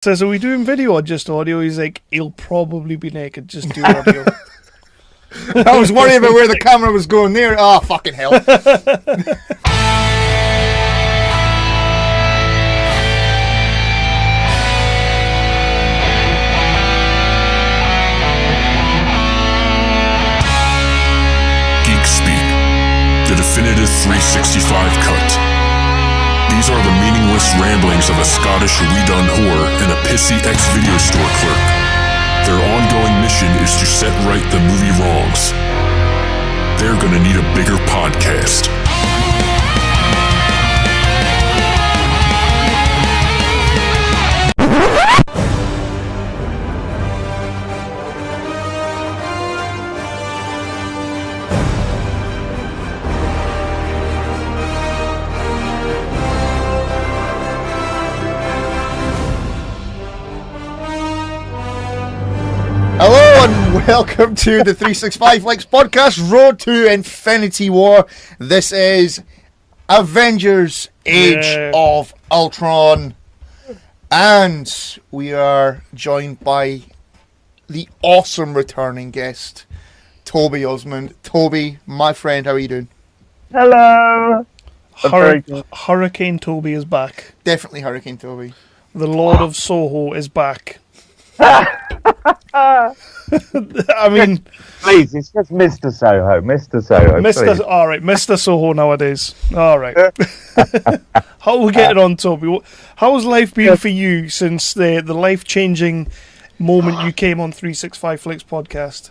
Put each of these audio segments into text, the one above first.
says, are we doing video or just audio? He's like, he'll probably be naked, just do audio. I was worried about where the camera was going there. Oh, fucking hell. Geek Speak, the definitive 365 cut. These are the meaningless ramblings of a Scottish redone whore and a pissy ex-video store clerk. Their ongoing mission is to set right the movie wrongs. They're gonna need a bigger podcast. Hello and welcome to the 365 Likes podcast, Road to Infinity War. This is Avengers Age of Ultron. And we are joined by the awesome returning guest, Toby Osmond. Toby, my friend, how are you doing? Hello. Hurricane Toby is back. Definitely Hurricane Toby. The Lord of Soho is back. I mean, please, it's just Mr. Soho. Mr. Soho. Please. All right, Mr. Soho nowadays. All right. How are we getting on, Toby? How's life been for you since the life-changing moment you came on 365 Flicks podcast?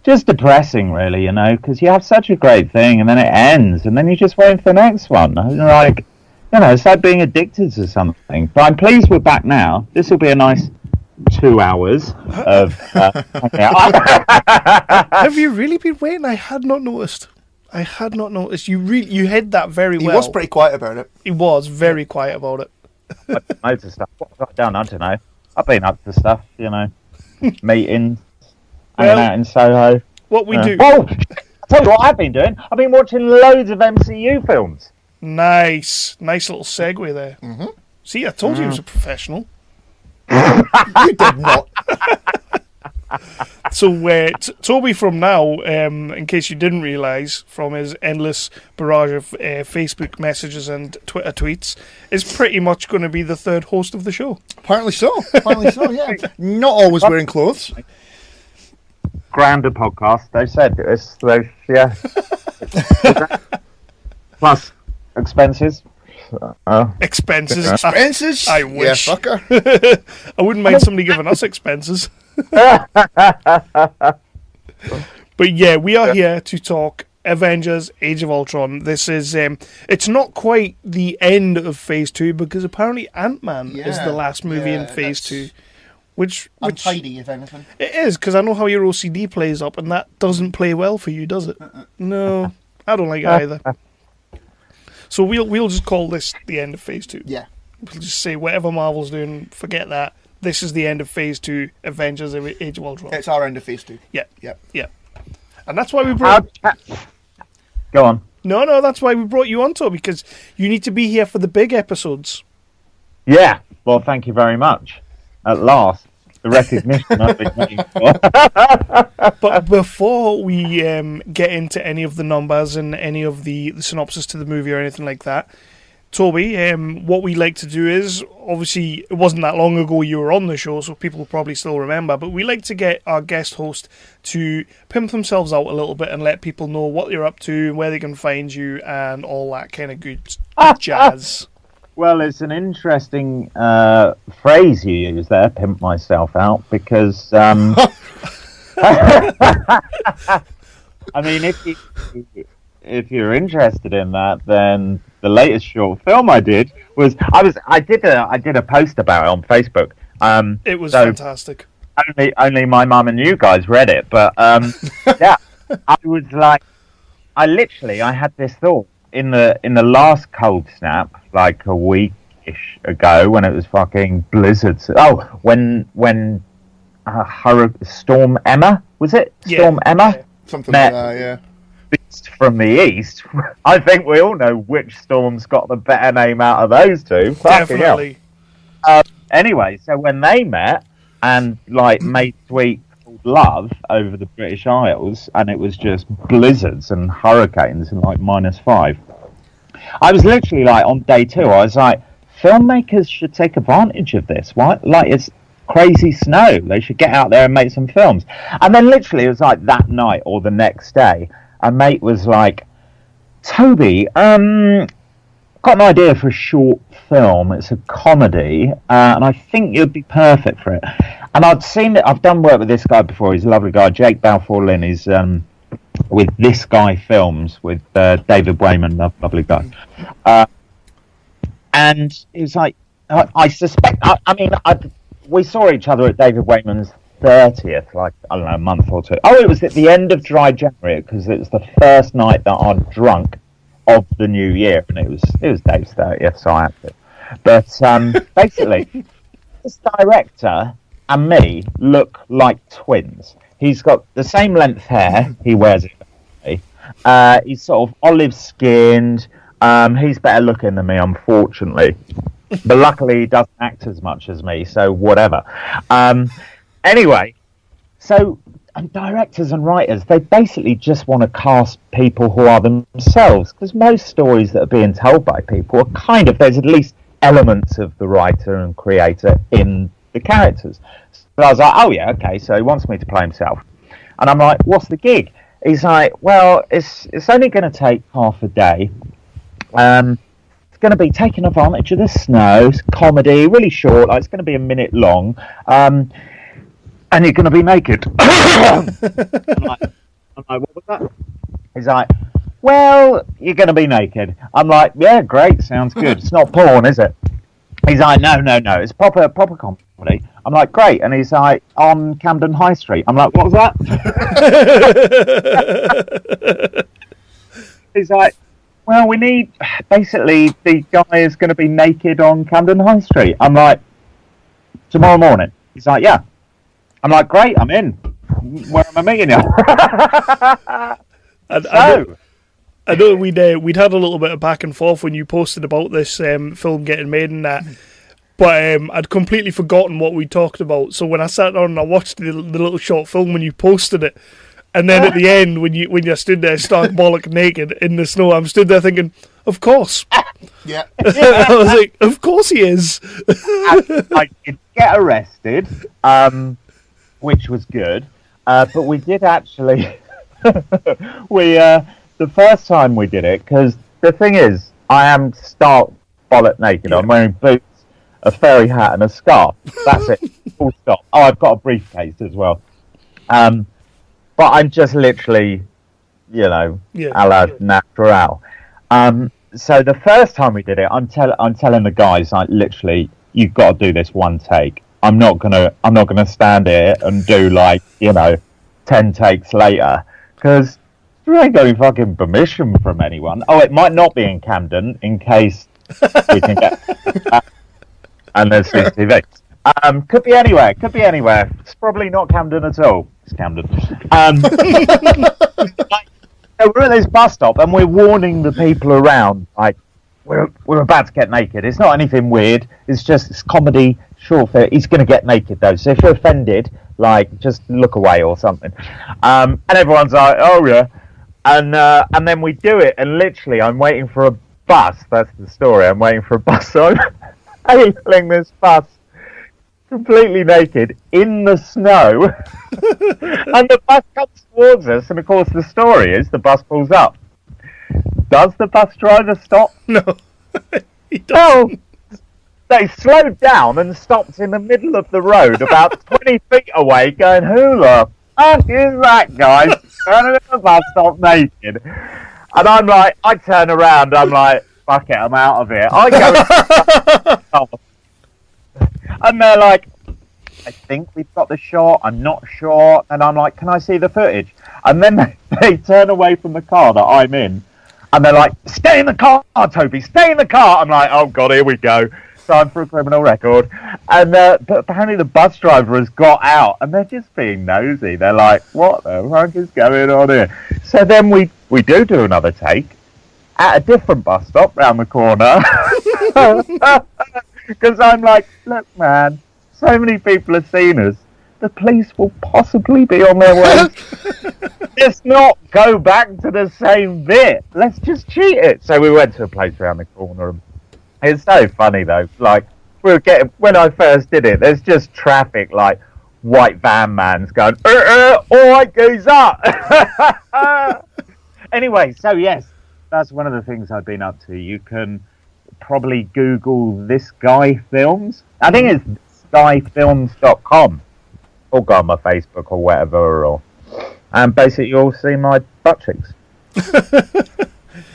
Just depressing, really, you know, because you have such a great thing and then it ends and then you just wait for the next one. Like, you know, it's like being addicted to something. But I'm pleased we're back now. This will be a nice 2 hours of Have you really been waiting? I had not noticed. You hid that very well. He was pretty quiet about it. He was very quiet about it. Loads of stuff. What have I done? I don't know. I've been up to stuff, you know. Meetings, hanging out in Soho. What we do. Oh, I'll tell you what I've been doing. I've been watching loads of MCU films. Nice little segue there. Mm-hmm. See, I told you he was a professional. You did not. So, Toby from now, in case you didn't realise, from his endless barrage of Facebook messages and Twitter tweets, is pretty much going to be the third host of the show. Apparently so, yeah. Not always wearing clothes. Grander podcast, they said. Yeah. Plus expenses. Expenses. Expenses? I wish. Yeah, fucker. I wouldn't mind somebody giving us expenses. But yeah, we are here to talk Avengers Age of Ultron. This is, it's not quite the end of Phase 2 because apparently Ant-Man is the last movie in Phase 2. Which untidy, if anything. It is, because I know how your OCD plays up and that doesn't play well for you, does it? No, I don't like it either. So we'll just call this the end of Phase 2. Yeah. We'll just say whatever Marvel's doing, forget that. This is the end of Phase 2, Avengers Age of Ultron. It's our end of Phase 2. Yeah. And that's why we brought... Go on. No, that's why we brought you on, Toby, because you need to be here for the big episodes. Yeah. Well, thank you very much. At last. The recognition I've been waiting for. But before we get into any of the numbers and any of the synopsis to the movie or anything like that, Toby, what we like to do is, obviously, it wasn't that long ago you were on the show, so people probably still remember, but we like to get our guest host to pimp themselves out a little bit and let people know what you're up to, where they can find you, and all that kind of good jazz. Well, it's an interesting phrase you use there, pimp myself out, because, I mean, if you're interested in that, then the latest short film I did was, I did a post about it on Facebook. It was fantastic. Only my mum and you guys read it, but, yeah, I was like, I had this thought. In the last cold snap, like a week-ish ago, when it was fucking blizzards. Oh, when Storm Emma, was it? Storm Emma? Yeah. Something like that, yeah. Beast from the east. I think we all know which storm's got the better name out of those two. Definitely. Anyway, so when they met and like made sweet love over the British Isles, and it was just blizzards and hurricanes and like -5. I was literally like on day 2. I was like, filmmakers should take advantage of this. Why? Like it's crazy snow. They should get out there and make some films. And then literally it was like that night or the next day, a mate was like, Toby, got an idea for a short film. It's a comedy, and I think you'd be perfect for it. And I'd seen it. I've done work with this guy before. He's a lovely guy, Jake Balfour Lynn. He's with This Guy Films with David Wayman, lovely guy. And he was like, I suspect. We saw each other at David Wayman's 30th, like I don't know, a month or two. Oh, it was at the end of dry January because it was the first night that I'd drunk of the new year, and it was Dave's 30th, so I had to. But basically, this director and me look like twins. He's got the same length hair. He wears it. He's sort of olive skinned. He's better looking than me, unfortunately. But luckily, he doesn't act as much as me, so whatever. Anyway, so directors and writers, they basically just want to cast people who are themselves, because most stories that are being told by people are kind of, there's at least elements of the writer and creator in the characters. So I was like, oh yeah, okay, so he wants me to play himself. And I'm like, what's the gig? He's like, well, it's only going to take half a day. It's going to be taking advantage of the snow. It's comedy, really short. Like, it's going to be a minute long. And you're going to be naked. I'm like, what was that? He's like, well, you're going to be naked. I'm like, yeah, great, sounds good. It's not porn, is it? He's like, no, it's proper comedy. I'm like, great. And he's like, on Camden High Street. I'm like, what was that? He's like, well, we need, basically, the guy is going to be naked on Camden High Street. I'm like, tomorrow morning. He's like, yeah. I'm like, great, I'm in. Where am I meeting you? I know we'd had a little bit of back and forth when you posted about this film getting made and that, but I'd completely forgotten what we talked about. So when I sat down and I watched the little short film when you posted it, and then at the end when you stood there stark bollock naked in the snow, I'm stood there thinking, of course. Yeah. I was like, of course he is. I did get arrested, which was good, but we did actually. The first time we did it, because the thing is, I am stark bollock naked. Yeah. I'm wearing boots, a fairy hat, and a scarf. That's it. Full stop. Oh, I've got a briefcase as well. But I'm just literally, a la natural. So the first time we did it, I'm telling the guys, like, literally, you've got to do this one take. I'm not gonna stand here and do 10 takes later, because we ain't getting fucking permission from anyone. Oh, it might not be in Camden, in case we can get and there's CCTV. Could be anywhere. It's probably not Camden at all. It's Camden. So we're at this bus stop and we're warning the people around, like, we're about to get naked. It's not anything weird. It's comedy, short film. He's going to get naked though. So if you're offended, just look away or something. And everyone's like, oh yeah. And then we do it, and literally I'm waiting for a bus. That's the story. I'm waiting for a bus. So I'm hailing this bus completely naked in the snow. And the bus comes towards us, and of course the story is the bus pulls up. Does the bus driver stop? No, he doesn't. Oh, they slowed down and stopped in the middle of the road about 20 feet away, going, who the fuck is that guy turning at the bus stop naked? And I'm like, I turn around, I'm like, fuck it, I'm out of here. I go, and they're like, I think we've got the shot, I'm not sure. And I'm like, can I see the footage? And then they turn away from the car that I'm in, and they're like, stay in the car, Toby, stay in the car. I'm like, oh God, here we go. Time for a criminal record. And but apparently the bus driver has got out, and they're just being nosy. They're like, what the fuck is going on here? So then we do another take at a different bus stop round the corner. Because I'm like, look, man, so many people have seen us. The police will possibly be on their way. Let's not go back to the same bit. Let's just cheat it. So we went to a place around the corner. It's so funny though. Like when I first did it, there's just traffic, like white van man's going, all right, goes up. Anyway, so yes, that's one of the things I've been up to. You can probably Google This Guy Films. I think it's thisguyfilms.com. Or go on my Facebook or whatever, and basically you'll see my butt cheeks.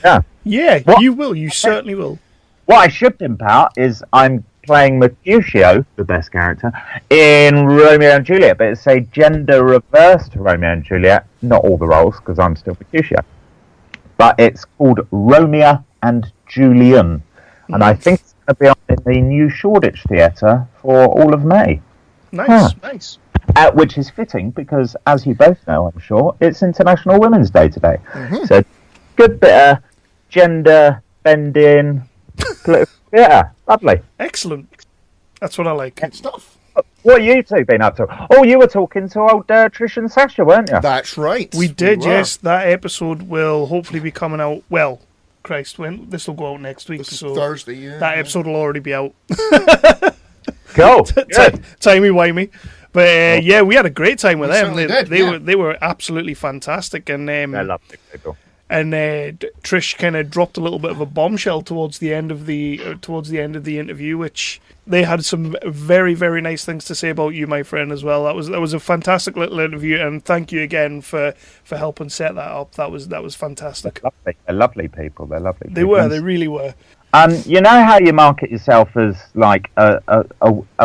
Yeah. Yeah, What? you will. You certainly will. What I should pimp out is I'm playing Mercutio, the best character, in Romeo and Juliet, but it's a gender-reversed Romeo and Juliet. Not all the roles, because I'm still Mercutio. But it's called Romeo and Julian, and I think it's going to be on in the new Shoreditch Theatre for all of May. Nice, nice. Which is fitting because, as you both know, I'm sure, it's International Women's Day today. Mm-hmm. So, good bit of gender bending. Yeah, lovely. Excellent. That's what I like. Good stuff. What have you two been up to? Oh, you were talking to old Trish and Sasha, weren't you? That's right. We did, yes. That episode will hopefully be coming out. Well, Christ, when this will go out next week. This so is Thursday, yeah. That episode will already be out. Cool. Good. Timey-wimey. But yeah, we had a great time with them. They were absolutely fantastic, and They're lovely people. And Trish kind of dropped a little bit of a bombshell towards the end of the interview, which they had some very, very nice things to say about you, my friend, as well. That was a fantastic little interview, and thank you again for helping set that up. That was fantastic. They're lovely people. They're lovely. They were. They really were. You know how you market yourself as like a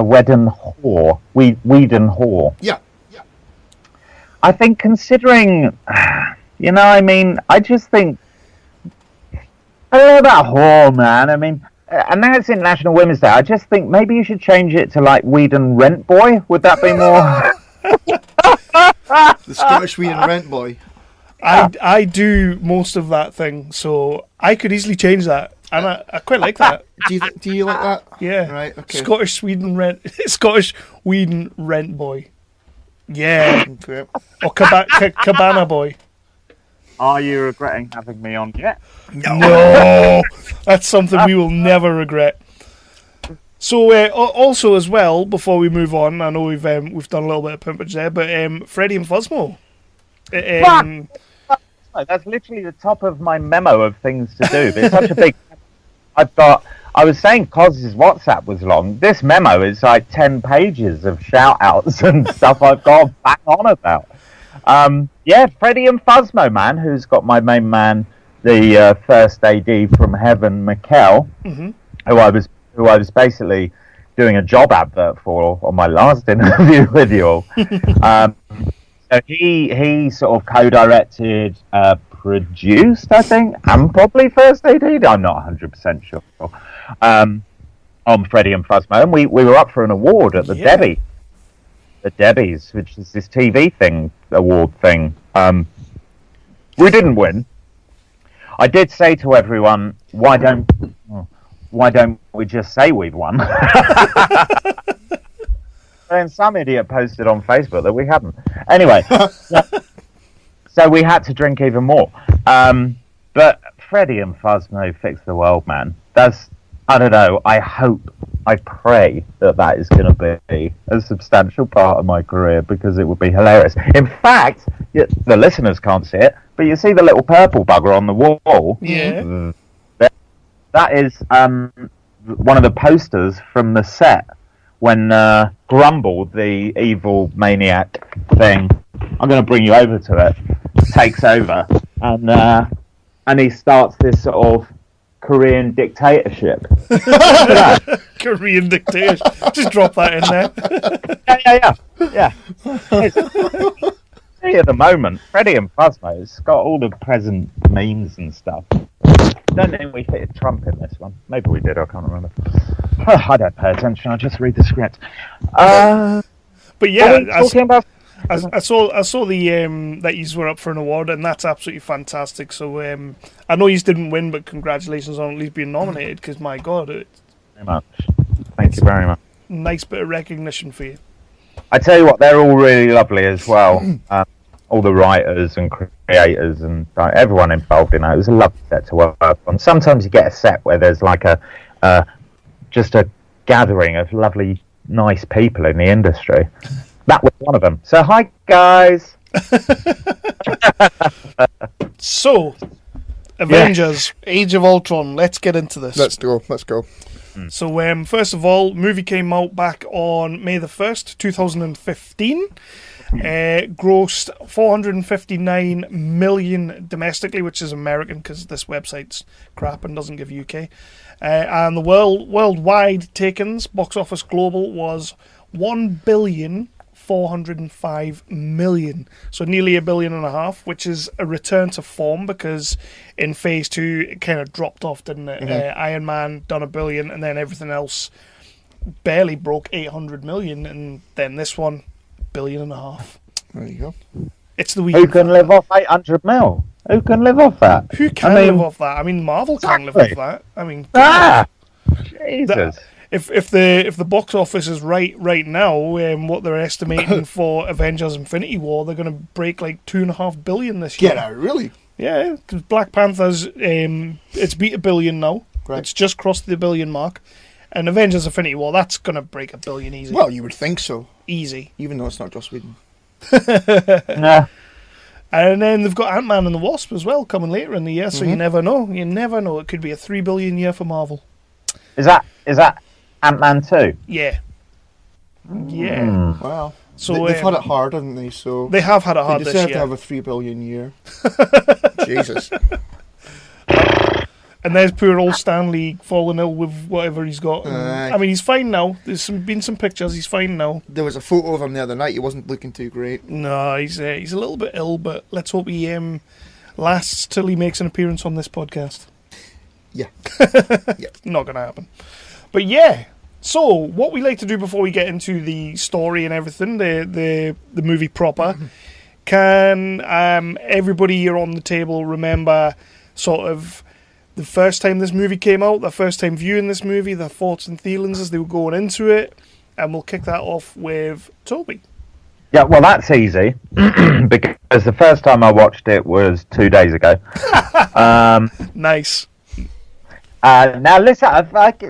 wedding whore, Whedon whore. Yeah. I think considering, you know, I mean, I just think I don't know about whore, man. I mean, and now it's International Women's Day. I just think maybe you should change it to like Whedon Rent Boy. Would that be more? The Scottish Whedon Rent Boy. I do most of that thing, so I could easily change that. And I quite like that. Do you like that? Yeah. Right. Okay. Scottish Whedon Rent Boy. Yeah. Okay. Or Cabana Boy. Are you regretting having me on yet? No. That's something we will never regret. So also as well, before we move on, I know we've done a little bit of pimpage there, but Freddie and Fuzmo. That's literally the top of my memo of things to do. But it's such a big. I was saying Coz's WhatsApp was long. This memo is like 10 pages of shout-outs and stuff I've got to bang on about. Yeah, Freddie and Fuzmo, man, who's got my main man, the first AD from Heaven, Mikkel, who I was basically doing a job advert for on my last interview with you all. So he sort of co-directed, produced, I think, and probably first AD. I'm not 100% sure. On Freddie and Fuzmo, and we were up for an award at the Debbies, which is this TV award thing. We didn't win. I did say to everyone, why don't we just say we've won? And some idiot posted on Facebook that we hadn't. Anyway, so we had to drink even more. But Freddie and Fuzmo fixed the world, man. I don't know, I pray that is going to be a substantial part of my career because it would be hilarious. In fact, the listeners can't see it, but you see the little purple bugger on the wall? Yeah. That is one of the posters from the set when Grumble, the evil maniac thing, I'm going to bring you over to it, takes over, and he starts this sort of Korean dictatorship. Korean dictatorship. Just drop that in there. Yeah. See, at the moment, Freddie and Fuzmo's got all the present memes and stuff. Don't think we fitted Trump in this one. Maybe we did, I can't remember. I don't pay attention, I just read the script. But yeah, I saw the that you were up for an award, and that's absolutely fantastic. So I know you didn't win, but congratulations on at least being nominated. Because my God, very much. Thank you very much. Nice bit of recognition for you. I tell you what, they're all really lovely as well. All the writers and creators and everyone involved in it. It was a lovely set to work on. Sometimes you get a set where there's like just a gathering of lovely, nice people in the industry. That was one of them. So, hi, guys. So, Avengers, Age of Ultron. Let's get into this. Let's go. So, first of all, movie came out back on May the 1st, 2015. Grossed 459 million domestically, which is American because this website's crap and doesn't give UK. And the worldwide takings, box office global, was 1,405 million. So nearly $1.5 billion, which is a return to form because in Phase 2 it kind of dropped off, didn't it? Iron Man done $1 billion, and then everything else barely broke 800 million, and then this one, $1.5 billion. There you go. It's the weekend. Who can live off 800 mil? Who can live off that? Who can live off that? I mean, Marvel can live off that. I mean, Jesus. If the box office is right now, what they're estimating for Avengers Infinity War, they're going to break like $2.5 billion this year. Get out, really? Yeah, because Black Panther's it's beat $1 billion now. Right. It's just crossed the $1 billion mark, and Avengers Infinity War, that's going to break $1 billion easy. Well, you would think so. Easy. Even though it's not Joss Whedon. Nah. And then they've got Ant-Man and the Wasp as well coming later in the year, so you never know. You never know. It could be a $3 billion year for Marvel. Is that Ant-Man 2? Yeah. Yeah. Wow. So they've had it hard, haven't they? So they have had it hard they this deserve year. to have a $3 billion year. Jesus. And there's poor old Stanley falling ill with whatever he's got. Aye. I mean, he's fine now. There's been some pictures. He's fine now. There was a photo of him the other night. He wasn't looking too great. No, he's a little bit ill, but let's hope he lasts till he makes an appearance on this podcast. Yeah. Not going to happen. But yeah. So, what we like to do before we get into the story and everything, the movie proper, can everybody here on the table remember sort of the first time this movie came out, the first time viewing this movie, their thoughts and feelings as they were going into it, and we'll kick that off with Toby. Yeah, well, that's easy because the first time I watched it was 2 days ago. Nice. Now, listen, I thank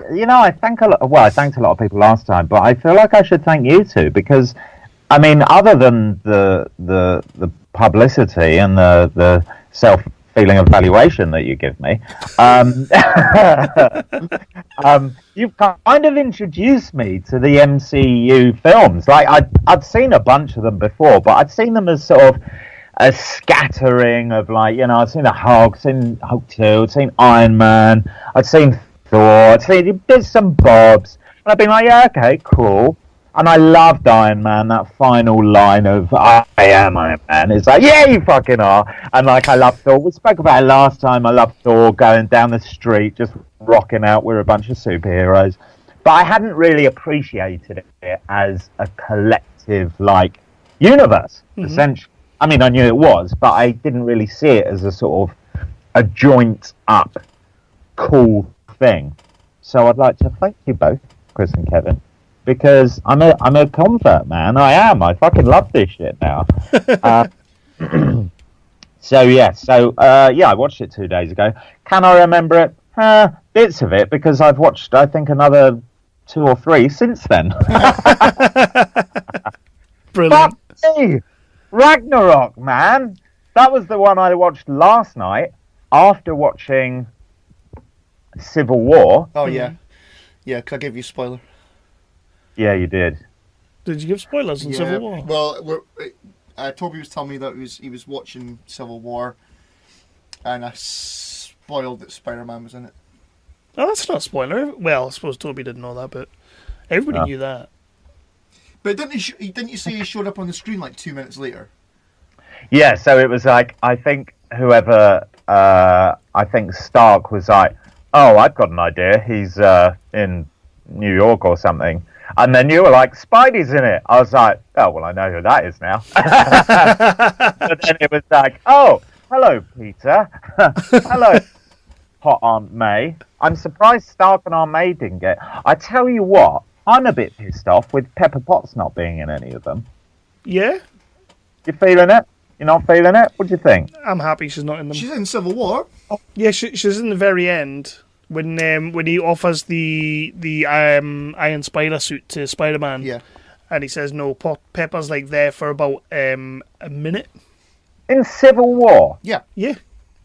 a lot. Well, I thanked a lot of people last time, but I feel like I should thank you two because, I mean, other than the publicity and the feeling of valuation that you give me, you've kind of introduced me to the MCU films. Like I'd seen a bunch of them before, but I'd seen them as sort of a scattering of, like, you know, I'd seen the Hulk, seen Hulk 2, I'd seen Iron Man, I'd seen Thor, I'd seen bits and bobs, and I'd been like, yeah, okay, cool. And I loved Iron Man, that final line of, I am Iron Man. It's like, yeah, you fucking are. And like, I love Thor. We spoke about it last time. I love Thor going down the street, just rocking out. We're a bunch of superheroes. But I hadn't really appreciated it as a collective, like, universe, essentially. I mean, I knew it was, but I didn't really see it as a sort of a joint up, cool thing. So I'd like to thank you both, Chris and Kevin, because I'm a convert, man. I am. I fucking love this shit now. I watched it 2 days ago. Can I remember it? Bits of it, because I've watched, I think, another 2 or 3 since then. Brilliant. Fuck me. Ragnarok, man. That was the one I watched last night after watching Civil War. Oh, yeah. Yeah, because I gave you a spoiler. Yeah, you did. Did you give spoilers in Civil War? Well, Toby was telling me that he was watching Civil War, and I spoiled that Spider-Man was in it. Oh, that's not a spoiler. Well, I suppose Toby didn't know that, but everybody knew that. But didn't you say he showed up on the screen like 2 minutes later? Yeah, so it was like, I think Stark was like, oh, I've got an idea. He's in New York or something. And then you were like, Spidey's in it. I was like, oh, well, I know who that is now. But then it was like, oh, hello, Peter. Hello, Hot Aunt May. I'm surprised Stark and Armade didn't get. I tell you what, I'm a bit pissed off with Pepper Potts not being in any of them. Yeah? You feeling it? You're not feeling it? What do you think? I'm happy she's not in them. She's in Civil War. Yeah, she's in the very end when he offers the Iron Spider suit to Spider-Man. Yeah. And he says no. Pepper's like there for about a minute. In Civil War? Yeah. Yeah,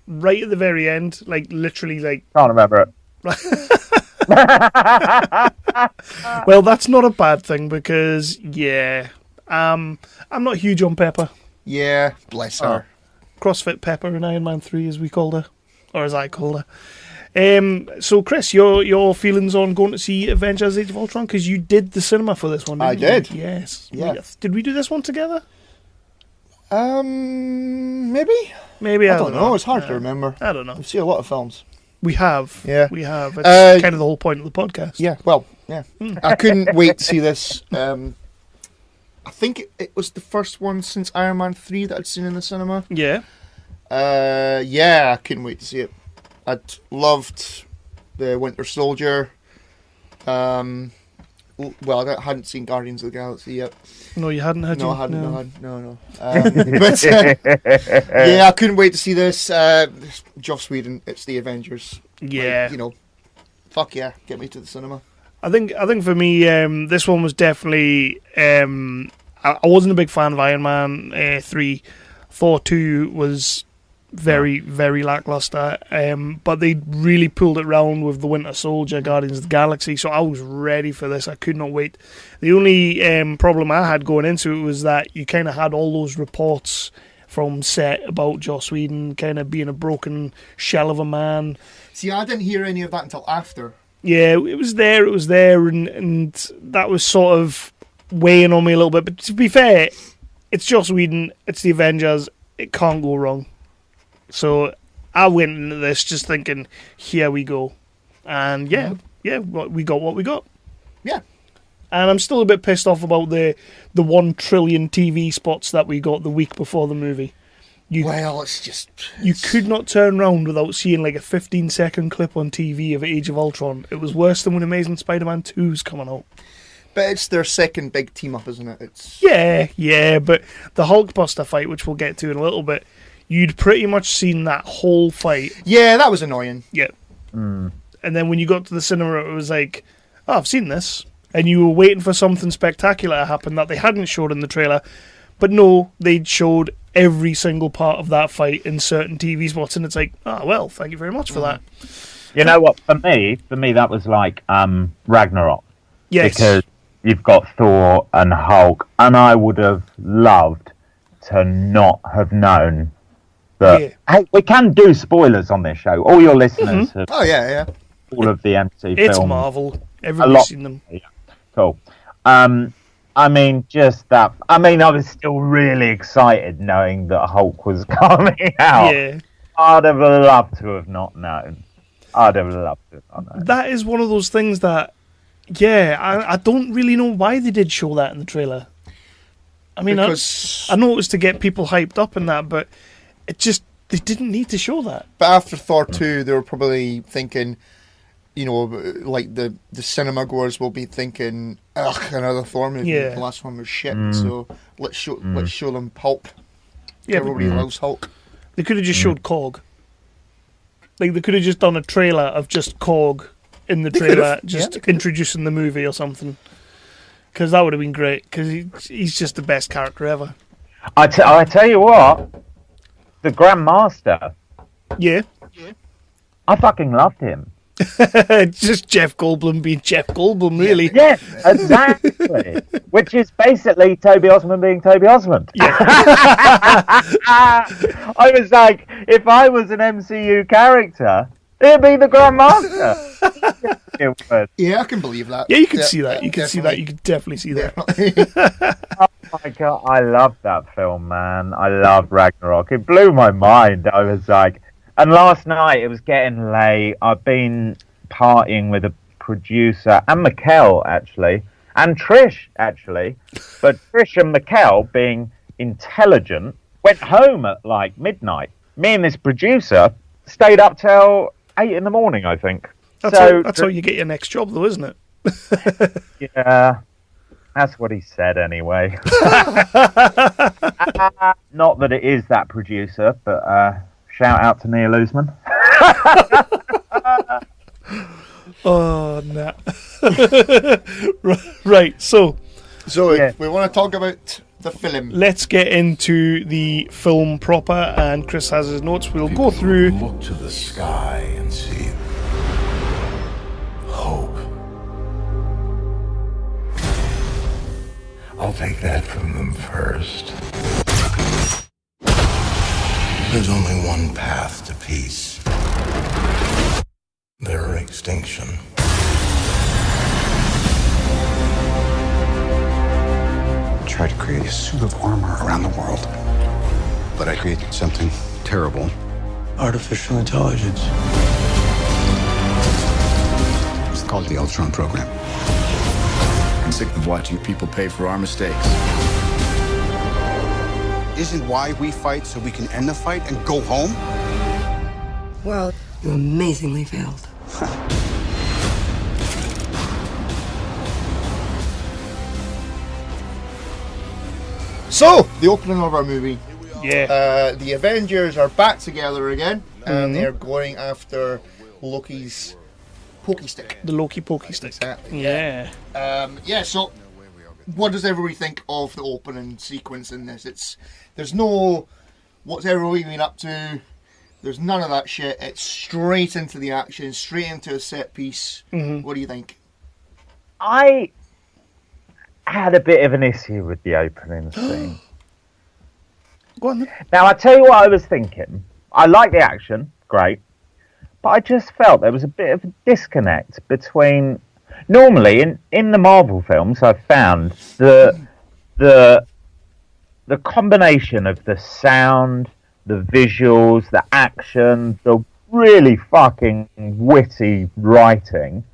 right at the very end, like literally, like. Can't remember it. Well, that's not a bad thing because I'm not huge on Pepper. Yeah, bless her. CrossFit Pepper in Iron Man 3, as we called her, or as I called her. So, Chris, your feelings on going to see Avengers: Age of Ultron? Because you did the cinema for this one. I didn't did. you? Yes. Yeah. Did we do this one together? Maybe. Maybe I don't know. It's hard to remember. I don't know. I've seen a lot of films. We have. Yeah. We have. It's kind of the whole point of the podcast. Yeah. Well. Yeah. I couldn't wait to see this. I think it was the first one since Iron Man 3 that I'd seen in the cinema. Yeah. Yeah, I couldn't wait to see it. I'd loved the Winter Soldier. Well, I hadn't seen Guardians of the Galaxy yet. No, you hadn't, had you? No, I hadn't. No. But yeah, I couldn't wait to see this. Joss Whedon, it's the Avengers. Yeah. Like, fuck yeah, get me to the cinema. I think for me, this one was definitely. I wasn't a big fan of Iron Man 3. Thor 2 was very, very lackluster. But they really pulled it round with the Winter Soldier, Guardians of the Galaxy. So I was ready for this. I could not wait. The only problem I had going into it was that you kind of had all those reports from set about Joss Whedon kind of being a broken shell of a man. See, I didn't hear any of that until after. Yeah, it was there, and that was sort of weighing on me a little bit. But to be fair, it's Joss Whedon, it's the Avengers, it can't go wrong. So I went into this just thinking, here we go. And we got what we got. Yeah. And I'm still a bit pissed off about the 1 trillion TV spots that we got the week before the movie. You could not turn around without seeing like a 15-second clip on TV of Age of Ultron. It was worse than when Amazing Spider-Man 2 is coming out. But it's their second big team-up, isn't it? Yeah, but the Hulkbuster fight, which we'll get to in a little bit, you'd pretty much seen that whole fight. Yeah, that was annoying. Yeah. And then when you got to the cinema, it was like, oh, I've seen this. And you were waiting for something spectacular to happen that they hadn't showed in the trailer. But no, they'd showed every single part of that fight in certain TV spots, and it's like, well, thank you very much for that. You know what? For me, that was like Ragnarok. Yes. Because you've got Thor and Hulk, and I would have loved to not have known that. Yeah. Hey, we can do spoilers on this show. All your listeners have. Oh yeah. All of the MC films. It's Marvel. Everybody's seen them. Yeah. Cool. I mean, just that. I mean, I was still really excited knowing that Hulk was coming out. Yeah. I'd have loved to have not known. I'd have loved to have not known. That is one of those things that, I don't really know why they did show that in the trailer. I mean, I know it was to get people hyped up and that, but it just, they didn't need to show that. But after Thor 2, they were probably thinking, like the cinema goers will be thinking, ugh, another Thor movie. Yeah. The last one was shit, so let's show them Hulk. Yeah, everybody loves Hulk. They could have just showed Korg. Like, they could have just done a trailer of just Korg in the trailer, just introducing the movie or something. Because that would have been great, because he's just the best character ever. I tell you what, the Grandmaster. Yeah. I fucking loved him. Just Jeff Goldblum being Jeff Goldblum, really. Yeah, exactly. Which is basically Toby Osmond being Toby Osmond. Yeah. I was like, if I was an MCU character, it'd be the Grandmaster. Yeah, I can believe that. Yeah, you can see that. You can see that. You can definitely see that. Oh my god, I love that film, man. I love Ragnarok. It blew my mind. I was like, and last night it was getting late. I've been partying with a producer and Mikkel actually, and Trish actually. But Trish and Mikkel, being intelligent, went home at like midnight. Me and this producer stayed up till 8 in the morning, I think. That's how you get your next job, though, isn't it? Yeah, that's what he said anyway. Not that it is that producer, but shout out to Neil Osmond. Oh, no. Right, so if we want to talk about the film, let's get into the film proper, and Chris has his notes. We'll go through. Look to the sky and see hope. I'll take that from them first. There's only one path to peace. Their extinction. Tried to create a suit of armor around the world. But I created something terrible. Artificial intelligence. It's called the ULTRON program. I'm sick of watching people pay for our mistakes. Isn't why we fight so we can end the fight and go home? Well, you amazingly failed. so the opening of our movie. Yeah. The Avengers are back together again, and they're going after Loki's pokey stick. The Loki pokey stick. Exactly. Yeah. So what does everybody think of the opening sequence in this? There's no what's everybody been up to. There's none of that shit. It's straight into the action, straight into a set piece. Mm-hmm. What do you think? I had a bit of an issue with the opening scene. Go on then. Now, I tell you what I was thinking. I like the action, great. But I just felt there was a bit of a disconnect between... Normally, in the Marvel films, I've found the combination of the sound, the visuals, the action, the really fucking witty writing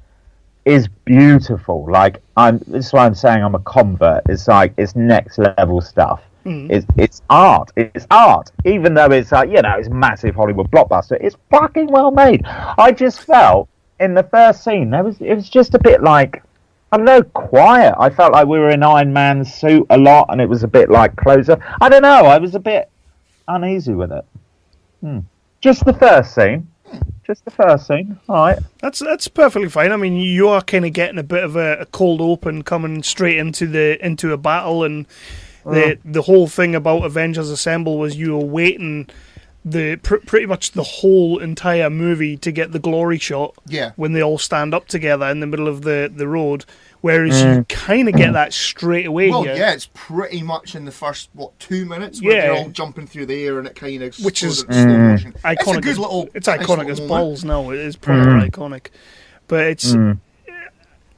is beautiful. Like, this is why I'm saying I'm a convert. It's like, it's next level stuff. It's art. It's art. Even though it's like, it's a massive Hollywood blockbuster, it's fucking well made. I just felt in the first scene it was just a bit like, I don't know, quiet. I felt like we were in Iron Man's suit a lot, and it was a bit like closer. I don't know. I was a bit uneasy with it. Just the first scene. All right. That's perfectly fine. I mean, you are kind of getting a bit of a cold open coming straight into a battle, and the whole thing about Avengers Assemble was you were waiting pretty much the whole entire movie to get the glory shot. Yeah. When they all stand up together in the middle of the road, whereas you kind of get that straight away. Well, here. yeah, it's pretty much in the first 2 minutes when they're all jumping through the air and it kind of which is slow motion. Iconic. It's a good little. It's iconic as balls now. It is proper iconic, but it's.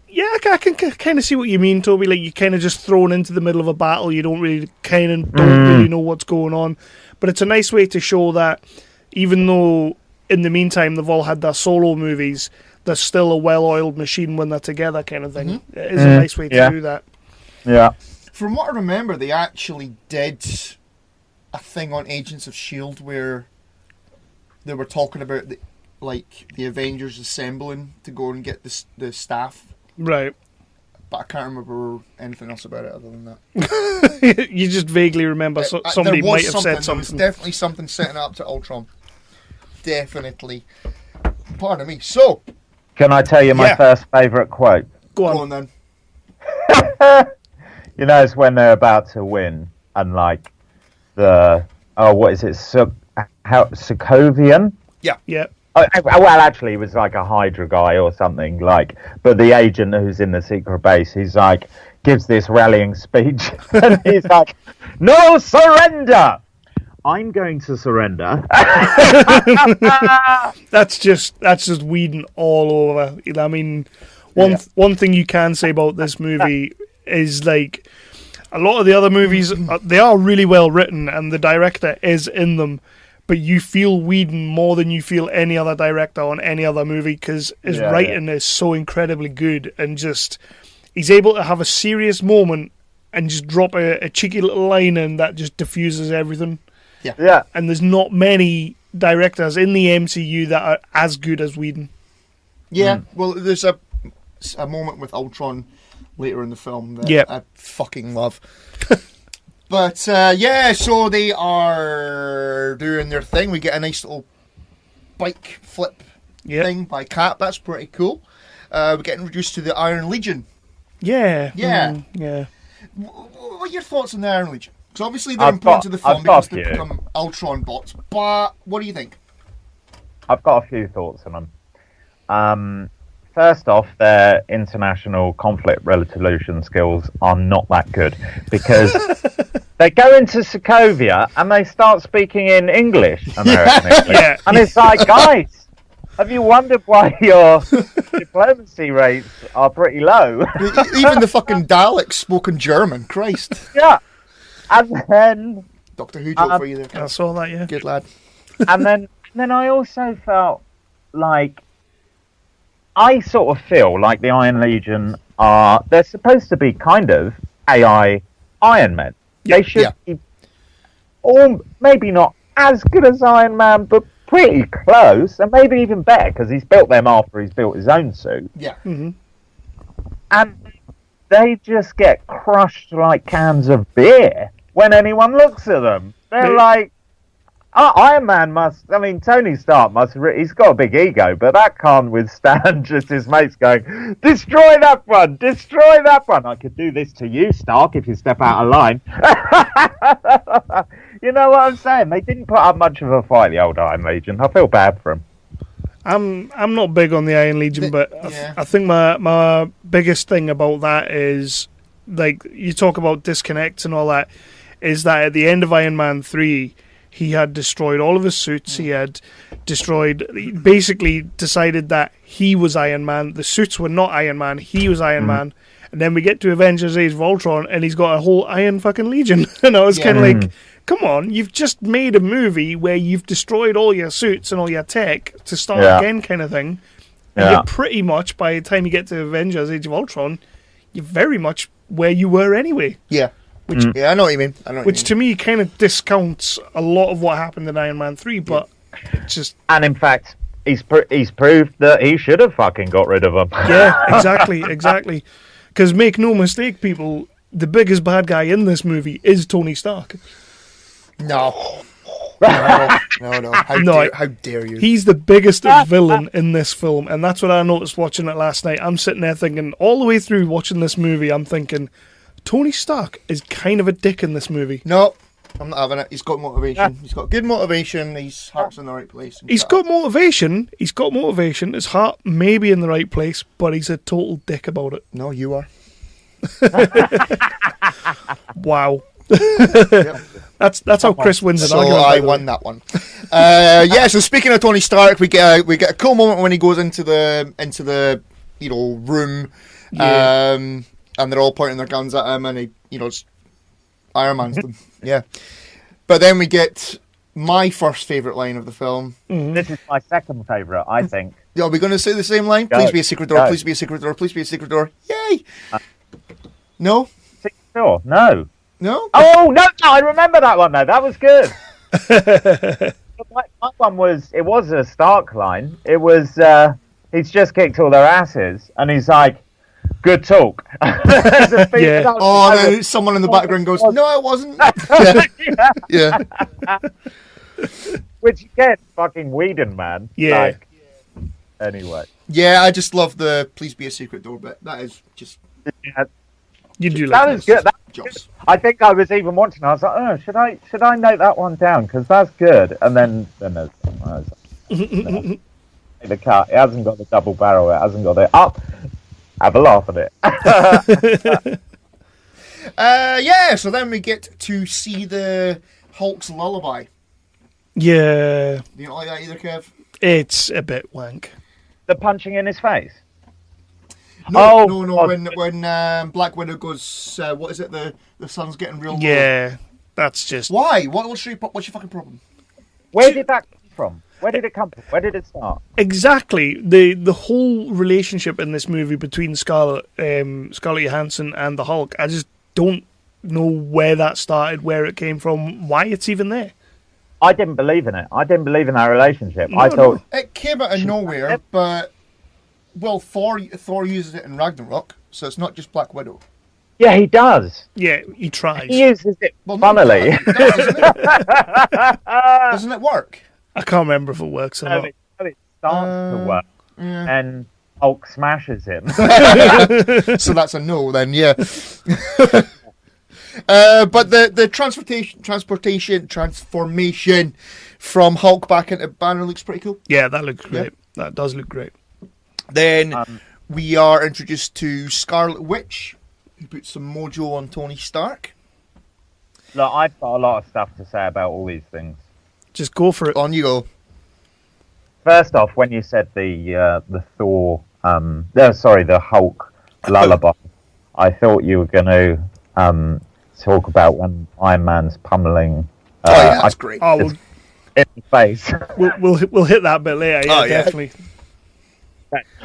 Yeah, I can kind of see what you mean, Toby. Like, you're kind of just thrown into the middle of a battle. You don't really don't really know what's going on. But it's a nice way to show that even though in the meantime they've all had their solo movies, there's still a well-oiled machine when they're together, kind of thing. It is a nice way to do that. Yeah. From what I remember, they actually did a thing on Agents of S.H.I.E.L.D. where they were talking about the Avengers assembling to go and get the staff. Right. But I can't remember anything else about it other than that. You just vaguely remember somebody might have said something. There was definitely something setting up to Ultron. Definitely. Pardon me. So, can I tell you my first favourite quote? Go on then. It's when they're about to win, and like what is it? Sokovian? Yeah. Yeah. Well, actually, he was like a Hydra guy or something. But the agent who's in the secret base, he's like, gives this rallying speech, and he's like, "No surrender! I'm going to surrender." That's just Whedon all over. I mean, one thing you can say about this movie is like a lot of the other movies, they are really well written, and the director is in them. But you feel Whedon more than you feel any other director on any other movie because his writing is so incredibly good, and just he's able to have a serious moment and just drop a cheeky little line in that just diffuses everything. Yeah. And there's not many directors in the MCU that are as good as Whedon. Yeah, well, there's a moment with Ultron later in the film that I fucking love. But, so they are doing their thing. We get a nice little bike flip thing by Cap. That's pretty cool. We get introduced to the Iron Legion. Yeah. Yeah. What are your thoughts on the Iron Legion? Because obviously they're important to the film because they become Ultron bots. But what do you think? I've got a few thoughts on them. First off, their international conflict resolution skills are not that good because they go into Sokovia and they start speaking in English, American English. And it's like, guys, have you wondered why your diplomacy rates are pretty low? Even the fucking Daleks spoke in German. Christ. Yeah. And then... Doctor Who joke for you there. I saw that, yeah. Good lad. And then I also felt like... I sort of feel like the Iron Legion they're supposed to be kind of AI Iron Men. They should be, or maybe not as good as Iron Man, but pretty close, and maybe even better, because he's built them after he's built his own suit. Yeah. Mm-hmm. And they just get crushed like cans of beer when anyone looks at them. They're like, Iron Man Tony Stark he's got a big ego, but that can't withstand just his mates going, destroy that one, destroy that one. I could do this to you, Stark, if you step out of line. You know what I'm saying? They didn't put up much of a fight, the old Iron Legion. I feel bad for them. I'm not big on the Iron Legion, but I think my biggest thing about that is, like, you talk about disconnects and all that, is that at the end of Iron Man 3, he had destroyed all of his suits. He had basically decided that he was Iron Man. The suits were not Iron Man. He was Iron Man. And then we get to Avengers Age of Ultron, and he's got a whole Iron fucking Legion. And I was kind of like, come on, you've just made a movie where you've destroyed all your suits and all your tech to start again kind of thing. And you're pretty much, by the time you get to Avengers Age of Ultron, you're very much where you were anyway. Yeah. I know what you mean. Which to me kind of discounts a lot of what happened in Iron Man 3, but it's just... And in fact, he's proved that he should have fucking got rid of them. Yeah, exactly. Because make no mistake, people, the biggest bad guy in this movie is Tony Stark. No. How dare you? He's the biggest villain in this film, and that's what I noticed watching it last night. I'm sitting there thinking, all the way through watching this movie, I'm thinking... Tony Stark is kind of a dick in this movie. No, I'm not having it. He's got motivation. He's got good motivation. His heart's in the right place. He's got motivation. His heart may be in the right place, but he's a total dick about it. No, you are. Wow. Yep. That's how Chris wins an argument. So I won that one. So speaking of Tony Stark, we get a cool moment when he goes into the room. Yeah. And they're all pointing their guns at him, and he, just Iron Man's them. Yeah. But then we get my first favourite line of the film. Mm-hmm. This is my second favourite, I think. Are we going to say the same line? Please be a secret door, please be a secret door, please be a secret door. Yay! No? Secret door? No. No? Oh, no, I remember that one, though. That was good. My one was a Stark line. It was, he's just kicked all their asses, and he's like, good talk. Then someone in the background goes, no, it wasn't. Yeah. Which, again, fucking Whedon, man. Yeah. Anyway. Yeah, I just love the please be a secret door bit. That is just... You do that like is good. Good. I think I was even watching, I was like, oh, should I note that one down? Because that's good. And then there's the cut. It hasn't got the double barrel. It hasn't got the up. Have a laugh at it. So then we get to see the Hulk's lullaby. Yeah. Do you not like that either, Kev? It's a bit wank. The punching in his face? No. When Black Widow goes, what is it? The sun's getting real low. Yeah, that's just... Why? What's your fucking problem? Where did that come from? Where did it come from? Where did it start? Exactly. The whole relationship in this movie between Scarlett Johansson and the Hulk, I just don't know where that started, where it came from, why it's even there. I didn't believe in it. I didn't believe in that relationship. I thought it came out of nowhere, but Well, Thor uses it in Ragnarok, so it's not just Black Widow. Yeah, he does. Yeah, he tries. He uses it Well, funnily. No, it doesn't, doesn't it work? I can't remember if it works or not. It starts to work, and Hulk smashes him. So that's a no then, yeah. But the transformation from Hulk back into Banner looks pretty cool. Yeah, that looks great. Yeah. That does look great. Then we are introduced to Scarlet Witch, who puts some mojo on Tony Stark. Look, I've got a lot of stuff to say about all these things. Just go for it. On you go. First off, when you said the Thor, the Hulk lullaby, I thought you were going to talk about when Iron Man's pummeling. Yeah, that's great. Oh, In the face. we'll hit that bit later. Yeah, yeah. definitely.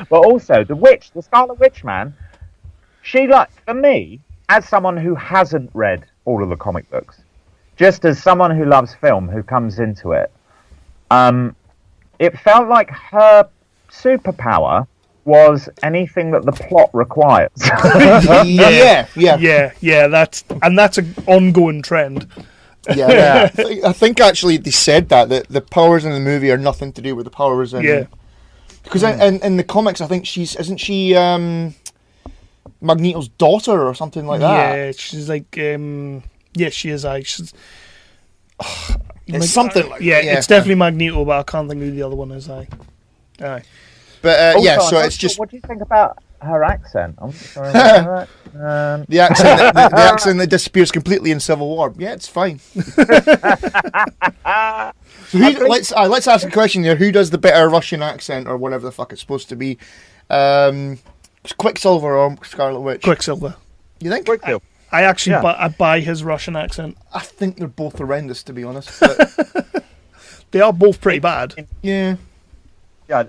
But also, the Scarlet Witch, man, she, like, for me, as someone who hasn't read all of the comic books, just as someone who loves film, who comes into it, it felt like her superpower was anything that the plot requires. Yeah. That's an ongoing trend. Yeah. I think actually they said that the powers in the movie are nothing to do with the powers in. Yeah. Because in the comics, I think isn't she Magneto's daughter or something like that? Yeah, she's like, yes, she is. It's something like yeah, that. it's definitely Magneto, but I can't think who the other one is. Aye. But Also, so it's just what do you think about her accent? I'm sorry. The accent that disappears completely in Civil War. Yeah, it's fine. So let's ask a question here. Who does the better Russian accent or whatever the fuck it's supposed to be? Quicksilver or Scarlet Witch? Quicksilver. You think? Quicksilver. I actually I buy his Russian accent. I think they're both horrendous, to be honest. But They are both pretty bad. yeah. Yeah,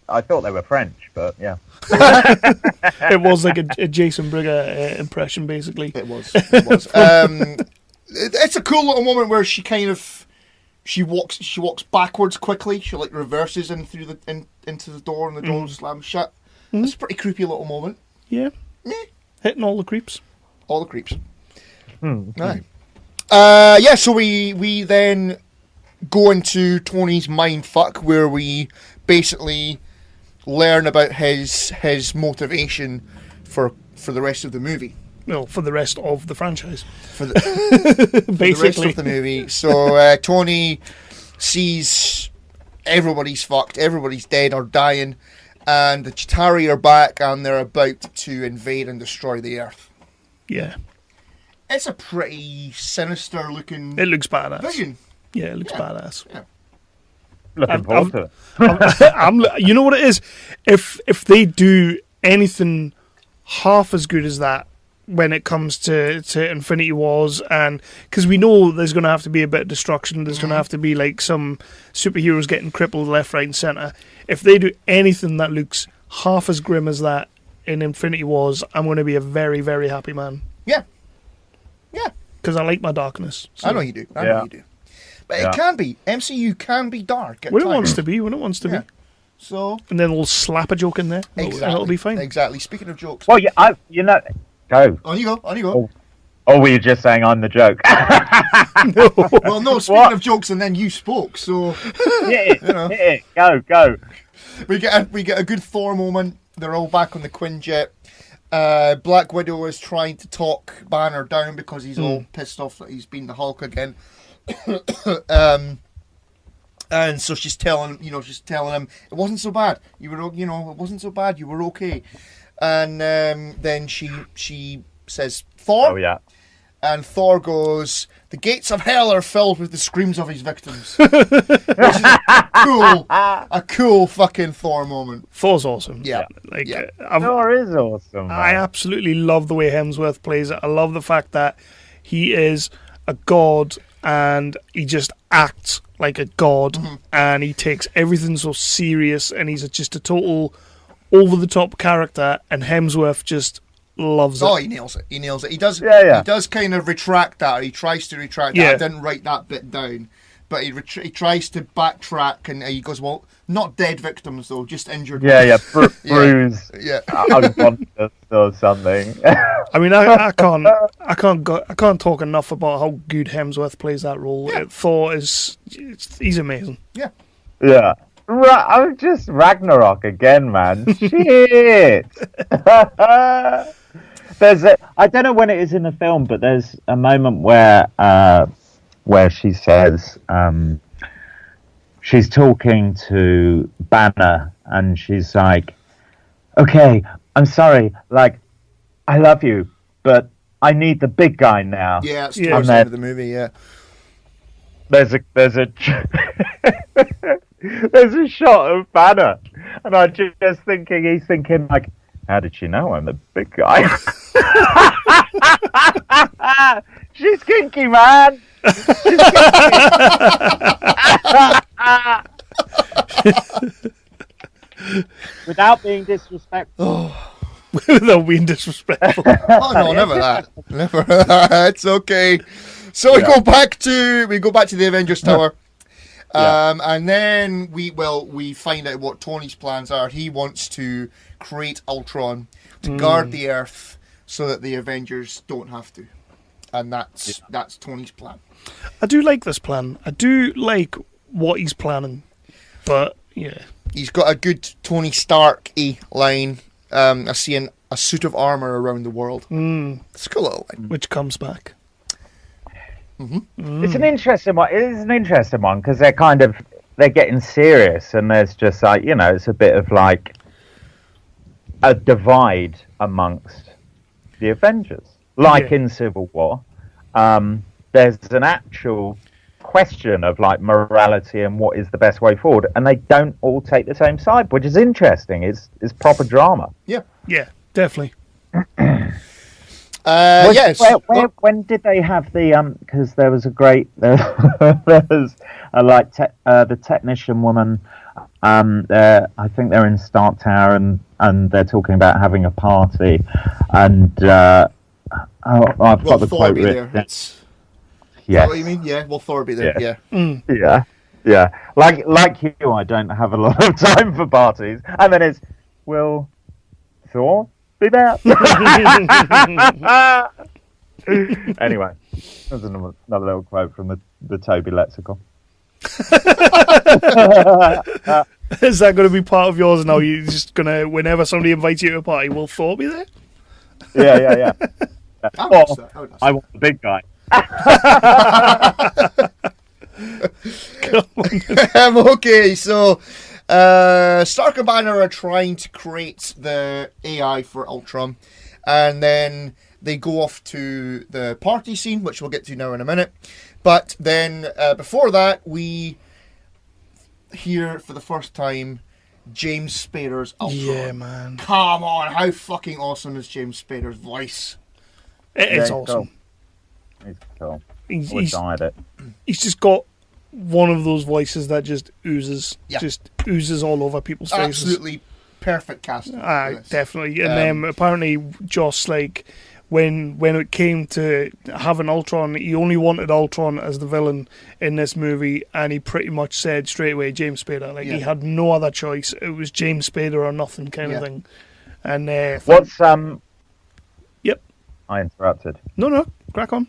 I thought they were French, but yeah. It was like a Jason Brigger impression, basically. It was. It's a cool little moment where she kind of she walks backwards quickly. She like reverses in through into the door, and the door slams shut. It's a pretty creepy little moment. Yeah. Hitting all the creeps. All the creeps. Right. Yeah. So we then go into Tony's mind fuck, where we basically learn about his motivation for the rest of the movie. No, for the rest of the franchise. For the rest of the movie. So Tony sees everybody's fucked, everybody's dead or dying, and the Chitauri are back and they're about to invade and destroy the Earth. Yeah. It's a pretty sinister looking It looks badass. vision. Yeah, it looks badass. Yeah. Looking forward to it. You know what it is? If they do anything half as good as that when it comes to Infinity Wars, and because we know there's going to have to be a bit of destruction, there's going to have to be like some superheroes getting crippled left, right, and centre. If they do anything that looks half as grim as that in Infinity Wars, I'm going to be a very, very happy man. Yeah. Yeah. Because I like my darkness. So. I know you do. I know you do. But it can be. MCU can be dark at when it times. wants to be, when it wants to be. So, and then we'll slap a joke in there. Exactly. And it'll be fine. Exactly. Speaking of jokes. Well, yeah, go. On you go. Or were you just saying I'm the joke? No. Well, no, speaking of jokes, and then you spoke, so... Hit it. Go. We get a good Thor moment. They're all back on the Quinjet. Black Widow is trying to talk Banner down because he's all pissed off that he's been the Hulk again. And so she's telling him it wasn't so bad. It wasn't so bad. You were okay. And then she says, Thor? Oh, yeah. And Thor goes, the gates of hell are filled with the screams of his victims. Which is a cool fucking Thor moment. Thor's awesome. Yeah. Thor is awesome. Man. I absolutely love the way Hemsworth plays it. I love the fact that he is a god and he just acts like a god, and he takes everything so serious, and he's just a total over-the-top character, and Hemsworth just loves it. Oh, he nails it. He nails it. He does. Yeah. He does kind of retract that. Or he tries to retract that. I didn't write that bit down, but he tries to backtrack, and he goes, well, not dead victims though, just injured. Yeah, ones. bruise. Yeah. Unconscious or something. I mean, I can't talk enough about how good Hemsworth plays that role. Yeah. Thor he's amazing. Yeah. Yeah. I'm just Ragnarok again, man. Shit. I don't know when it is in the film, but there's a moment where she says she's talking to Banner, and she's like, "Okay, I'm sorry. Like, I love you, but I need the big guy now." Yeah, it's towards the end of the movie. Yeah. There's a there's a shot of Banner, and I'm just thinking, he's thinking like, how did she know I'm the big guy? She's kinky, man. She's kinky. Without being disrespectful. Without being disrespectful. Oh no, never that. Never that. It's okay. So we go back to the Avengers Tower. And then we find out what Tony's plans are. He wants to create Ultron to guard the Earth so that the Avengers don't have to. And that's Tony's plan. I do like this plan. I do like what he's planning. But, yeah. He's got a good Tony Stark-y line. I see a suit of armour around the world. It's a cool little line. Which comes back. It's an interesting one. It is an interesting one because they're getting serious, and there's just like, it's a bit of like a divide amongst the Avengers, like in Civil War. There's an actual question of like morality and what is the best way forward, and they don't all take the same side, which is interesting. It's proper drama. Yeah, definitely. Yes. When did they have the because there was a great there was the technician woman I think they're in Stark Tower and they're talking about having a party, and I've got the quote written. Yes. What you mean? Yeah, will Thor be there? Yeah. Yeah. Like you, I don't have a lot of time for parties, and then it's, will Thor be there? Anyway, there's another little quote from the Toby lexicon. Is that going to be part of yours now? You're just going to, whenever somebody invites you to a party, will Thor be there? Yeah. I want the big guy. Okay, so Stark and Banner are trying to create the AI for Ultron, and then they go off to the party scene, which we'll get to now in a minute. But then before that, we hear for the first time James Spader's Ultron. Yeah, man. Come on, how fucking awesome is James Spader's voice? It is awesome. He's cool. He's just got one of those voices that just oozes, all over people's faces. Absolutely perfect casting. Definitely. And apparently, Joss, like, when it came to having Ultron, he only wanted Ultron as the villain in this movie, and he pretty much said straight away James Spader. Like, he had no other choice. It was James Spader or nothing kind of thing. And what's Yep. I interrupted. No, crack on.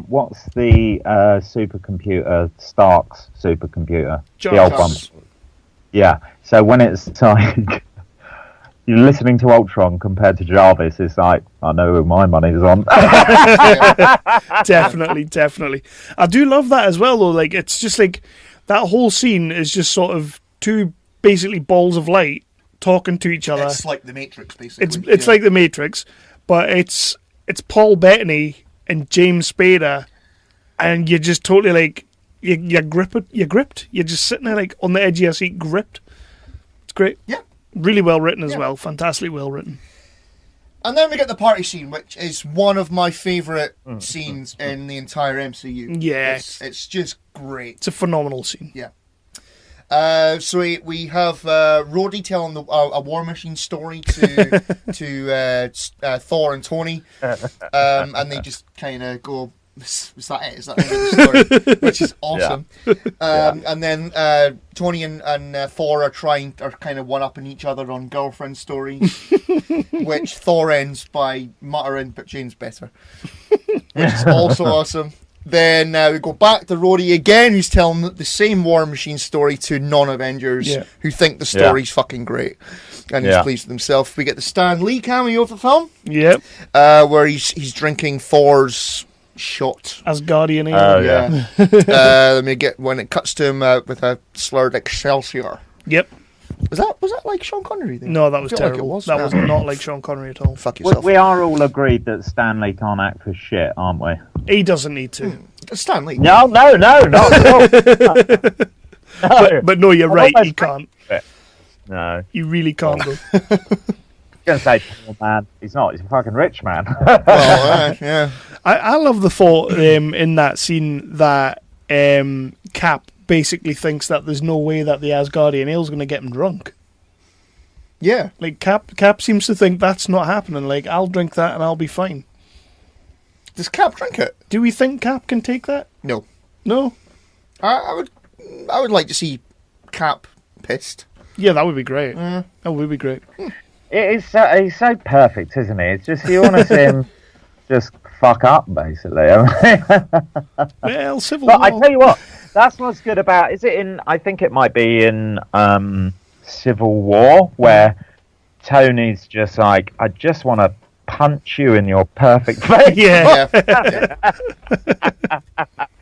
What's the supercomputer, Stark's supercomputer? The old one. Yeah. So when it's like you're listening to Ultron compared to Jarvis, it's like, I know who my money's on. Definitely. I do love that as well, though. Like, it's just like that whole scene is just sort of two basically balls of light talking to each other. It's like the Matrix, basically. It's like the Matrix, but it's Paul Bettany and James Spader, and you're just totally like you're gripped. You're just sitting there like on the edge of your seat, gripped. It's great. Yeah, really well written as well. Fantastically well written. And then we get the party scene, which is one of my favourite scenes in the entire MCU. Yeah, it's just great. It's a phenomenal scene. Yeah. So we have Rhodey telling a War Machine story to Thor and Tony, and they just kind of go Is that it? Is that the end of the story? Which is awesome. And then Tony and Thor are kind of one-upping each other on girlfriend stories, which Thor ends by muttering, "But Jane's better," which is also awesome. Then we go back to Rhodey again, who's telling the same War Machine story to non-Avengers who think the story's fucking great. And he's pleased with himself. We get the Stan Lee cameo of the film. Yep. Where he's drinking Thor's shot. Asgardian ale. Oh, yeah. Then we get when it cuts to him with a slurred Excelsior. Yep. Was that like Sean Connery then? No, that was I feel terrible. Like that was not like Sean Connery at all. Fuck yourself. We are all agreed that Stanley can't act for shit, aren't we? He doesn't need to. Stanley. No, not at all. No. But no, you're right. He can't. No. You really can't, though. I was going to say, poor man. He's not. He's a fucking rich man. Well, yeah. I love the thought in that scene that Cap basically thinks that there's no way that the Asgardian ale's going to get him drunk. Yeah. Like, Cap seems to think that's not happening. Like, I'll drink that and I'll be fine. Does Cap drink it? Do we think Cap can take that? No. No? I would like to see Cap pissed. Yeah, that would be great. That would be great. He's so perfect, isn't he? It's just you want to see him just fuck up, basically. Well, Civil But War. I tell you what, that's what's good about. Is it in? I think it might be in Civil War, where Tony's just like, I just want to punch you in your perfect face. Yeah.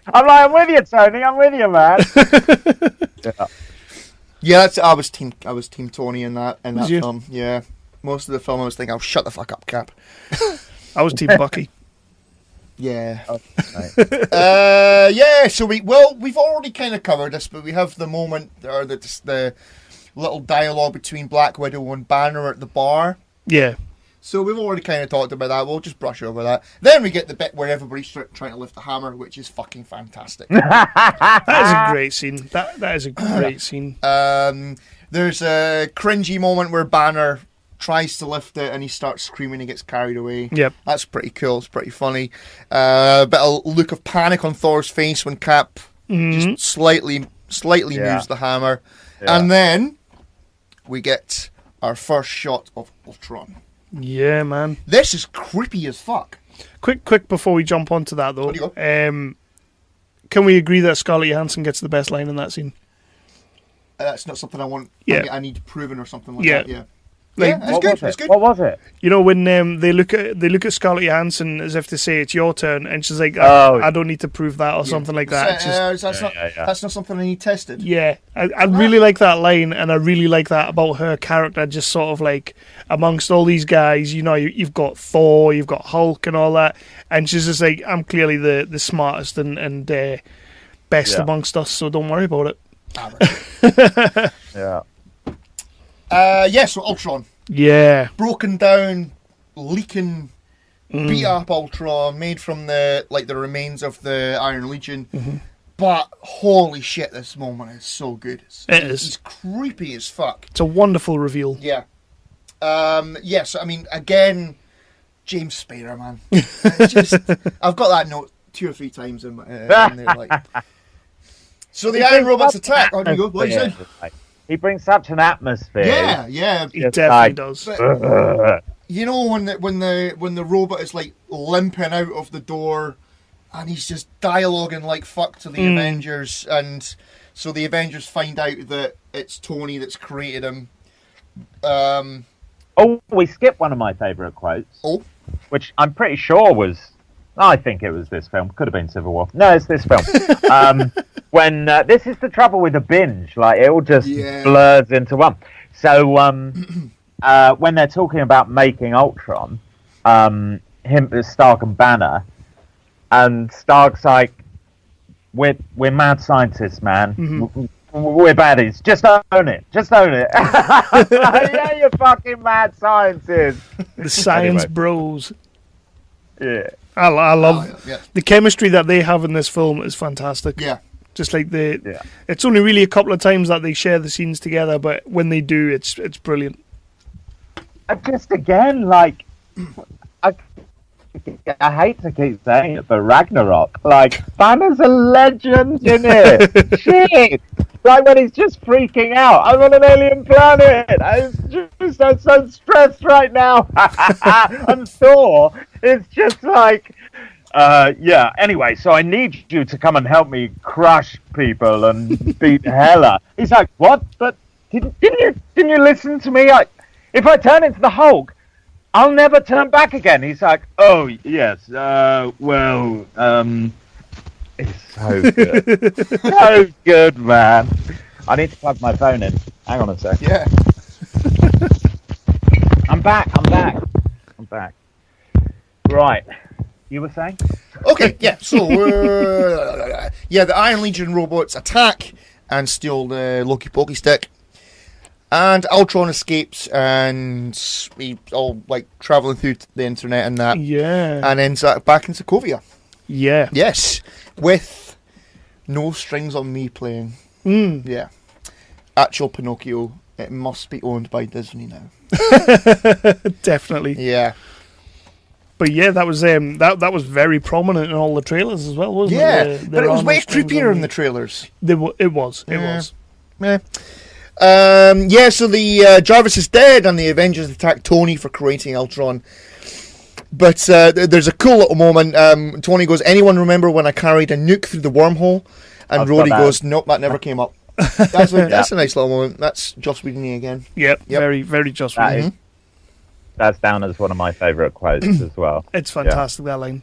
I'm like, I'm with you, Tony. I'm with you, man. Yeah, I was team Tony in that Was you? film. Yeah, most of the film I was thinking, "Oh, shut the fuck up, Cap." I was Team Bucky. Yeah. Oh, right. Yeah. So we've already kind of covered this, but we have the moment or the little dialogue between Black Widow and Banner at the bar. Yeah. So we've already kind of talked about that. We'll just brush over that. Then we get the bit where everybody's trying to lift the hammer, which is fucking fantastic. That is a great scene. That is a great scene. There's a cringy moment where Banner tries to lift it and he starts screaming and gets carried away. Yep. That's pretty cool. It's pretty funny. Bit of look of panic on Thor's face when Cap just slightly moves the hammer. Yeah. And then we get our first shot of Ultron. Yeah, man. This is creepy as fuck. Quick before we jump onto that, though. What do you go? Can we agree that Scarlett Johansson gets the best line in that scene? That's not something I want. Yeah. I need proven or something like Yeah. that. Yeah. Like, Yeah, it's good. It's good. What was it? You know, when they look at Scarlett Johansson as if to say it's your turn, and she's like, Oh. I don't need to prove that or something like that. It's just, That's not something I need tested. yeah, I really like that line, and I really like that about her character. Just sort of like amongst all these guys, you know, you've got Thor, you've got Hulk, and all that, and she's just like, I'm clearly the smartest and best amongst us, so don't worry about it. Yeah. So Ultron. Yeah, Broken down, leaking, beat up Ultron, made from the remains of the Iron Legion. But holy shit, this moment is so good. It's creepy as fuck. it's a wonderful reveal. Yeah. Yes, I mean, again, James Spader, man. I've got that note 2 or 3 times in there. Like. So the Iron Robots attack. On you go. What you said? He brings such an atmosphere. Yeah. He definitely does. But, you know when the robot is like limping out of the door, and he's just dialoguing like fuck to the Avengers, and so the Avengers find out that it's Tony that's created him. We skipped one of my favourite quotes. Oh. Which I'm pretty sure was. I think it was this film. Could have been Civil War. No, it's this film. When this is the trouble with a binge, like it all just blurs into one. So when they're talking about making Ultron, Stark and Banner, and Stark's like, "We're mad scientists, man. We're baddies. Just own it. Just own it." Yeah, you fucking mad scientists. The science bros. Yeah. I love the chemistry that they have in this film is fantastic. Yeah. Just like it's only really a couple of times that they share the scenes together, but when they do, it's brilliant. Just again, like, I hate to keep saying it, but Ragnarok, like, Banner's a legend in it. Shit! Like when he's just freaking out. I'm on an alien planet. I'm so stressed right now. And Thor is just like, yeah. Anyway, so I need you to come and help me crush people and beat Hela. He's like, what? But didn't you listen to me? If I turn into the Hulk, I'll never turn back again. He's like, oh yes. Well. It's so good. So good, man. I need to plug my phone in. Hang on a sec. Yeah. I'm back. Right. You were saying? Okay, yeah. So, the Iron Legion robots attack and steal the Loki Pokey stick. And Ultron escapes and we all like travelling through the internet and that. Yeah. And ends up back in Sokovia. Yeah. Yes. With No Strings on Me playing. Yeah. Actual Pinocchio. It must be owned by Disney now. Definitely. Yeah. But yeah, that was that was very prominent in all the trailers as well, wasn't Yeah. it? But it was way creepier in the trailers. It was. Yeah. So the Jarvis is dead and the Avengers attack Tony for creating Ultron. But there's a cool little moment. Tony goes, anyone remember when I carried a nuke through the wormhole? And Rhodey goes, nope, that never came up. That's a nice little moment. That's Joss Whedon again. Yep. Very, very Joss Whedon. That's down as one of my favourite quotes as well. It's fantastic, that line.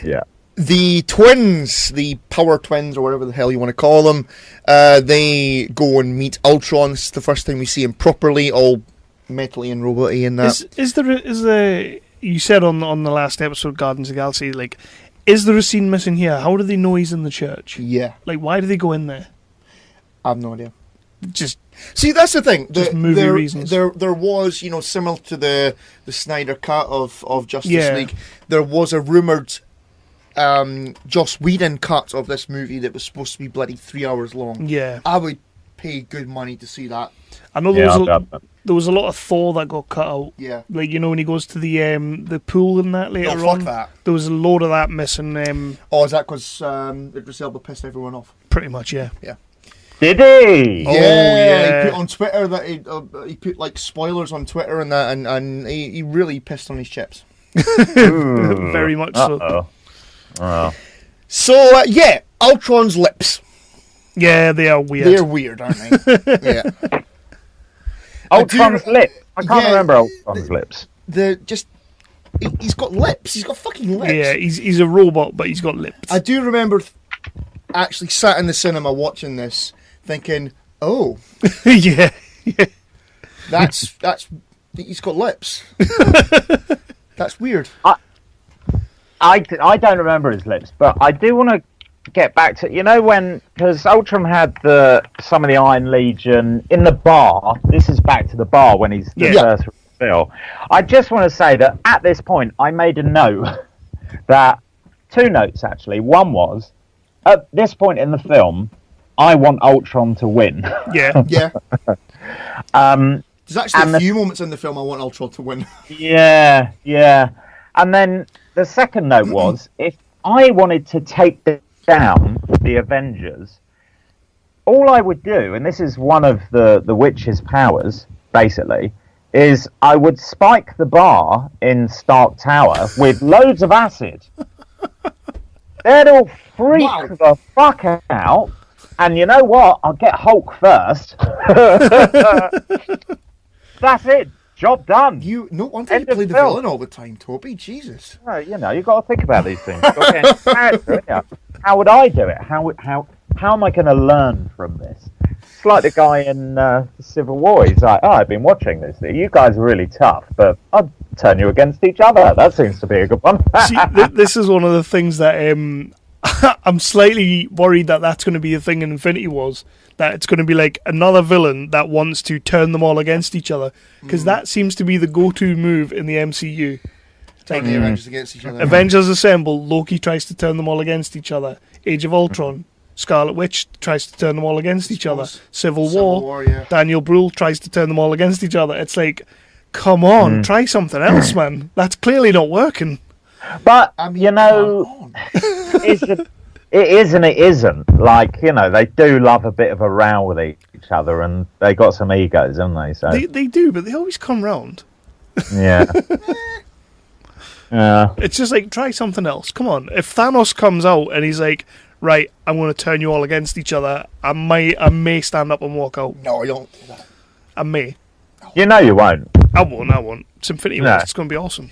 Yeah. The twins, the power twins, or whatever the hell you want to call them, they go and meet Ultron. This is the first time we see him properly, all metally and robot-y and that. Is there you said on the last episode, Guardians of the Galaxy, like, is there a scene missing here? How do they know he's in the church? Yeah. Like, why do they go in there? I have no idea. Just see, that's the thing. Just movie reasons. There was, similar to the Snyder cut of Justice League, there was a rumoured Joss Whedon cut of this movie that was supposed to be bloody 3 hours long. Yeah. I would pay good money to see that. I know there was a lot of Thor that got cut out. Yeah. Like, when he goes to the pool and that later on. That. There was a load of that missing. Is that because Idris Elba pissed everyone off? Pretty much, yeah. Yeah. Did he? Yeah. He put on Twitter that he put like spoilers on Twitter and that, and he really pissed on his chips. Very much so. Oh. So Ultron's lips. Yeah, they are weird. They're weird, aren't they? Yeah. Ultron's lips. I can't remember Ultron's lips. He's got lips. He's got fucking lips. Yeah, he's a robot, but he's got lips. I do remember actually sat in the cinema watching this, thinking, "Oh, yeah, that's he's got lips." That's weird. I don't remember his lips, but I do want to get back to because Ultron had some of the Iron Legion in the bar. This is back to the bar when he's the first reveal. I just want to say that at this point I made a note that 2 notes actually. One was at this point in the film, I want Ultron to win. Yeah. There's actually a few moments in the film I want Ultron to win. Yeah. And then the second note was, if I wanted to take down the Avengers, all I would do, and this is one of the witch's powers, basically, is I would spike the bar in Stark Tower with loads of acid. They'd all freak the fuck out, and you know what? I'll get Hulk first. That's it. Job done. You play the villain all the time, Toby. Jesus. Well, you've got to think about these things. How would I do it? How am I going to learn from this? It's like the guy in Civil War. He's like, I've been watching this. You guys are really tough, but I'll turn you against each other. That seems to be a good one. See, this is one of the things that I'm slightly worried that that's going to be a thing in Infinity Wars. That it's going to be like another villain that wants to turn them all against each other. Because that seems to be the go-to move in the MCU. Turn the Avengers against each other. Avengers assemble, Loki tries to turn them all against each other. Age of Ultron, Scarlet Witch tries to turn them all against each other. Civil War, Daniel Brühl tries to turn them all against each other. It's like, come on, try something else, man. That's clearly not working. But, I mean, you know, it is and it isn't. Like, you know, they do love a bit of a row with each other, and they got some egos, haven't they? So They do, but they always come round. yeah. Yeah. It's just like, try something else. Come on. If Thanos comes out and he's like, right, I'm going to turn you all against each other, I may stand up and walk out. No, I don't. I may. You know you won't. I won't. It's Infinity War. No. It's going to be awesome.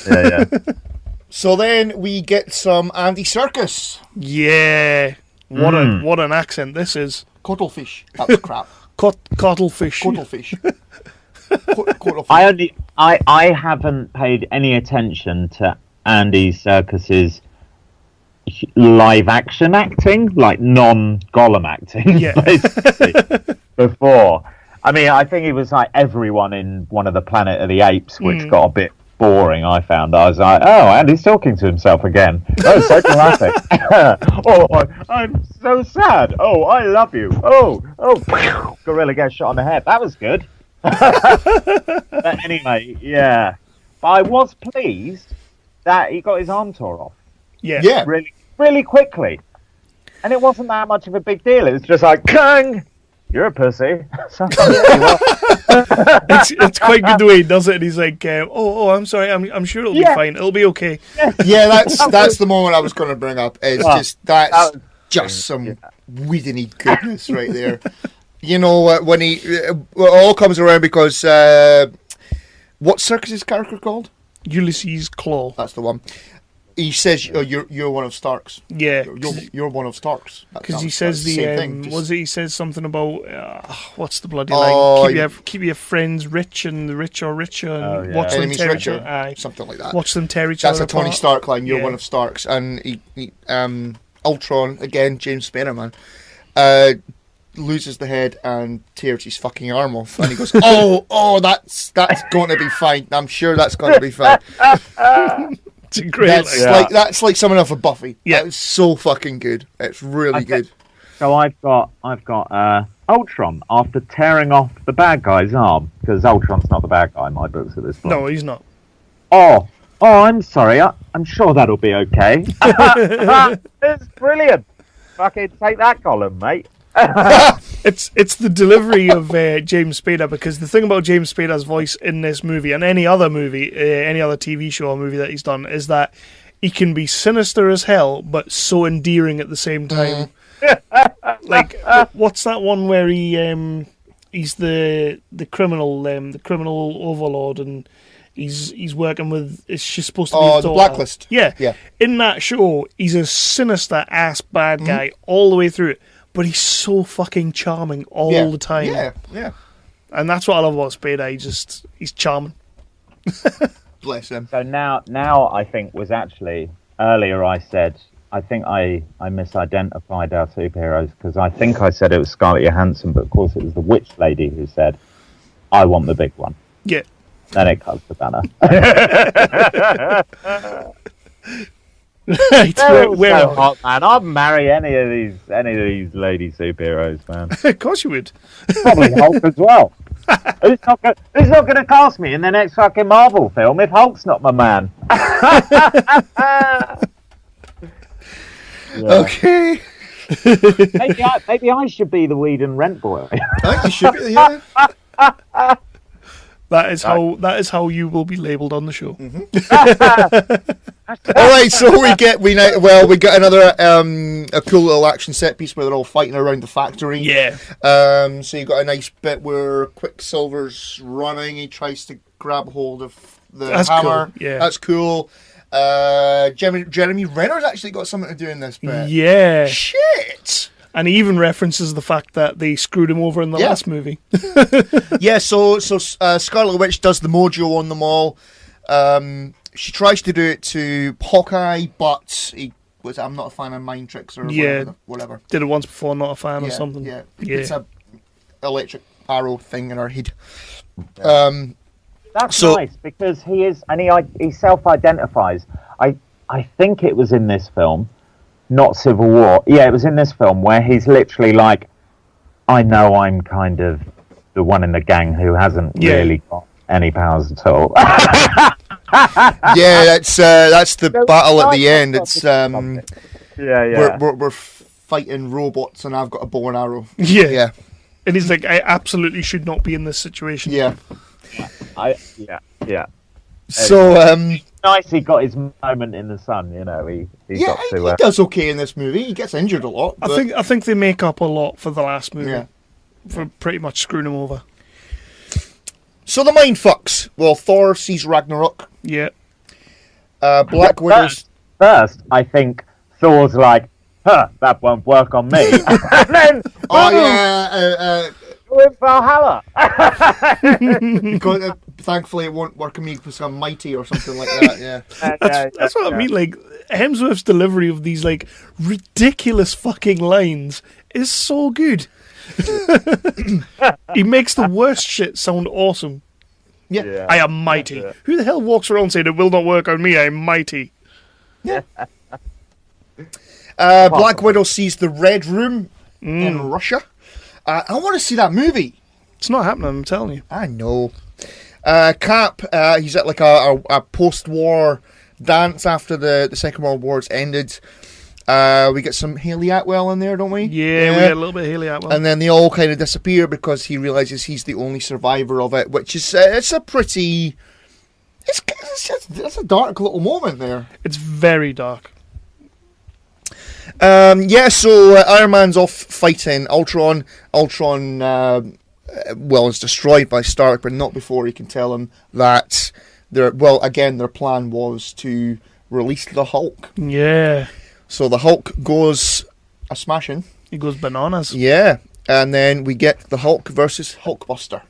Yeah, yeah. So then we get some Andy Serkis. Yeah. What an accent this is. Cuttlefish. That was crap. Cuttlefish. Cuttlefish. I haven't paid any attention to Andy Serkis's live action acting, like non-Gollum acting, Yeah. basically, before. I mean, I think he was like everyone in one of the Planet of the Apes, which got a bit boring, I found. I was like, oh, Andy's talking to himself again. Oh, so dramatic. Oh, I'm so sad. Oh, I love you. Oh, gorilla gets shot on the head. That was good. But anyway, yeah. But I was pleased that he got his arm tore off. Yeah. Really, really quickly. And it wasn't that much of a big deal. It was just like, Kang! You're a pussy. It's quite good the way he does it, and he's like, I'm sorry, I'm sure it'll be fine. It'll be okay. Yeah, that's the moment I was going to bring up. It's just some Whedon-y goodness right there. You know, when it all comes around because what's Serkis's character called? Ulysses Claw. That's the one. He says, "Oh, you're one of Stark's." Yeah, you're one of Stark's. Because he says the same thing. was it? He says something about what's the bloody line? Keep your friends rich, and the rich are richer, and watch them tear each other. Aye, something like that. Watch them tear each other. That's a Tony Stark line. You're one of Stark's, and he Ultron again. James Spader, man, loses the head and tears his fucking arm off, and he goes, "Oh, that's going to be fine. I'm sure that's going to be fine." It's a great. That's like someone off of Buffy. Yeah, it's so fucking good. It's really good. So I've got Ultron after tearing off the bad guy's arm, because Ultron's not the bad guy in my books at this point. No, he's not. Oh, I'm sorry. I'm sure that'll be okay. It's brilliant. Fucking take that column, mate. It's the delivery of James Spader, because the thing about James Spader's voice in this movie and any other movie, any other TV show or movie that he's done, is that he can be sinister as hell but so endearing at the same time. Like, what's that one where he's the criminal overlord, and he's working with, she's supposed to be his daughter. The Blacklist. Yeah. In that show, he's a sinister ass bad guy all the way through it. But he's so fucking charming all the time. Yeah. And that's what I love about Spader. He's charming. Bless him. So now I think was actually, earlier I said, I think I misidentified our superheroes, because I think I said it was Scarlett Johansson, but of course it was the witch lady who said, I want the big one. Yeah. Then it comes to Banner. Right, we're so hot, man. I'd marry any of these lady superheroes, man. Of course you would. Probably Hulk as well. Who's not going to cast me in the next fucking Marvel film if Hulk's not my man? Okay. Maybe I should be the Whedon rent boy. I think you should be. Yeah. That is how you will be labelled on the show. All right, so we got another a cool little action set piece where they're all fighting around the factory. Yeah. So you got a nice bit where Quicksilver's running. He tries to grab hold of the hammer. Cool. Yeah, that's cool. Jeremy Renner's actually got something to do in this bit. Yeah. Shit. And he even references the fact that they screwed him over in the last movie. Yeah, so Scarlet Witch does the mojo on them all. She tries to do it to Hawkeye, but he was, I'm not a fan of mind tricks or whatever. Did it once before, not a fan or something. Yeah, it's a electric arrow thing in her head. That's nice, because he is, and he self-identifies. I think it was in this film, not Civil War. Yeah, it was in this film where he's literally like, I know I'm kind of the one in the gang who hasn't really got any powers at all. Yeah, that's the battle at the end. It's we're fighting robots, and I've got a bow and arrow. Yeah. And he's like, I absolutely should not be in this situation. Yeah. Yeah. So Nice he got his moment in the sun, you know. He does okay in this movie. He gets injured a lot. But... I think they make up a lot for the last movie. Yeah. For pretty much screwing him over. So the mind fucks. Well, Thor sees Ragnarok. Yeah. Black Widow's... First, I think Thor's like, that won't work on me. And then, with Valhalla. Because thankfully it won't work on me because I'm mighty or something like that. Yeah, that's what I mean. Like Hemsworth's delivery of these like ridiculous fucking lines is so good. He makes the worst shit sound awesome. Yeah. I am mighty. Who the hell walks around saying it will not work on me? I am mighty. Yeah. Black Widow sees the Red Room in Russia. I want to see that movie. It's not happening, I'm telling you. I know. Cap, he's at like a post-war dance after the Second World War's ended. We get some Haley Atwell in there, don't we? Yeah, we get a little bit of Haley Atwell. And then they all kind of disappear because he realises he's the only survivor of it, which is it's a pretty... It's a dark little moment there. It's very dark. So Iron Man's off fighting Ultron. Ultron, is destroyed by Stark, but not before he can tell him that their plan was to release the Hulk. Yeah. So the Hulk goes a smashing. He goes bananas. Yeah, and then we get the Hulk versus Hulkbuster,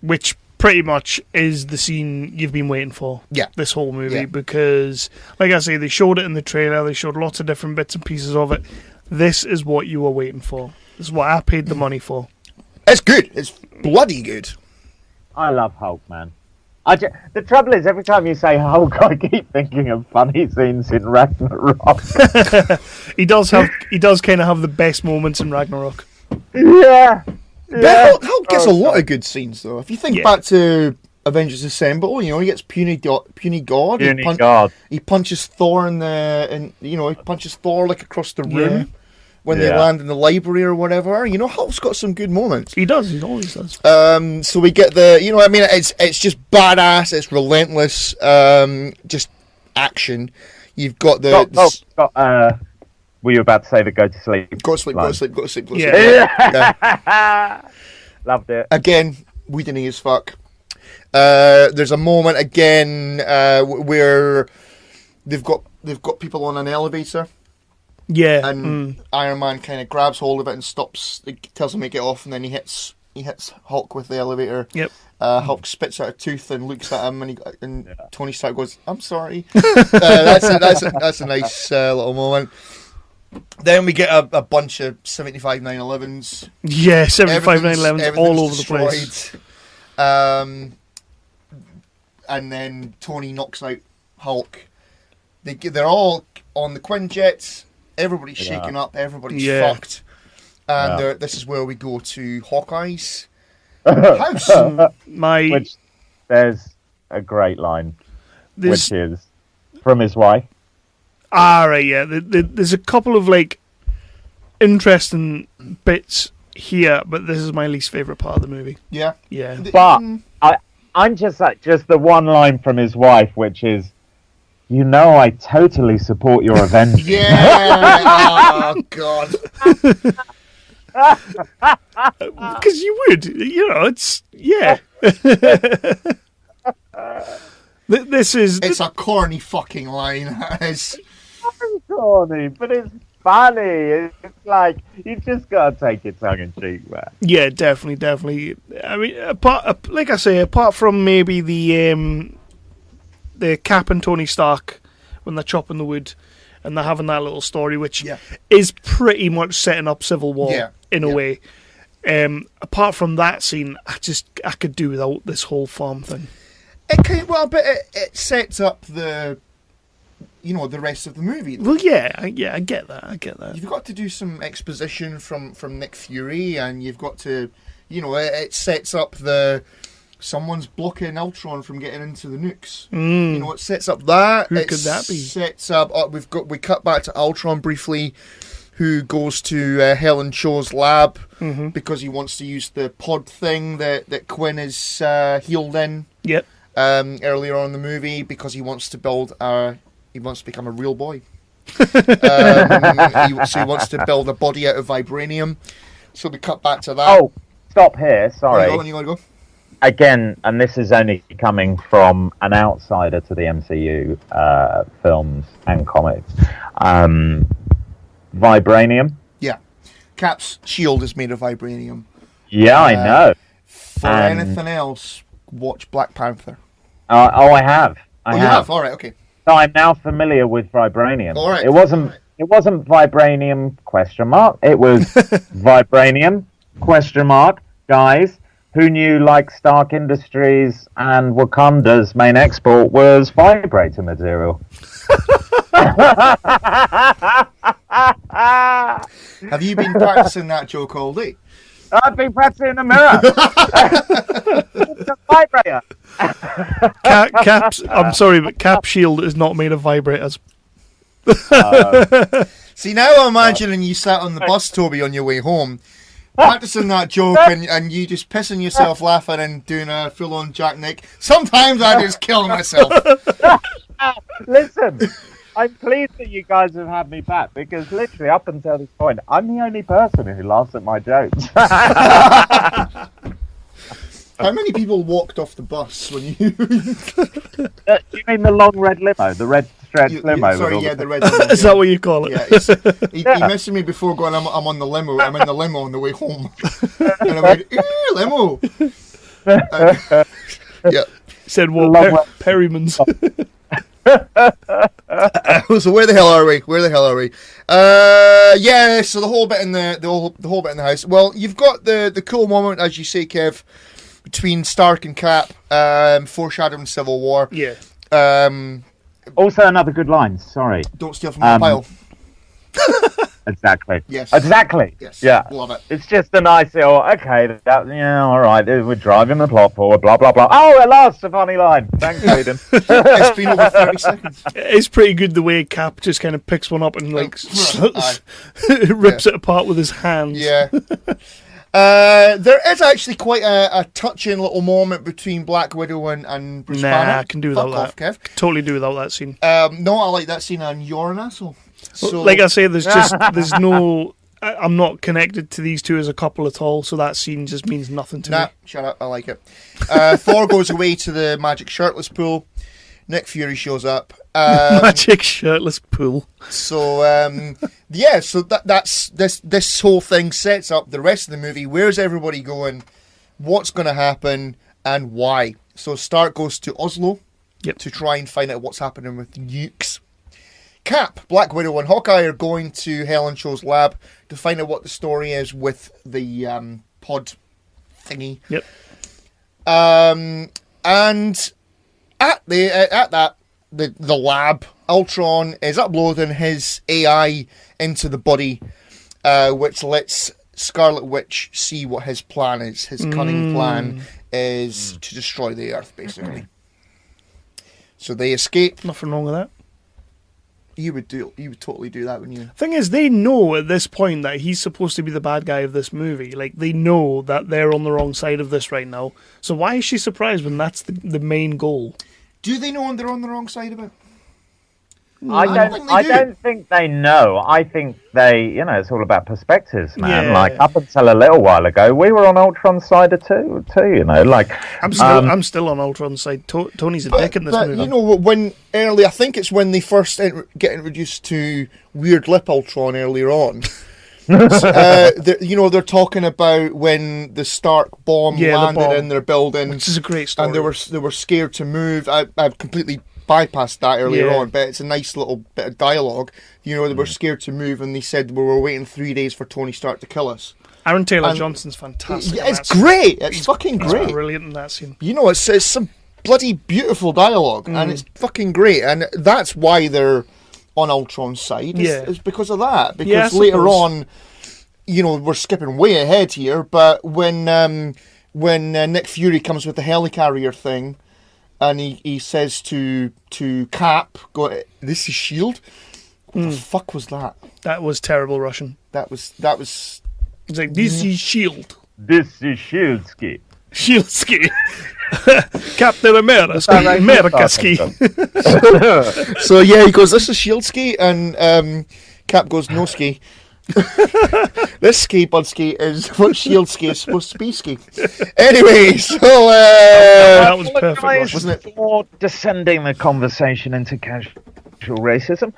which pretty much is the scene you've been waiting for. Yeah. This whole movie, because, like I say, they showed it in the trailer. They showed lots of different bits and pieces of it. This is what you were waiting for. This is what I paid the money for. It's good. It's bloody good. I love Hulk, man. The trouble is, every time you say Hulk, I keep thinking of funny scenes in Ragnarok. He does kind of have the best moments in Ragnarok. Yeah. But Hulk gets a lot of good scenes, though. If you think back to Avengers Assemble, he gets puny God. He punches Thor he punches Thor like across the room when they land in the library or whatever. Hulk's got some good moments. He does. He always does. So we get it's just badass. It's relentless. Just action. You've got were you about to say the go to sleep? Go to sleep. Yeah. Loved it. Again, Whedon-y as fuck. There's a moment again where they've got people on an elevator. Yeah. And Iron Man kind of grabs hold of it and stops. He tells him to get off, and then he hits Hulk with the elevator. Yep. Hulk spits out a tooth and looks at him, and Tony Stark goes, "I'm sorry." That's a nice little moment. Then we get a bunch of 75 911s. Yeah, 75 911s all over the place. And then Tony knocks out Hulk. They're all on the Quinjets. Everybody's shaken up. Everybody's fucked. And this is where we go to Hawkeye's house. Which there's a great line, which is from his wife. Right, yeah. There's a couple of interesting bits here, but this is my least favourite part of the movie. Yeah. Yeah. But I'm just the one line from his wife, which is, I totally support your Avengers. Yeah. Oh God. Because you would, it's It's a corny fucking line. It's corny, but it's funny. It's like you just gotta take it tongue in cheek, man. Yeah, definitely. I mean, apart from maybe the Cap and Tony Stark when they're chopping the wood and they're having that little story, which is pretty much setting up Civil War in a way. Apart from that scene, I could do without this whole farm thing. It sets up the rest of the movie. Well, I get that. You've got to do some exposition from Nick Fury, and you've got to, it sets up the someone's blocking Ultron from getting into the nukes. You know, it sets up that. Who could that be? Sets up. We cut back to Ultron briefly, who goes to Helen Cho's lab because he wants to use the pod thing that Quinn is healed in. Yep. Earlier on in the movie, because he wants to become a real boy. So he wants to build a body out of vibranium. So we cut back to that. Oh, stop here. Sorry. You gotta go. Again, and this is only coming from an outsider to the MCU films and comics. Vibranium. Yeah. Cap's shield is made of vibranium. Yeah, I know. For anything else, watch Black Panther. I have. You have? All right, okay. So I'm now familiar with vibranium. All right. It wasn't vibranium ? It was vibranium ? Guys, who knew like Stark Industries and Wakanda's main export was vibrator material? Have you been practicing that joke all day? I've been practicing in the mirror. It's a vibrator. I'm sorry, but Cap shield is not made of vibrators. See, now I'm imagining you sat on the bus, Toby, on your way home, practicing that joke, and you just pissing yourself laughing and doing a full-on Jack Nick. Sometimes I just kill myself. Listen, I'm pleased that you guys have had me back, because literally up until this point, I'm the only person who laughs at my jokes. How many people walked off the bus when you... Do you mean the long red limo? The red stretch limo? Sorry, yeah, the red limo. Is that what you call it? Yeah, he messaged me before going, I'm on the limo. I'm in the limo on the way home. And I went, ooh, limo. Yeah. Said, well, Perryman's. So where the hell are we? Yeah, so the whole bit in the whole bit in the house. Well, you've got the cool moment, as you say, Kev, between Stark and Cap, foreshadowing Civil War. Yeah. Also, another good line. Sorry. Don't steal from my pile. Exactly. Yes. Exactly. Yes. Yeah. Love it. It's just a nice little, okay, all right, we're driving the plot forward, blah, blah, blah. Oh, at last, a funny line. Thanks, Hayden. It's been over 30 seconds. It's pretty good the way Cap just kind of picks one up and rips it apart with his hands. Yeah. There is actually quite a touching little moment between Black Widow and Bruce Banner. I can do without that. Kev. Totally do without that scene. No, I like that scene, and you're an asshole. So, like I say, there's no... I'm not connected to these two as a couple at all, so that scene just means nothing to me. Shut up, I like it. Thor goes away to the magic shirtless pool. Nick Fury shows up. Magic shirtless pool. So, so that's this whole thing sets up the rest of the movie. Where's everybody going? What's going to happen? And why? So Stark goes to Oslo to try and find out what's happening with nukes. Cap, Black Widow, and Hawkeye are going to Helen Cho's lab to find out what the story is with the pod thingy. Yep. And at the lab, Ultron is uploading his AI into the body, which lets Scarlet Witch see what his plan is. His cunning plan is to destroy the Earth, basically. So they escape. Nothing wrong with that. You would totally do that, wouldn't you? Thing is, they know at this point that he's supposed to be the bad guy of this movie. Like, they know that they're on the wrong side of this right now. So why is she surprised when that's the main goal? Do they know they're on the wrong side of it? I don't think they know. I think they, it's all about perspectives, man. Yeah. Like, up until a little while ago, we were on Ultron's side too, like... I'm still on Ultron's side. Tony's a dick in this movie. I think it's when they first get introduced to Weird Lip Ultron earlier on. They're talking about when the Stark bomb landed in their building. Which is a great story. And they were scared to move. I've completely bypassed that earlier on, but it's a nice little bit of dialogue. They were scared to move, and they said we were waiting 3 days for Tony Stark to kill us. Aaron Taylor Johnson's fantastic. Yeah, it's great. It's fucking great. He's brilliant in that scene. It's some bloody beautiful dialogue, and it's fucking great. And that's why they're on Ultron's side. It's because of that. Because later on, we're skipping way ahead here, but when when Nick Fury comes with the helicarrier thing, and he says to Cap, "Go, this is Shield." What the fuck was that? That was terrible Russian. That was. It's like, this is Shield. This is Shieldski. Shieldski. Captain America-ski. So yeah, he goes, "This is Shieldski," and Cap goes, "No ski." This ski, Budski, is what Shieldski is supposed to be ski. Anyway, so that was perfect, wasn't it? For descending the conversation into casual racism.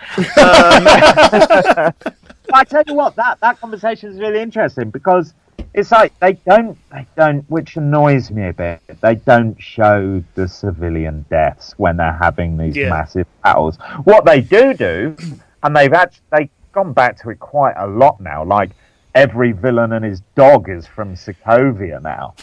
I tell you what, that conversation is really interesting because it's like they don't, which annoys me a bit. They don't show the civilian deaths when they're having these massive battles. What they do, and they've gone back to it quite a lot now. Like every villain and his dog is from Sokovia now,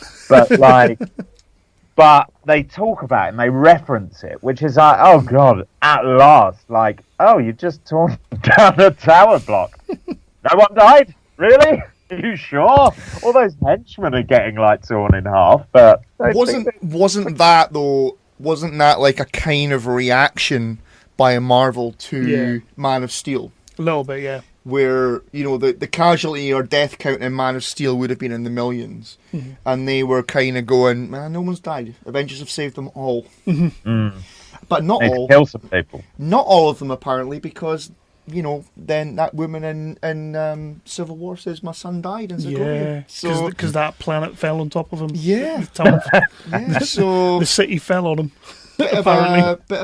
but they talk about it and they reference it, which is like, oh god, at last, like, oh, you just torn down a tower block. No one died, really? Are you sure? All those henchmen are getting like torn in half, but wasn't that though? Wasn't that like a kind of reaction by Marvel to Man of Steel? A little bit, yeah. Where, you know, the casualty or death count in Man of Steel would have been in the millions. Mm-hmm. And they were kind of going, man, no one's died. Avengers have saved them all. Mm-hmm. But not all. Kill some people. Not all of them, apparently, because, you know, then that woman in Civil War says, my son died in Sokovia. Yeah, because that planet fell on top of him. Yeah. So the city fell on him. Bit of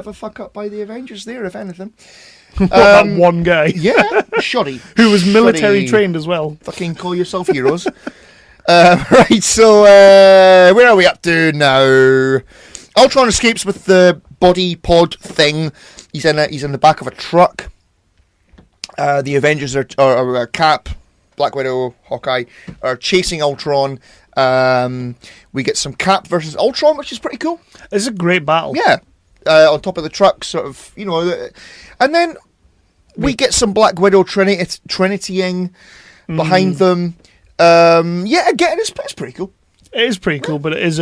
a fuck up by the Avengers there, if anything. That one guy. Yeah, shoddy. Who was military trained as well. Fucking call yourself heroes. Right, so where are we up to now? Ultron escapes with the body pod thing. He's in the back of a truck. The Avengers are Cap, Black Widow, Hawkeye are chasing Ultron. We get some Cap versus Ultron, which is pretty cool. It's a great battle. Yeah. On top of the truck, sort of, you know, and then we get some Black Widow Trinitying behind them. Again, it's pretty cool. It is pretty cool, but it is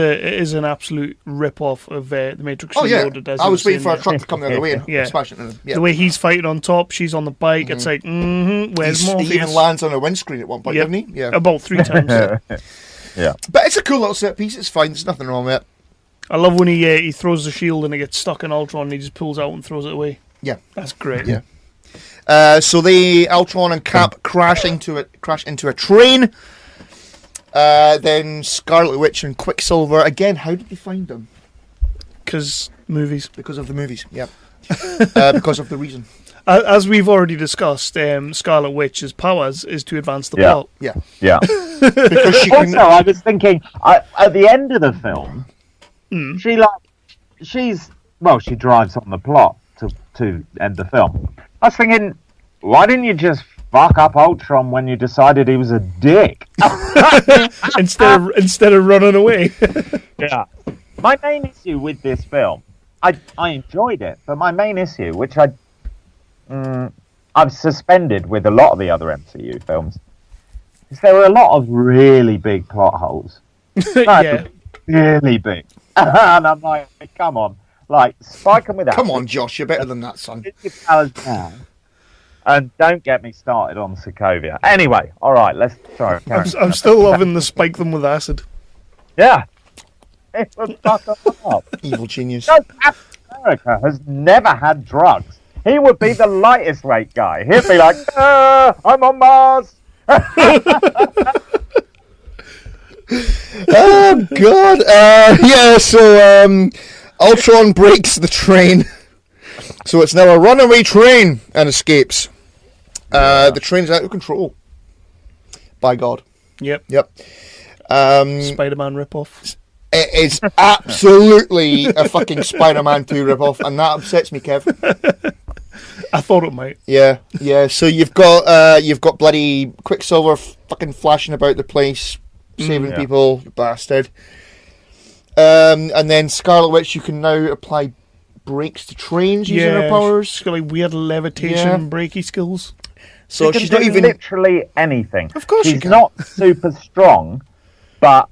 an absolute rip-off of the Matrix Reloaded. I was waiting for a truck to come the other way and smash it in them. Yeah. The way he's fighting on top, she's on the bike, it's like, where's Morpheus? He even lands on a windscreen at one point, doesn't he? Yeah. About 3 times. Yeah. But it's a cool little set piece, it's fine, there's nothing wrong with it. I love when he throws the shield and it gets stuck in Ultron and he just pulls out and throws it away. Yeah. That's great. Yeah. So Ultron and Cap crash into a train. Then Scarlet Witch and Quicksilver. Again, how did they find them? Because movies. Because of the movies, yeah. Because of the reason. As we've already discussed, Scarlet Witch's powers is to advance the plot. Yeah. Yeah. Because she can... Also, I was thinking, at the end of the film, she drives on the plot to end the film. I was thinking, why didn't you just fuck up Ultron when you decided he was a dick? instead of running away. Yeah. My main issue with this film, I enjoyed it, but my main issue, which I've suspended with a lot of the other MCU films, is there were a lot of really big plot holes. Really big. And I'm like, come on. Like, spike them with that. Come on, Josh, you're better than that, son. And don't get me started on Sokovia. Anyway, all right, let's try. I'm still loving the spike them with acid. Yeah. It would fuck them up. Evil genius. Captain America has never had drugs. He would be the lightest weight guy. He'd be like, I'm on Mars. Oh, God. So Ultron breaks the train. So it's now a runaway train and escapes. The train's out of control. By God. Yep. Spider-Man ripoff. It is absolutely a fucking Spider-Man 2 ripoff, and that upsets me, Kev. I thought it might. Yeah. So you've got bloody Quicksilver fucking flashing about the place, saving people, you bastard. And then Scarlet Witch, you can now apply brakes to trains using her powers. She's got like weird levitation brakey skills. So she's not even literally anything. Of course, she's not super strong, but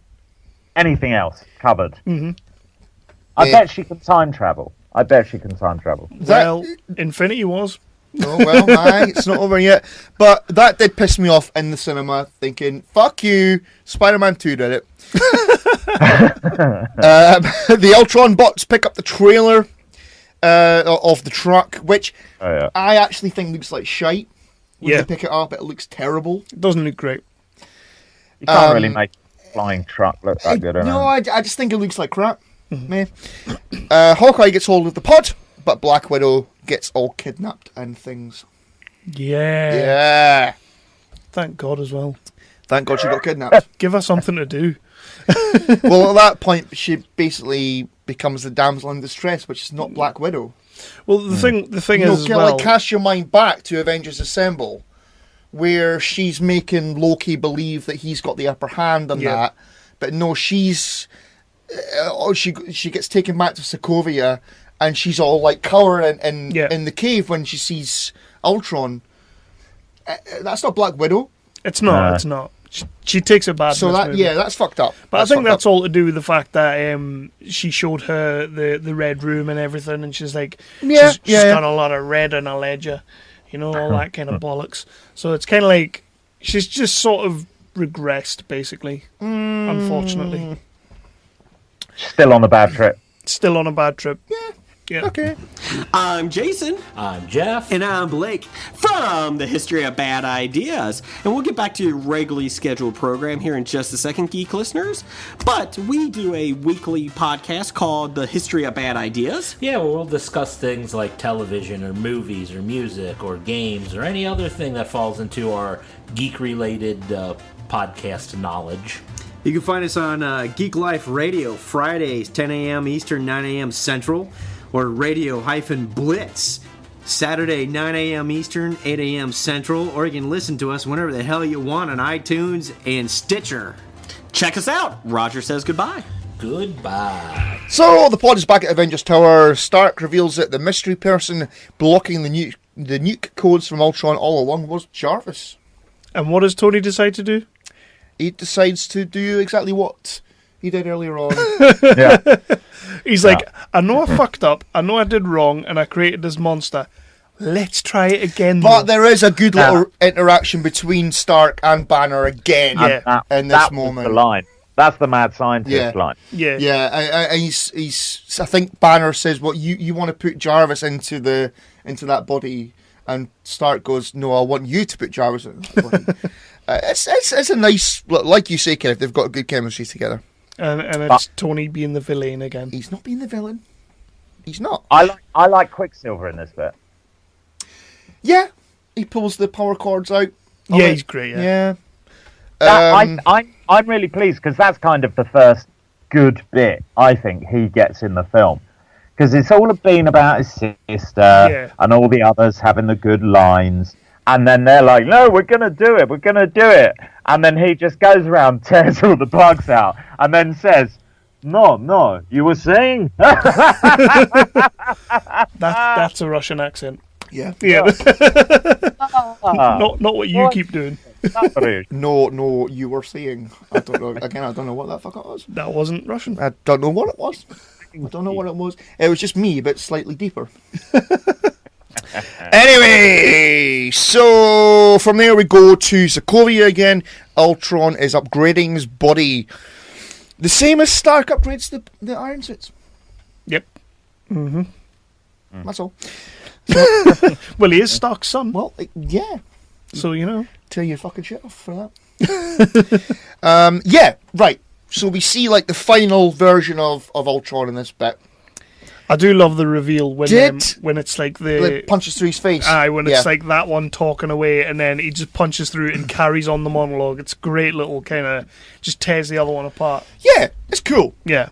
anything else covered. Mm-hmm. I bet she can time travel. Well, Infinity Wars. Oh, well, aye, it's not over yet. But that did piss me off in the cinema, thinking, fuck you, Spider-Man 2 did it. The Ultron bots pick up the trailer of the truck, which I actually think looks like shite. When they pick it up, it looks terrible. It doesn't look great. You can't really make a flying truck look that good. I just think it looks like crap. Hawkeye gets hold of the pod, but Black Widow gets all kidnapped and things. Yeah. Thank God as well. Thank God she got kidnapped. Give her something to do. Well, at that point, she basically becomes the damsel in distress, which is not Black Widow. Well, the thing is, like, cast your mind back to Avengers Assemble, where she's making Loki believe that he's got the upper hand on that, but no, she's she gets taken back to Sokovia, and she's all like cowering in the cave when she sees Ultron. That's not Black Widow. It's not. It's not. She takes it bad. So that's fucked up. But I think that's all to do with the fact that she showed her the red room and everything, and she's like, she's got a lot of red in her ledger, all that kind of bollocks. So it's kind of like she's just sort of regressed, basically. Unfortunately, still on a bad trip. Yeah. Okay. I'm Jason. I'm Jeff. And I'm Blake from the History of Bad Ideas. And we'll get back to your regularly scheduled program here in just a second, geek listeners. But we do a weekly podcast called The History of Bad Ideas. Yeah, where we'll discuss things like television or movies or music or games or any other thing that falls into our geek-related podcast knowledge. You can find us on Geek Life Radio, Fridays, 10 a.m. Eastern, 9 a.m. Central. Or Radio-Blitz, Saturday, 9 a.m. Eastern, 8 a.m. Central. Or you can listen to us whenever the hell you want on iTunes and Stitcher. Check us out. Roger says goodbye. Goodbye. So, the pod is back at Avengers Tower. Stark reveals that the mystery person blocking the nuke codes from Ultron all along was Jarvis. And what does Tony decide to do? He decides to do exactly what he did earlier on. He's like, I know I fucked up, I know I did wrong, and I created this monster. Let's try it again. But there is a good little interaction between Stark and Banner again in this moment. Was the line. That's the mad scientist line. Yeah. He's. I think Banner says, "What you want to put Jarvis into that body," and Stark goes, "No, I want you to put Jarvis in that body." It's a nice, like you say, Kenneth. They've got good chemistry together. And it's Tony being the villain again. He's not being the villain. He's not. I like Quicksilver in this bit. Yeah, he pulls the power cords out. Yeah, he's great. Yeah. I'm really pleased because that's kind of the first good bit I think he gets in the film, because it's all been about his sister and all the others having the good lines. And then they're like, no, we're going to do it. And then he just goes around, tears all the plugs out, and then says, no, you were saying? That's a Russian accent. Yeah. Not what you keep doing. No, you were saying. I don't know. Again, I don't know what that fuck it was. That wasn't Russian. I don't know what it was. It was just me, but slightly deeper. Anyway, so from there we go to Sokovia again. Ultron is upgrading his body, the same as Stark upgrades the iron suits. Yep. That's all. Well, he is Stark's son. Well, yeah. So tear your fucking shit off for that. Yeah, right. So we see like the final version of Ultron in this bit. I do love the reveal when it's like the punches through his face. When it's like that one talking away, and then he just punches through it and carries on the monologue. It's a great little kind of just tears the other one apart. Yeah, it's cool. Yeah,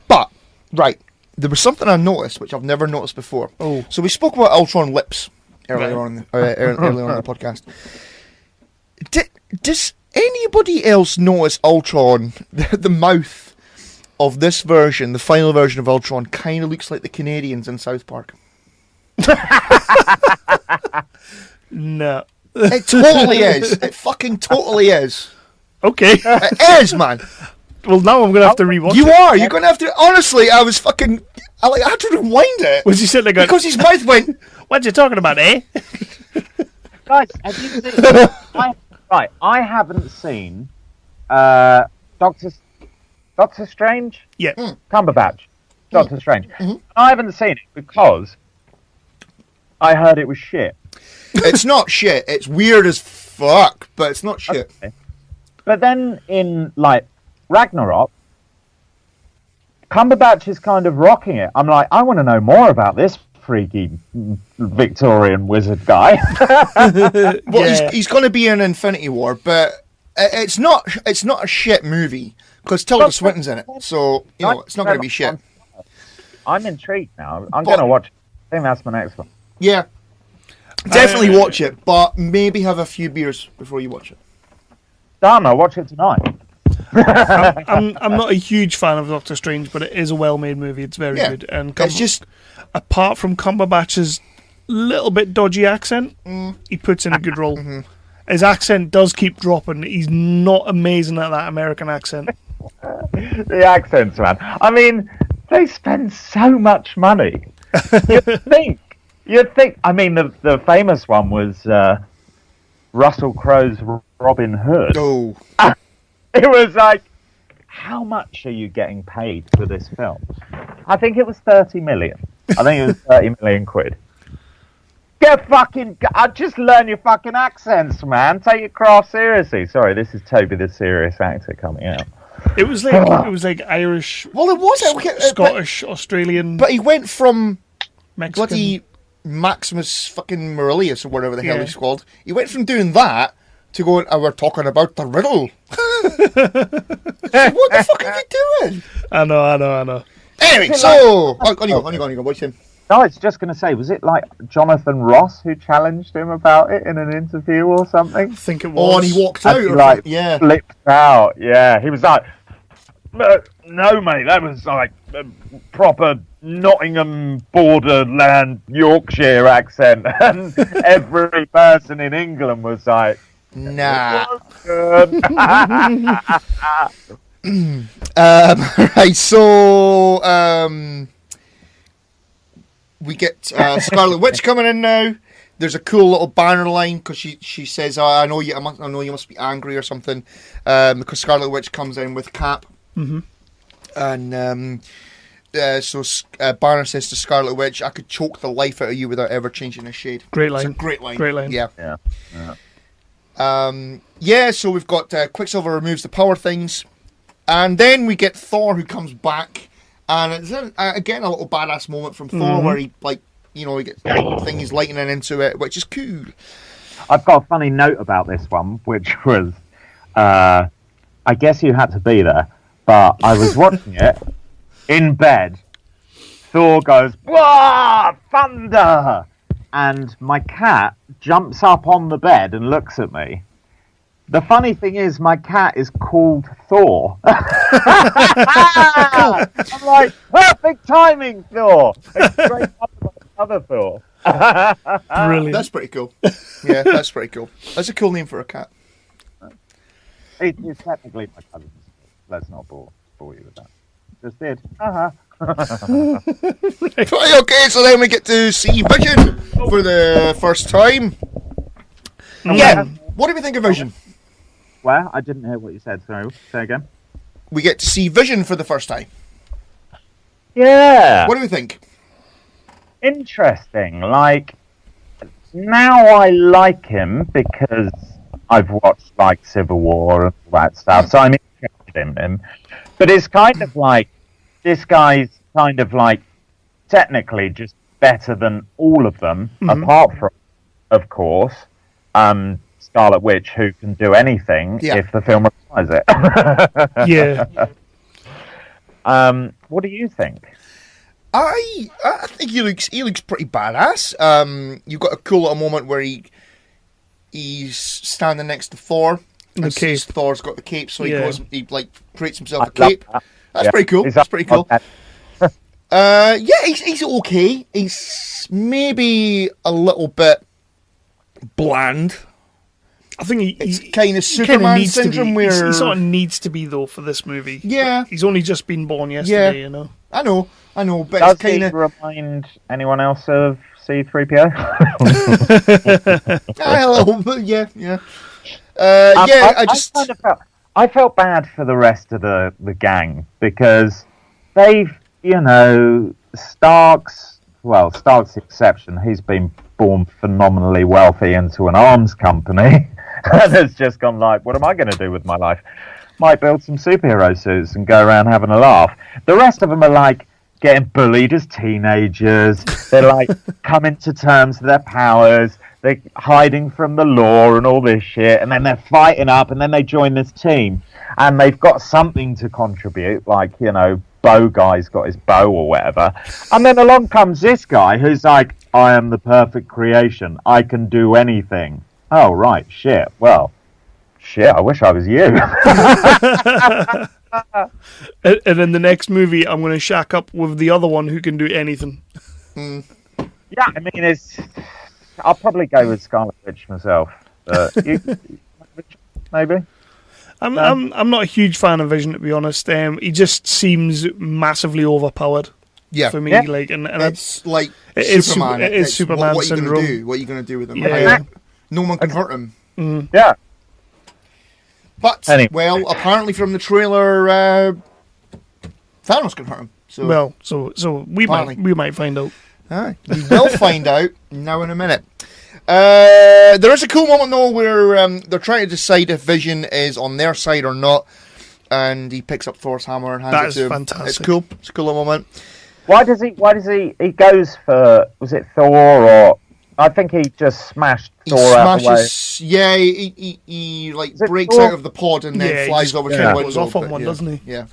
but right, there was something I noticed which I've never noticed before. Oh, so we spoke about Ultron lips earlier on in the podcast. Does anybody else notice Ultron, the mouth of this version, the final version of Ultron, kind of looks like the Canadians in South Park? No. It totally is. It fucking totally is. Okay. It is, man. Well, now I'm going to have to rewatch it. You are. You're going to have to. Honestly, I was fucking. I had to rewind it. Was he sitting there going, because his mouth went. What you talking about, eh? Guys, have you seen? I haven't seen Doctor Strange. Yeah. Cumberbatch. Doctor Strange. I haven't seen it because I heard it was shit. It's not shit. It's weird as fuck, but it's not shit. Okay. But then in like Ragnarok, Cumberbatch is kind of rocking it. I'm like, I want to know more about this freaky Victorian wizard guy. Well, he's going to be in Infinity War, but it's not a shit movie because Tilda Swinton's in it, so you know it's not going to be shit. I'm intrigued now. I'm going to watch it. I think that's my next one. Yeah, definitely watch it, but maybe have a few beers before you watch it. Damn, I'll watch it tonight. I'm not a huge fan of Doctor Strange, but it is a well-made movie. It's very good, and it's just apart from Cumberbatch's little bit dodgy accent, he puts in a good role. His accent does keep dropping. He's not amazing at that American accent. The accents, man. I mean, they spend so much money. You'd think. I mean, the famous one was Russell Crowe's Robin Hood. Oh. It was like, how much are you getting paid for this film? I think it was 30 million. I think it was 30 million quid. Just learn your fucking accents, man. Take your craft seriously. Sorry, this is Toby the serious actor coming out. It was like Irish. Well, it was Scottish, Australian. But he went from Mexican. bloody Maximus fucking Aurelius or whatever the hell he's called. He went from doing that to going, we're talking about the riddle. What the fuck are you doing? I know. Anyway, so on you go. What's him? No, I was just going to say, was it like Jonathan Ross who challenged him about it in an interview or something? I think it was. Oh, and he walked out. Flipped out. Yeah, he was like, no, mate, that was like a proper Nottingham borderland Yorkshire accent. And every person in England was like, nah. Right, so we get Scarlet Witch coming in now. There's a cool little banner line because she says, "I know you must be angry or something," because Scarlet Witch comes in with Cap, and so Banner says to Scarlet Witch, "I could choke the life out of you without ever changing a shade." Great line. It's a great line. Great line. Yeah. Yeah. So we've got Quicksilver removes the power things, and then we get Thor who comes back, and it's again a little badass moment from Thor where he he gets things lightning into it, which is cool. I've got a funny note about this one, which was, I guess you had to be there, but I was watching it in bed. Thor goes, "Wah! Thunder!" And my cat jumps up on the bed and looks at me. The funny thing is, my cat is called Thor. I'm like, perfect timing, Thor. It's straight up another Thor. Brilliant. That's pretty cool. Yeah, that's pretty cool. That's a cool name for a cat. It's technically my cousin. Let's not bore you with that. Just did. Right, okay, so then we get to see Vision for the first time. Yeah, what do we think of Vision? Well, I didn't hear what you said, sorry. Say again. We get to see Vision for the first time. Yeah. What do we think? Interesting. Like, now I like him because I've watched, like, Civil War and all that stuff, so I'm interested in him. But it's kind of like, this guy's kind of like, technically just better than all of them, apart from, of course, Scarlet Witch, who can do anything if the film requires it. Yeah. What do you think? I think he looks pretty badass. You've got a cool little moment where he's standing next to Thor. And cape. Thor's got the cape, so he goes, he like creates himself a cape. That's pretty cool. That's pretty cool. He's okay. He's maybe a little bit bland. I think it's kind of kinda Superman needs syndrome to be, where he sort of needs to be though for this movie. Yeah. He's only just been born yesterday, you know. I know, but Does it's kind he of remind anyone else of C-3PO? a little bit, yeah. I felt bad for the rest of the gang because they've, Stark's the exception. He's been born phenomenally wealthy into an arms company and has just gone like, what am I going to do with my life? Might build some superhero suits and go around having a laugh. The rest of them are like getting bullied as teenagers. They're like coming to terms with their powers. They're hiding from the law and all this shit, and then they're fighting up, and then they join this team, and they've got something to contribute, like, Bow Guy's got his bow or whatever, and then along comes this guy who's like, I am the perfect creation, I can do anything. Oh, right, shit, well, shit, I wish I was you. And in the next movie, I'm going to shack up with the other one who can do anything. Yeah, I mean, I'll probably go with Scarlet Witch myself. Maybe. I'm not a huge fan of Vision, to be honest. He just seems massively overpowered. Yeah, for me, yeah. and it's like Superman. It is Superman what syndrome. What are you going to do with him? Yeah. No one can hurt him. Mm. Yeah. But well, apparently from the trailer, Thanos can hurt him. So we might find out. Aye, we will find out now in a minute. There is a cool moment though where they're trying to decide if Vision is on their side or not, and he picks up Thor's hammer and hands it to him. Fantastic. It's cool. It's a cool moment. Why does he goes for, was it Thor, or I think he just smashed Thor out of the way. Yeah, he like breaks out of the pod and then flies over to the window. Goes off on one, doesn't he? Yeah.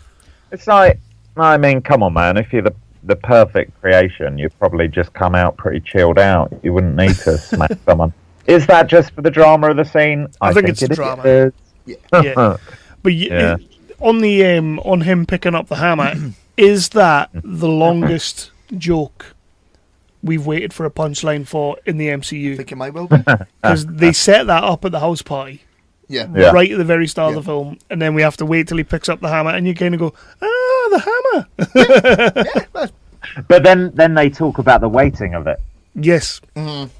It's like, I mean, come on, man. If you're the perfect creation, you'd probably just come out pretty chilled out. You wouldn't need to smash someone. Is that just for the drama of the scene? I think it's the drama. Yeah. But on him picking up the hammer, is that the longest joke we've waited for a punchline for in the MCU? I think it might well be. Because they set that up at the house party. Yeah. Right at the very start of the film, and then we have to wait till he picks up the hammer, and you kind of go, the hammer. But then they talk about the weighting of it. Yes. Mm-hmm.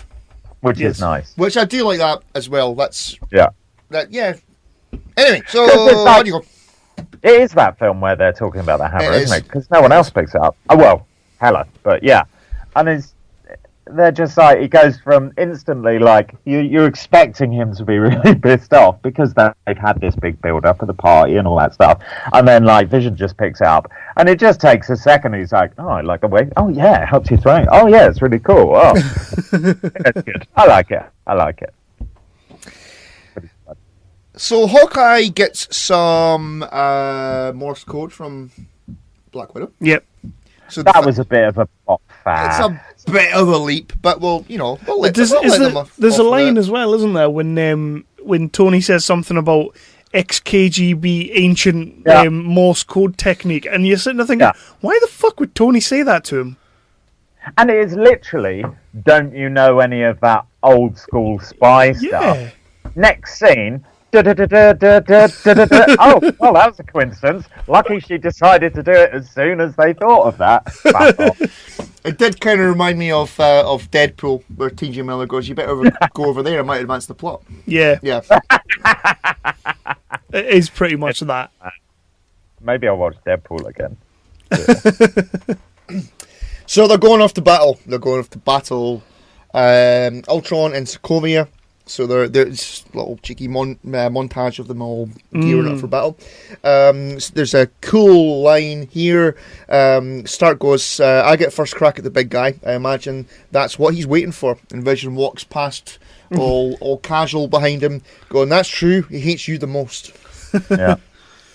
Which is nice. Which I do like that as well. That's yeah. Anyway, so how do you go? It is that film where they're talking about the hammer, isn't it? Because no one else picks it up. Oh well, Hela, but yeah, and they're just like, it goes from instantly like you're expecting him to be really pissed off because they've had this big build up at the party and all that stuff, and then like Vision just picks it up, and it just takes a second. He's like, oh, I like the way. Oh yeah, it helps you throw. Oh yeah, it's really cool. Oh, that's good. I like it. So Hawkeye gets some Morse code from Black Widow. Yep. So that was a bit of a pop fan. It's a bit of a leap, but we'll let there's a line as well, isn't there, when Tony says something about ex-KGB ancient Morse code technique, and you're sitting there thinking, why the fuck would Tony say that to him? And it is literally, don't you know any of that old school spy stuff? Next scene. Oh, well, that was a coincidence. Lucky she decided to do it as soon as they thought of that. It did kind of remind me of Deadpool, where T.J. Miller goes, "You better go over there. It might advance the plot." Yeah. It is pretty much that. Maybe I'll watch Deadpool again. So they're going off to battle. Ultron and Sokovia. So there's a little cheeky montage of them all gearing up for battle. There's a cool line here. Stark goes, I get first crack at the big guy. I imagine that's what he's waiting for. And Vision walks past, all casual behind him, going, that's true, he hates you the most. Yeah.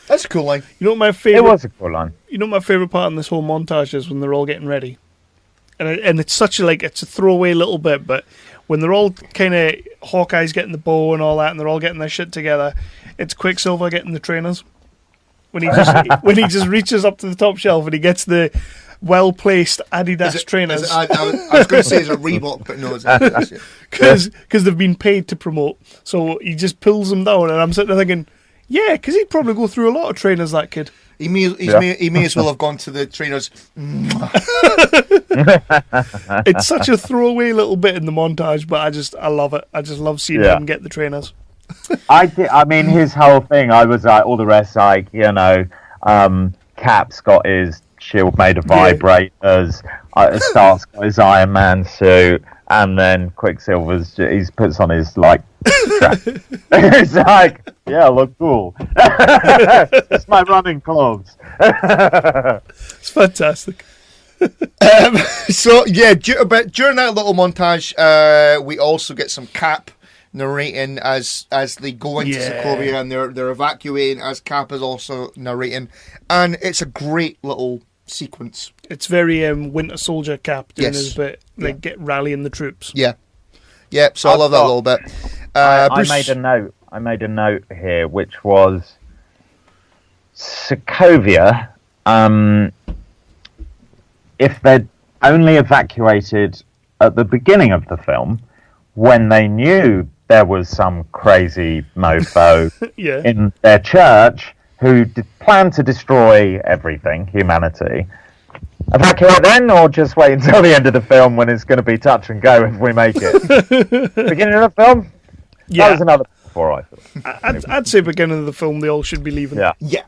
That's a cool line. You know what my favorite? It was a cool line. You know what my favorite part in this whole montage is when they're all getting ready, and it's such it's a throwaway little bit, but when they're all kind of Hawkeye's getting the bow and all that, and they're all getting their shit together, it's Quicksilver getting the trainers. When he just reaches up to the top shelf and he gets the well placed Adidas trainers. I was going to say it's a Reebok, but no, it's Adidas. Because they've been paid to promote. So he just pulls them down, and I'm sitting there thinking, yeah, because he'd probably go through a lot of trainers, that kid. He may as well have gone to the trainers. It's such a throwaway little bit in the montage, but I love it. I just love seeing him get the trainers. I mean, his whole thing, I was like, all the rest, like, Cap's got his shield made of vibrators, Stark's got his Iron Man suit, and then Quicksilver's, he puts on his, like, strap. It's like, yeah, look cool. It's my running clothes. It's fantastic. So, yeah, during that little montage, we also get some Cap narrating as they go into Sokovia, and they're evacuating, as Cap is also narrating, and it's a great little sequence. It's very Winter Soldier Cap doing his bit, get rallying the troops. Yeah, so I love that little bit. I made a note here, which was Sokovia. If they'd only evacuated at the beginning of the film, when they knew there was some crazy mofo in their church who planned to destroy everything, humanity, evacuate then, or just wait until the end of the film when it's going to be touch and go if we make it? Beginning of the film? That was another before I thought. I'd say beginning of the film, they all should be leaving. Yeah.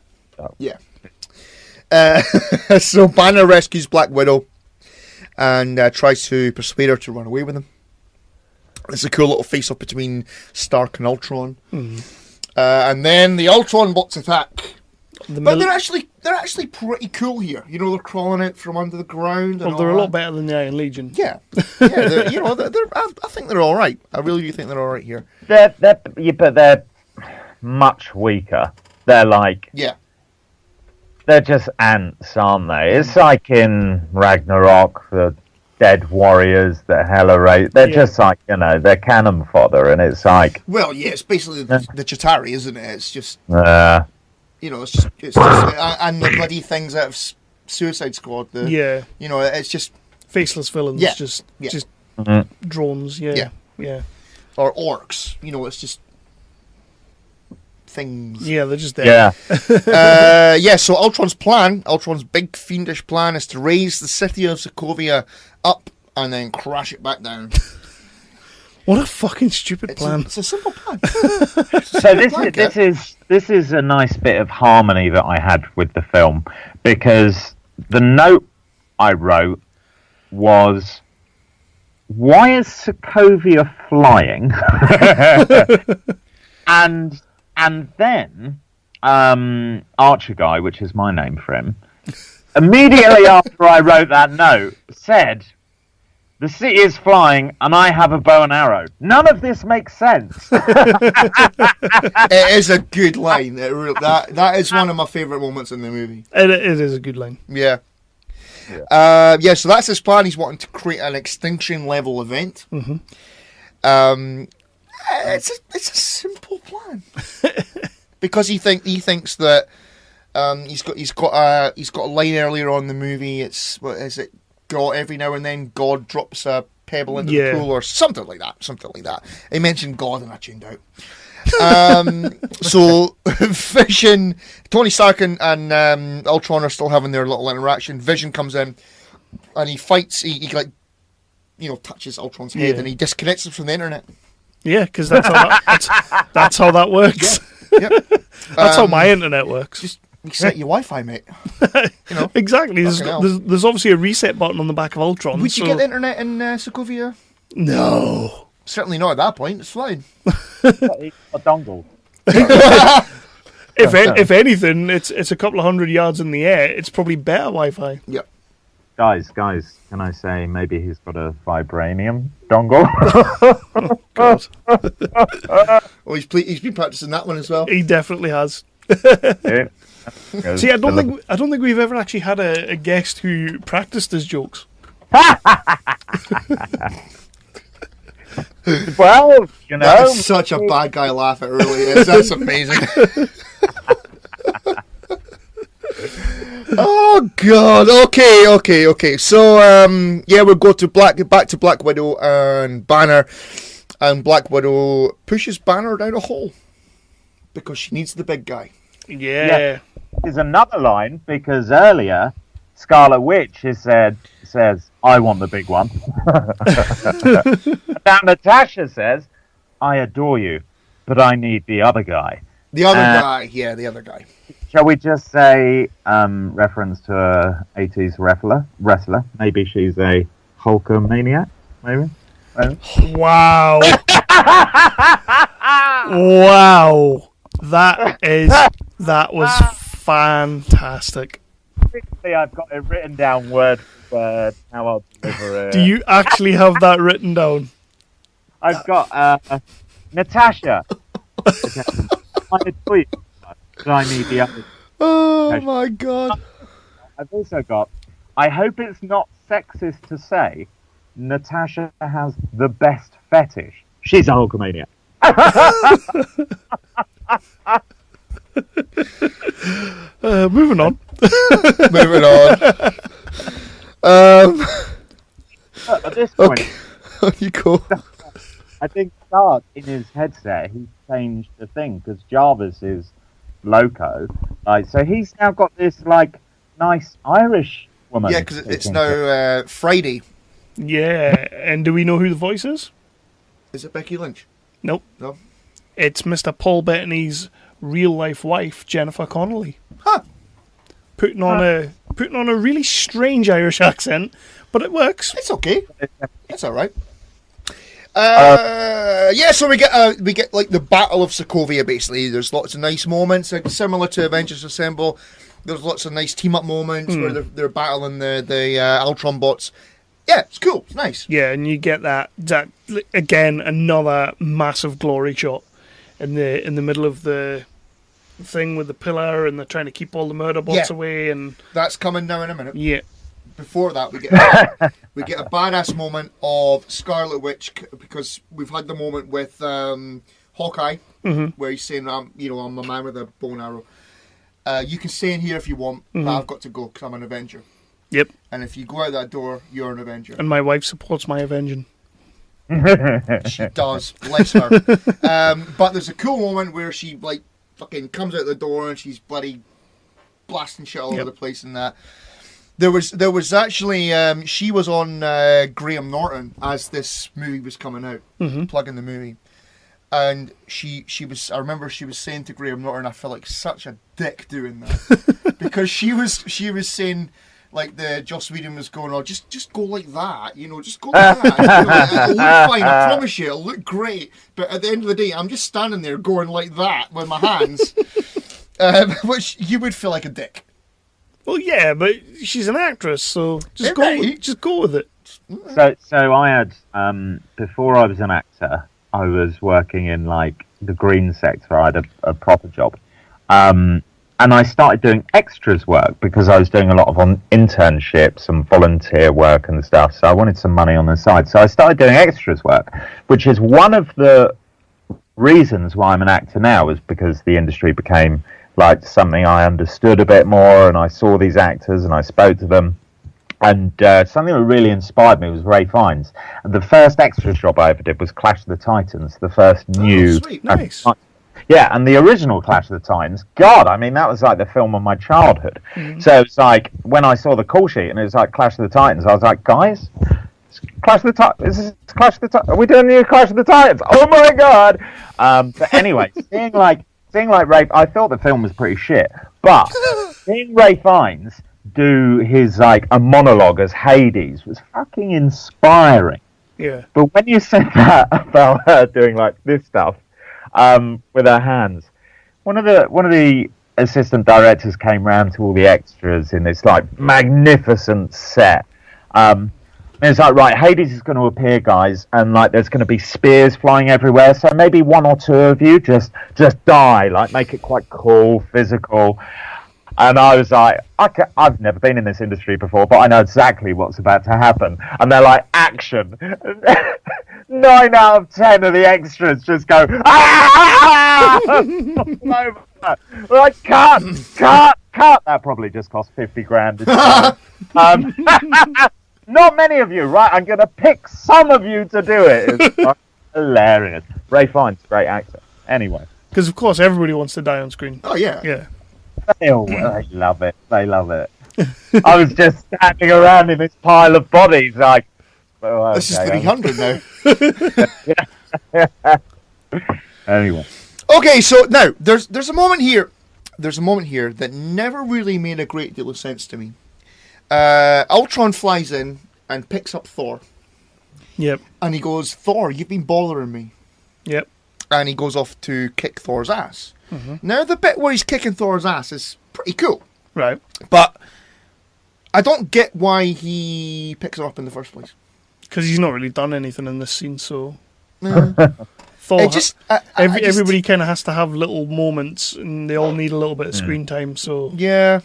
So Banner rescues Black Widow and tries to persuade her to run away with him. It's a cool little face-off between Stark and Ultron. And then the Ultron bots attack. But they're actually pretty cool here. They're crawling out from under the ground. Well, they're a lot better than the Iron Legion. Yeah. I think they're all right. I really do think they're all right here. But they're much weaker. They're like... Yeah. They're just ants, aren't they? It's like in Ragnarok, the dead warriors, the Hela race. They're just like, they're cannon fodder, and it's like... Well, yeah, it's basically the Chitauri, isn't it? It's just... it's just... And the bloody things out of Suicide Squad. It's just... Faceless villains, just drones, yeah. Or orcs, it's just... things. Yeah, they're just there. So Ultron's big fiendish plan is to raise the city of Sokovia up and then crash it back down. What a fucking stupid plan. It's a simple plan. So this is a nice bit of harmony that I had with the film, because the note I wrote was, why is Sokovia flying? And then Archer Guy, which is my name for him, immediately after I wrote that note, said, the city is flying and I have a bow and arrow. None of this makes sense. It is a good line. That is one of my favourite moments in the movie. It is a good line. Yeah. So that's his plan. He's wanting to create an extinction level event. It's a simple plan because he thinks that he's got a line earlier on in the movie. It's, what is it? God, every now and then God drops a pebble into the pool or something like that. He mentioned God and I tuned out. So Vision, Tony Stark and Ultron are still having their little interaction. Vision comes in and he fights. He touches Ultron's head and he disconnects him from the internet. Yeah, because that's how that works. Yeah. That's how my internet works. Just reset your Wi-Fi, mate. Exactly. There's obviously a reset button on the back of Ultron. Would you get the internet in Sokovia? No. Certainly not at that point. It's fine. A dongle. If anything, it's a couple of 100 yards in the air. It's probably better Wi-Fi. Yep. Guys, can I say maybe he's got a vibranium dongle? Oh, God. Oh, he's been practicing that one as well. He definitely has. See, I don't think we've ever actually had a guest who practiced his jokes. Well, That's such a bad guy laugh. It really is. That's amazing. Oh Oh God. Okay. So yeah, we'll go to back to Black Widow and Banner, and Black Widow pushes Banner down a hole because she needs the big guy. Yeah. There's another line because earlier Scarlet Witch says, "I want the big one." Now Natasha says, "I adore you, but I need the other guy." The other guy. Shall we just say reference to a 80s wrestler? Maybe she's a Hulkamaniac. Maybe. Wow. Wow. That was fantastic. Basically, I've got it written down word for word how I'll deliver it. Do you actually have that written down? I've got Natasha. I adore you, but I need the other. Oh my God. I've also got, I hope it's not sexist to say, Natasha has the best fetish. She's a Hulkamaniac. Moving on. Moving on. At this point, you go. I think Stark in his headset, he changed the thing because Jarvis is loco. So he's now got this nice Irish woman. Yeah, because it's now Friday. Yeah, and do we know who the voice is? Is it Becky Lynch? Nope. No. It's Mr. Paul Bettany's real life wife, Jennifer Connelly. Huh. Putting on a really strange Irish accent, but it works. It's okay. It's all right. Yeah, so we get like the Battle of Sokovia. Basically, there's lots of nice moments, similar to Avengers Assemble. There's lots of nice team up moments where they're battling the Ultron bots. Yeah, it's cool. It's nice. Yeah, and you get that again, another massive glory shot in the middle of the thing with the pillar, and they're trying to keep all the murder bots away. And that's coming now in a minute. Yeah. Before that, we get a badass moment of Scarlet Witch, because we've had the moment with Hawkeye, where he's saying, I'm a man with a bow and arrow. You can stay in here if you want, but I've got to go because I'm an Avenger. Yep. And if you go out that door, you're an Avenger. And my wife supports my avenging. She does. Bless her. But there's a cool moment where she fucking comes out the door and she's bloody blasting shit all over the place and that. There was actually she was on Graham Norton as this movie was coming out, plugging the movie, and she was. I remember she was saying to Graham Norton, "I feel like such a dick doing that," because she was saying. Like the Joss Whedon was going, "Oh, just go like that, just go like that. It'll look fine, I promise you, it'll look great." But at the end of the day, I'm just standing there going like that with my hands, which you would feel like a dick. Well, yeah, but she's an actress, so just go with it. So I had before I was an actor, I was working in the green sector. I had a proper job. And I started doing extras work because I was doing a lot of internships and volunteer work and stuff. So I wanted some money on the side. So I started doing extras work, which is one of the reasons why I'm an actor now, is because the industry became something I understood a bit more, and I saw these actors and I spoke to them. And something that really inspired me was Ray Fiennes. And the first extras job I ever did was Clash of the Titans, the first new... Oh, sweet, nice. Yeah, and the original Clash of the Titans, God, I mean, that was the film of my childhood. So it's when I saw the call sheet and it was Clash of the Titans, I was like, guys, Clash of the Titans, Clash of the Titans, are we doing a new Clash of the Titans? Oh my God! But anyway, seeing Ray, I thought the film was pretty shit, but seeing Ray Fiennes do his a monologue as Hades was fucking inspiring. Yeah. But when you said that about her doing this stuff, with her hands, one of the assistant directors came round to all the extras in this magnificent set. And it's right, Hades is going to appear, guys, and there's going to be spears flying everywhere. So maybe one or two of you just die, make it quite cool, physical. And I was like, okay, I've never been in this industry before, but I know exactly what's about to happen. And they're like, action. 9 out of 10 of the extras just go, ah! Like, cut! cut. That probably just cost 50 grand. Not many of you, right? I'm going to pick some of you to do it. It's hilarious. Ray Fiennes, great actor. Anyway. Because, of course, everybody wants to die on screen. Oh, yeah. Yeah. They love it. They love it. I was just standing around in this pile of bodies like... Oh, okay, this is 300 now. Anyway. Okay, so now, there's a moment here. There's a moment here that never really made a great deal of sense to me. Ultron flies in and picks up Thor. Yep. And he goes, Thor, you've been bothering me. Yep. And he goes off to kick Thor's ass. Mm-hmm. Now, the bit where he's kicking Thor's ass is pretty cool. Right. But I don't get why he picks him up in the first place. Because he's not really done anything in this scene, so... Thor, everybody kind of has to have little moments, and they all need a little bit of screen time, so... Yeah.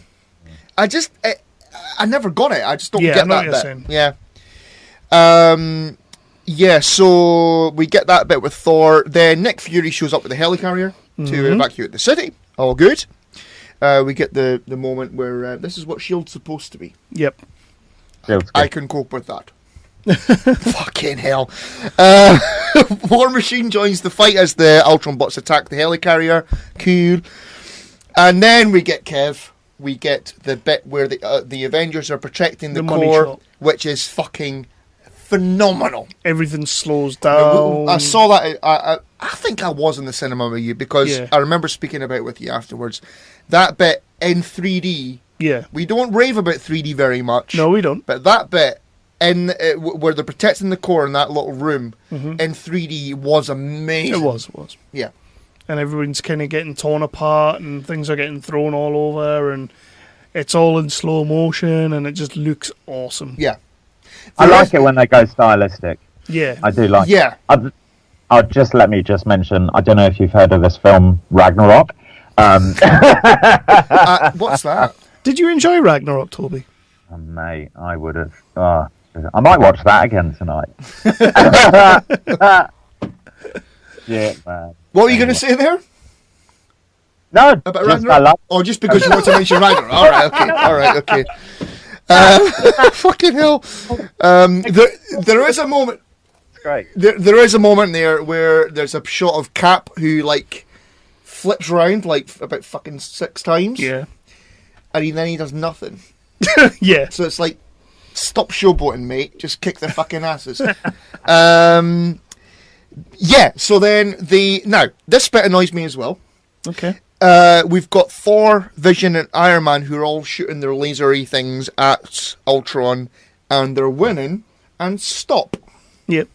I never got it. I just don't get that bit. Saying. Yeah. Yeah, so we get that bit with Thor. Then Nick Fury shows up with the helicarrier to evacuate the city. All good. We get the moment where this is what S.H.I.E.L.D's supposed to be. Yep. I can cope with that. Fucking hell. War Machine joins the fight as the Ultron bots attack the helicarrier. Cool. And then we get Kev. We get the bit where the Avengers are protecting the core, which is fucking phenomenal. Everything slows down. I saw that. I think I was in the cinema with you because I remember speaking about it with you afterwards. That bit in 3D. Yeah. We don't rave about 3D very much. No, we don't. But that bit in where they're protecting the core in that little room in 3D was amazing. It was. Yeah. And everyone's kind of getting torn apart and things are getting thrown all over and it's all in slow motion and it just looks awesome. Yeah. I like it when they go stylistic. Yeah. I do like it. Let me mention, I don't know if you've heard of this film, Ragnarok. What's that? Did you enjoy Ragnarok, Toby? Oh, mate, I would have. I might watch that again tonight. Yeah, man. What were you going to say there? No, about Ragnarok? Just because you want to mention Ragnarok. All right, okay. Fucking hell. There is a moment. Great. There is a moment there where there's a shot of Cap who flips around about fucking 6 times. Yeah. And then he does nothing. Yeah. So it's like, stop showboating, mate. Just kick their fucking asses. Yeah. So then now this bit annoys me as well. Okay. We've got Thor, Vision, and Iron Man who are all shooting their lasery things at Ultron, and they're winning. And stop. Yep.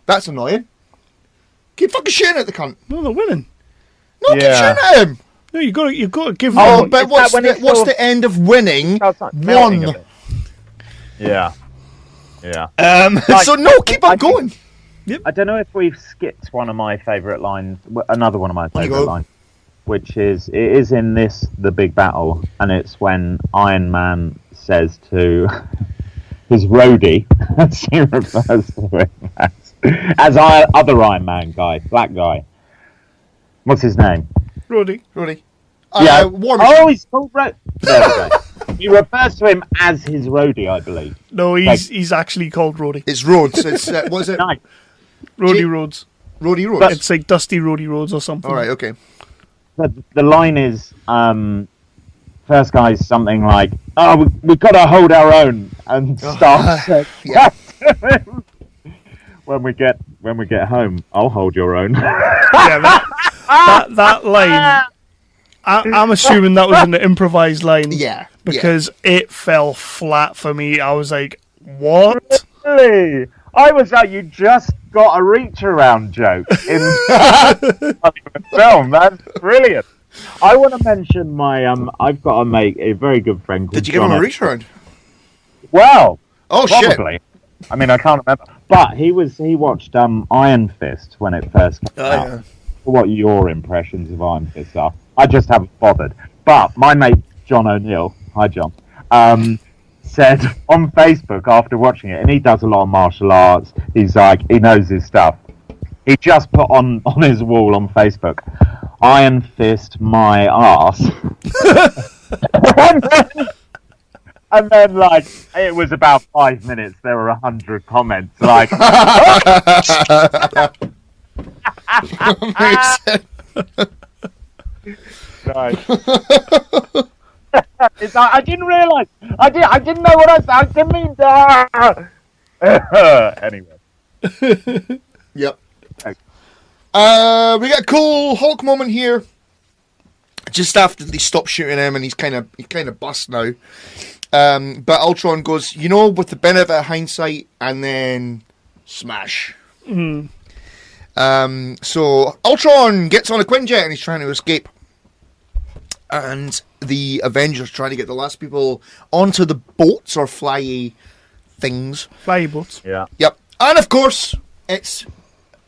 That's annoying. Keep fucking shooting at the cunt. No, they're winning. No, keep shooting at him. No, you got to give them. Oh, but what's the end of winning? One. Yeah. So no, keep on going. Yep. I don't know if we've skipped one of my favourite lines, another one of my favourite lines, which is, it is in the big battle, and it's when Iron Man says to his roadie, as he refers to him as other Iron Man guy, black guy. What's his name? Roddy. Yeah. War Machine. He's called Roddy. There we go. He refers to him as his roadie, I believe. No, he's actually called Roddy. It's Rhodes. It's what is it? Nice. Roddy Rhodes. Roddy Rhodes. It's like Dusty Roddy Rhodes or something. All right, okay. The line is, first guy's something like, "Oh, we've got to hold our own," and starts. When we get home, I'll hold your own. Yeah, that line. I'm assuming that was an improvised line. Yeah. Because it fell flat for me. I was like, what? Really? I was like, you just got a reach around joke in the film. That's brilliant. I want to mention my I've got a mate, a very good friend called Did you give him a reach around? Well, shit. probably. I mean, I can't remember. But he watched Iron Fist when it first came out. Yeah. What your impressions of Iron Fist are? I just haven't bothered. But my mate John O'Neill, hi John, said on Facebook after watching it, and he does a lot of martial arts. He's like, he knows his stuff. He just put on his wall on Facebook, Iron Fist my ass. And then, like, it was about 5 minutes. There were 100 comments. Like, right. It's like, I didn't realise. I didn't know what I said. I didn't mean to. Anyway. Yep. We got a cool Hulk moment here. Just after they stop shooting him, and he's kind of bust now. But Ultron goes, with the benefit of hindsight, and then smash. Mm. So Ultron gets on a Quinjet and he's trying to escape. And the Avengers trying to get the last people onto the boats or flyy things. Flyy boats. Yeah. Yep. And of course, it's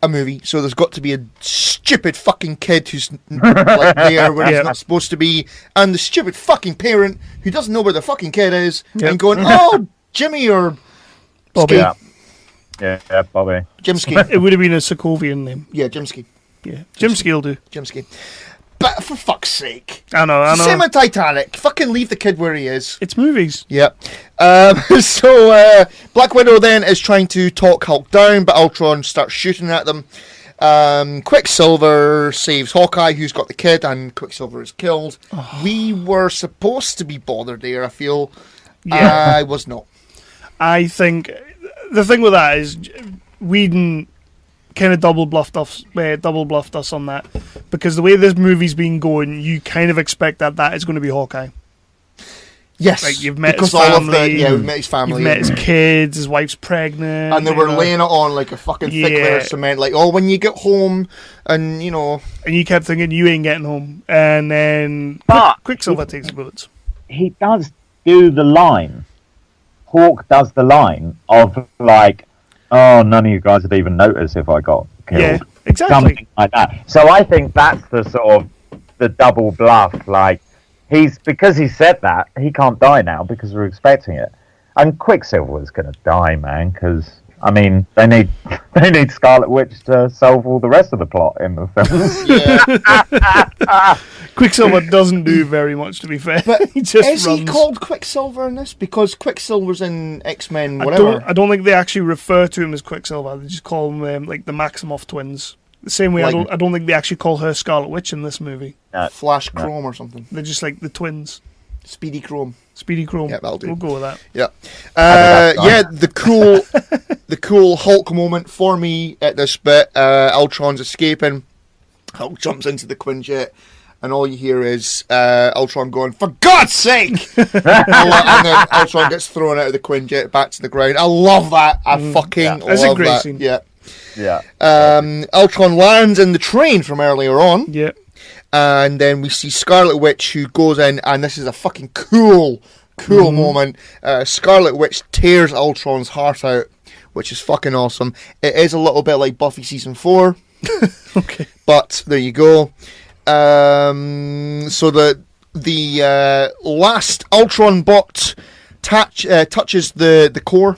a movie, so there's got to be a stupid fucking kid who's like there where he's not supposed to be, and the stupid fucking parent who doesn't know where the fucking kid is, and going, "Oh, Jimmy or Bobby." Yeah, Bobby. Jimsky. It would have been a Sokovian name. Yeah, Jimsky. Yeah, Jimsky will do. Jimsky. But for fuck's sake. I know. Same with Titanic. Fucking leave the kid where he is. It's movies. Yeah. So Black Widow then is trying to talk Hulk down, but Ultron starts shooting at them. Quicksilver saves Hawkeye, who's got the kid, and Quicksilver is killed. Oh. We were supposed to be bothered there, I feel. Yeah. I was not. I think the thing with that is Whedon kind of double bluffed us on that, because the way this movie's been going, you kind of expect that is going to be Hawkeye. Yes, like you've met because his family, all of we've met his family, you've met his kids, his wife's pregnant, and they were laying it on like a fucking thick layer of cement. Like, when you get home, and and you kept thinking you ain't getting home, and then Quicksilver takes the bullets. He does do the line. Hawk does the line of like, "Oh, none of you guys would even notice if I got killed." Yeah, exactly. Something like that. So I think that's the sort of the double bluff. Like, because he said that, he can't die now because we're expecting it. And Quicksilver's going to die, man, because, I mean, they need Scarlet Witch to solve all the rest of the plot in the films. Quicksilver doesn't do very much, to be fair. But he just runs. He called Quicksilver in this? Because Quicksilver's in X-Men, whatever. I don't think they actually refer to him as Quicksilver. They just call him like the Maximoff twins. The same way, I don't think they actually call her Scarlet Witch in this movie. Flash Chrome or something. They're just like the twins. Speedy Chrome. Yeah, that'll do. We'll go with that. Yeah. The cool Hulk moment for me at this bit. Ultron's escaping. Hulk jumps into the Quinjet, and all you hear is Ultron going, "For God's sake!" and then Ultron gets thrown out of the Quinjet back to the ground. I love that. I fucking love a great that. Scene. Yeah. Ultron lands in the train from earlier on. Yeah. And then we see Scarlet Witch, who goes in, and this is a fucking cool moment. Scarlet Witch tears Ultron's heart out, which is fucking awesome. It is a little bit like Buffy Season 4. Okay. But there you go. So the last Ultron bot touches the core.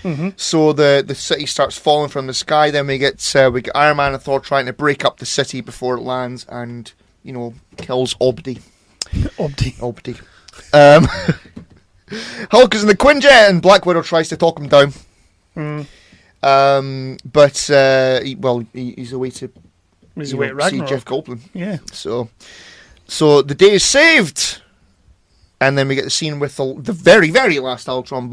Mm-hmm. So the city starts falling from the sky. Then we get Iron Man and Thor trying to break up the city before it lands, and kills Obdi. Hulk is in the Quinjet, and Black Widow tries to talk him down. But he's away to see Jeff Goldblum. Yeah. So the day is saved, and then we get the scene with the very, very last Ultron,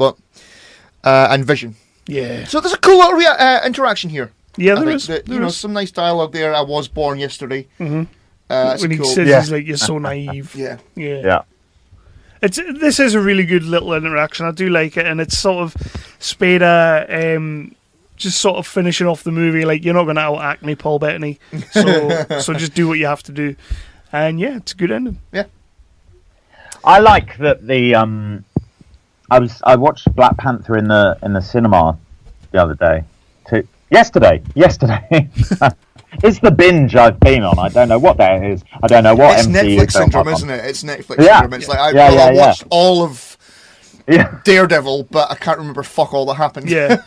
and Vision. Yeah. So there's a cool little interaction here. Yeah, there is. Some nice dialogue there. I was born yesterday. Mm-hmm. When he says he's like, "You're so naive." Yeah. This is a really good little interaction. I do like it, and it's sort of Spada just sort of finishing off the movie. Like, you're not going to out acne Paul Bettany, so just do what you have to do. And yeah, it's a good ending. Yeah. I like that I watched Black Panther in the cinema the other day. Yesterday. It's the binge I've been on. I don't know what that is. I don't know what it's MCU Netflix syndrome, isn't it? It's Netflix syndrome. It's like I watched all of Daredevil, but I can't remember fuck all that happened. Yeah.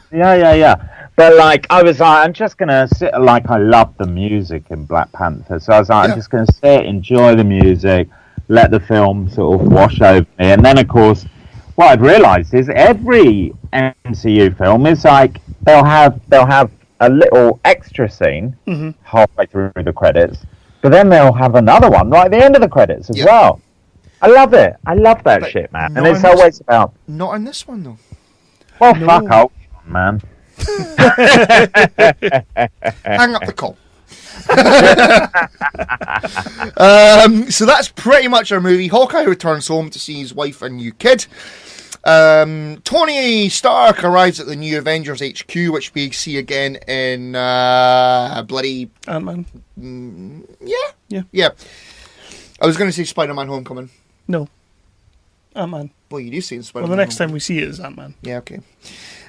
But like, I was like, I'm just gonna sit. Like, I love the music in Black Panther, so I was like, I'm just gonna sit, enjoy the music, let the film sort of wash over me. And then, of course, what I've realised is every MCU film is like they'll have a little extra scene halfway through the credits, but then they'll have another one right at the end of the credits as well. I love it. I love that shit, man. And it's always about... Not in this one, though. Well, fuck off, man. Hang up the call. So that's pretty much our movie. Hawkeye returns home to see his wife and new kid. Tony Stark arrives at the new Avengers HQ, which we see again in bloody Ant-Man. Yeah. I was going to say Spider-Man: Homecoming. No, Ant-Man. Well, you do see it in Spider-Man. Well, the next time we see it is Ant-Man. Yeah, okay.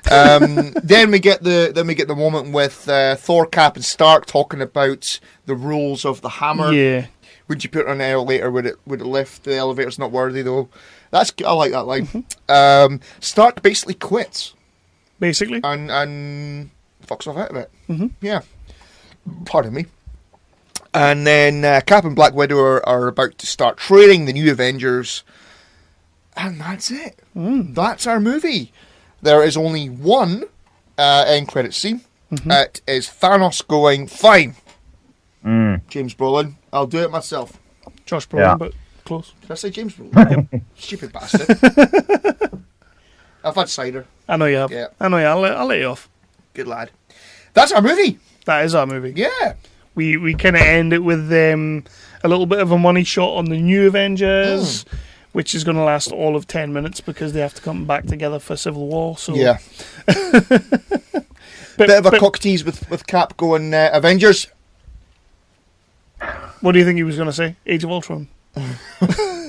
Then we get the moment with Thor, Cap, and Stark talking about the rules of the hammer. Yeah. Would you put it on an elevator? Would it lift? The elevator's not worthy though. I like that line. Stark basically quits. Basically. And fucks off out of it. Yeah. Pardon me. And then Cap and Black Widow are about to start training the new Avengers. And that's it. That's our movie. There is only one end credit scene. It is Thanos going, fine. James Brolin, I'll do it myself. Josh Brolin, but close. Did I say James Brolin? Stupid bastard. I've had cider. I know you have. Yeah. I know you. I'll let you off. Good lad. That's our movie. That is our movie. Yeah. We kind of end it with a little bit of a money shot on the new Avengers, which is going to last all of 10 minutes because they have to come back together for Civil War. So yeah. Bit of a cock tease with Cap going, Avengers. What do you think he was going to say? Age of Ultron.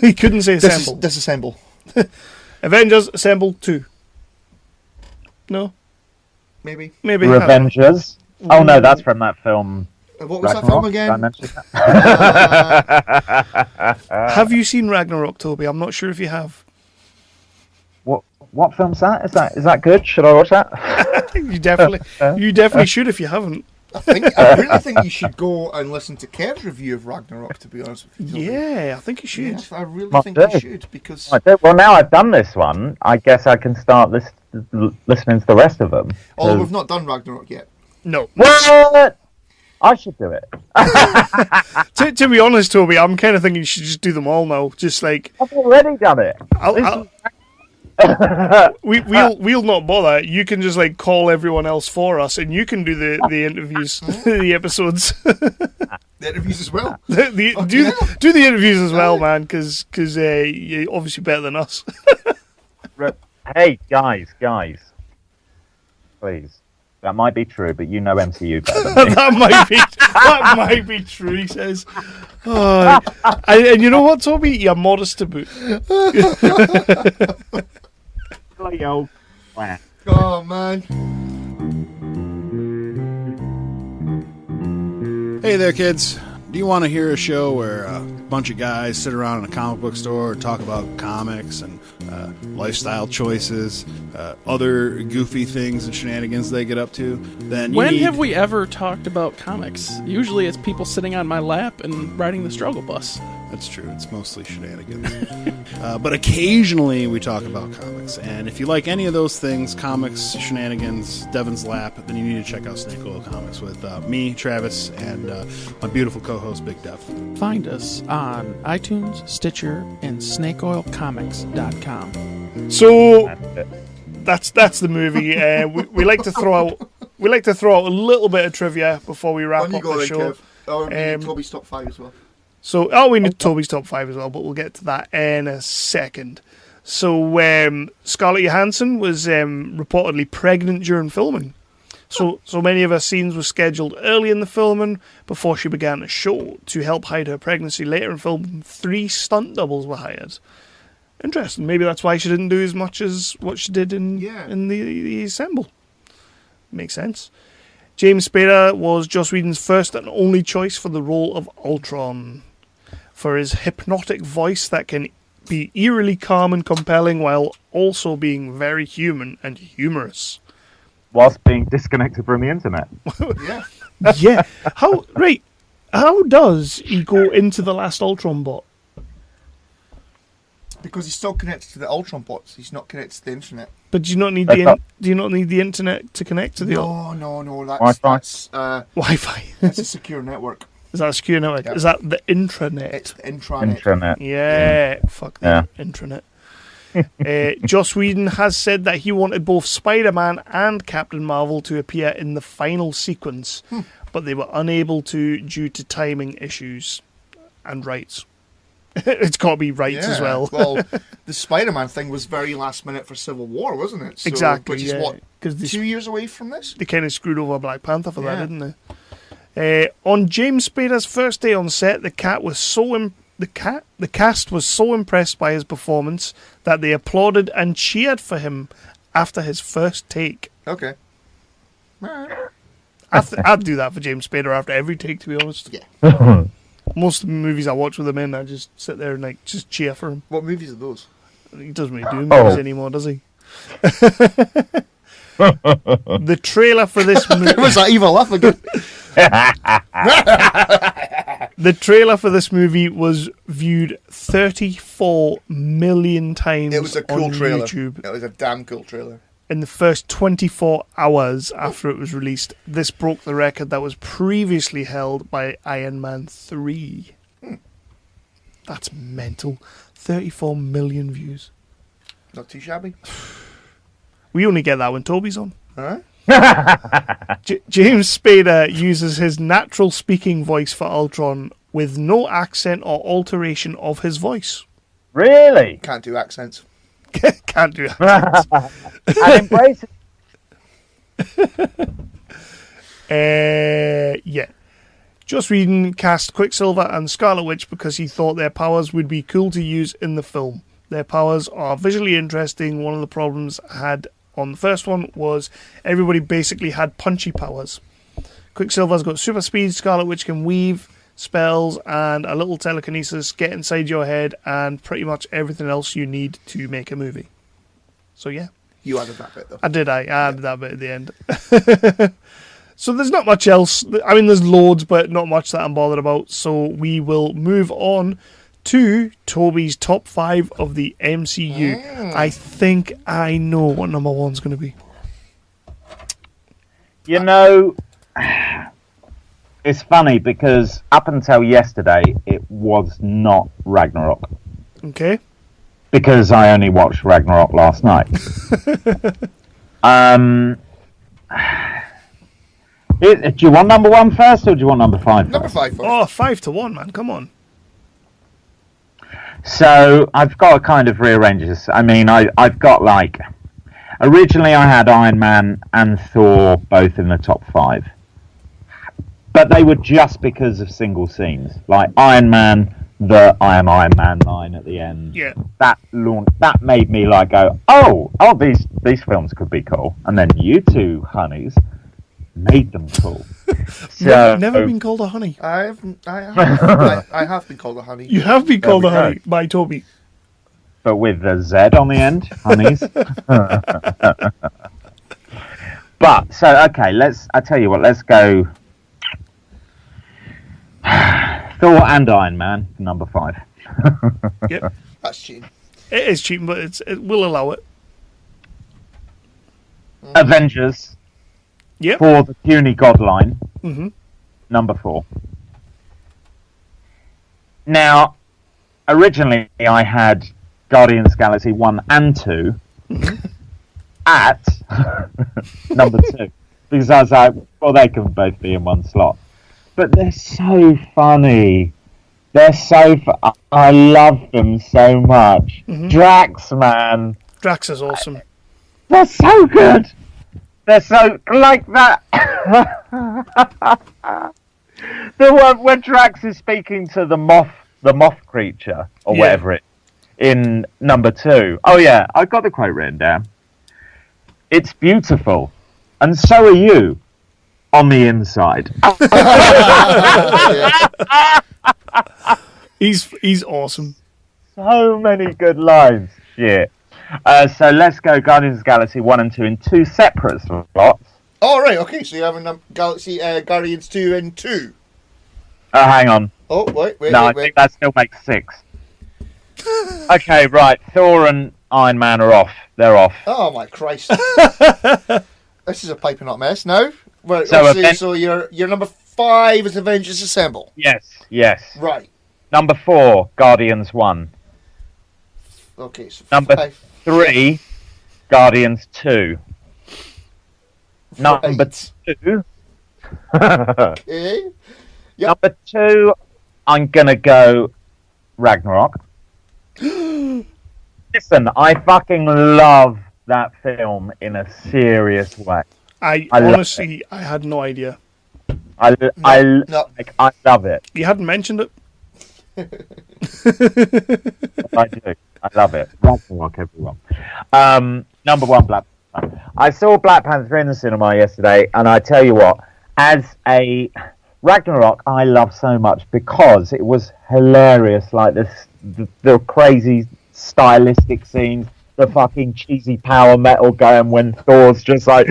He couldn't say assemble. Disassemble. Avengers Assemble 2. No? Maybe. Revengers. Oh no, that's from that film. What was that film again? Did I mention that? Have you seen Ragnarok, Toby? I'm not sure if you have. What film's that? Is that good? Should I watch that? You definitely should if you haven't. I really think you should go and listen to Kev's review of Ragnarok, to be honest with you. Yeah, I think you should. Yeah, I really think you should, because... Well, now I've done this one, I guess I can start listening to the rest of them. Although we've not done Ragnarok yet. No. What? I should do it. To be honest, Toby, I'm kind of thinking you should just do them all now. Just like... I've already done it. We'll not bother. You can just like call everyone else for us, and you can do the interviews, the episodes. The interviews as well. Do the interviews as well, man, because you're obviously better than us. Hey guys, please. That might be true, but you know MCU better than me. that might be true, he says. Oh, and you know what, Toby? You're modest to boot. Oh, man. Hey there, kids. Do you want to hear a show where a bunch of guys sit around in a comic book store and talk about comics and lifestyle choices, other goofy things and shenanigans they get up to? Then when have we ever talked about comics? Usually it's people sitting on my lap and riding the struggle bus. That's true. It's mostly shenanigans. But occasionally we talk about comics. And if you like any of those things, comics, shenanigans, Devin's lap, then you need to check out Snake Oil Comics with me, Travis, and my beautiful co-host, Big Dev. Find us on iTunes, Stitcher, and snakeoilcomics.com. So that's the movie. We like to throw out a little bit of trivia before we wrap up the show. Oh, we need Toby's top 5 as well. We need Toby's top 5 as well, but we'll get to that in a second. So Scarlett Johansson was reportedly pregnant during filming. So many of her scenes were scheduled early in the filming before she began to show. To help hide her pregnancy later in filming, 3 stunt doubles were hired. Interesting. Maybe that's why she didn't do as much as what she did in the Assemble. Makes sense. James Spader was Joss Whedon's first and only choice for the role of Ultron, for his hypnotic voice that can be eerily calm and compelling while also being very human and humorous. Whilst being disconnected from the internet. Yeah. How does he go into the last Ultron bot? Because he's still connected to the Ultron bots. He's not connected to the internet. But do you not need the internet to connect to the? No. That's Wi-Fi. That's a secure network. Is that a secure network? Yep. Is that the intranet? It's the intranet. Yeah, fuck the intranet. Joss Whedon has said that he wanted both Spider-Man and Captain Marvel to appear in the final sequence, but they were unable to due to timing issues and rights. It's got to be rights as well. Well, the Spider-Man thing was very last minute for Civil War, wasn't it? So, Exactly. Which is what, 'cause 2 years away from this? They kind of screwed over Black Panther for that, didn't they? On James Spader's first day on set, the cast was so impressed by his performance that they applauded and cheered for him after his first take. Okay. All right. I'd do that for James Spader after every take, to be honest. Yeah. Most of the movies I watch with him in, I just sit there and just cheer for him. What movies are those? He doesn't really do movies anymore, does he? The trailer for this movie was that evil laugh again? The trailer for this movie was viewed 34 million times. It was a cool on trailer. YouTube. It was a damn cool trailer. In the first 24 hours after it was released. This broke the record that was previously held by Iron Man 3. That's mental. 34 million views. Not too shabby. We only get that when Toby's on. Huh? James Spader uses his natural speaking voice for Ultron with no accent or alteration of his voice. Really? Can't do accents. Can't do accents. And embrace it. Yeah. Joss Whedon cast Quicksilver and Scarlet Witch because he thought their powers would be cool to use in the film. Their powers are visually interesting. One of the problems I had on the first one was everybody basically had punchy powers. Quicksilver's got super speed, Scarlet Witch can weave spells and a little telekinesis, get inside your head, and pretty much everything else you need to make a movie. So yeah. You added that bit though. I did, I added that bit at the end. So there's not much else. I mean, there's loads, but not much that I'm bothered about. So we will move on to Toby's top 5 of the MCU. I think I know what number 1's going to be. You know, it's funny because up until yesterday, it was not Ragnarok. Okay. Because I only watched Ragnarok last night. Do you want number 1 first, or do you want number 5 first? Number 5 first. Oh, 5-1, man. Come on. So I've got to kind of rearrange this. I mean, I've got like... Originally I had Iron Man and Thor both in the top 5. But they were just because of single scenes. Like Iron Man, the I am Iron Man line at the end. Yeah. That made me like go, oh, these films could be cool. And then you two honeys made them cool. So, never been called a honey. I have been called a honey. You have been called a honey by Toby. But with a Z on the end, honeys. But, so, okay, I tell you what, let's go Thor and Iron Man, number 5. Yep. That's cheating. It is cheating, but it will allow it. Avengers. Yep. For the puny god line. Mm-hmm. Number 4. Now, originally I had Guardians of the Galaxy 1 and 2 at number 2. Because I was like, well, they can both be in one slot. But they're so funny. They're so I love them so much. Mm-hmm. Drax, man. Drax is awesome. They're so good. They're so like that. The one when Drax is speaking to the moth creature or whatever it in number 2. Oh yeah, I got the quote written down. It's beautiful, and so are you on the inside. He's awesome. So many good lines. Shit. So let's go Guardians of the Galaxy 1 and 2 in 2 separate slots. Oh, right, okay, so you're having Guardians 2 and 2. Hang on. Oh, wait. I think that still makes 6. Okay, right. Thor and Iron Man are off. They're off. Oh my Christ! This is a piping hot mess now. Right, so your number 5 is Avengers Assemble. Yes. Right. Number 4, Guardians 1. Okay. So number 3, Guardians 2. Number 2. Okay. Yep. Number 2, I'm gonna go Ragnarok. Listen, I fucking love that film in a serious way. I honestly had no idea. I love it. You hadn't mentioned it. I do. I love it. Ragnarok, everyone. Number 1, Black Panther. I saw Black Panther in the cinema yesterday, and I tell you what, as a Ragnarok, I love so much because it was hilarious. Like the crazy stylistic scenes, the fucking cheesy power metal going when Thor's just like.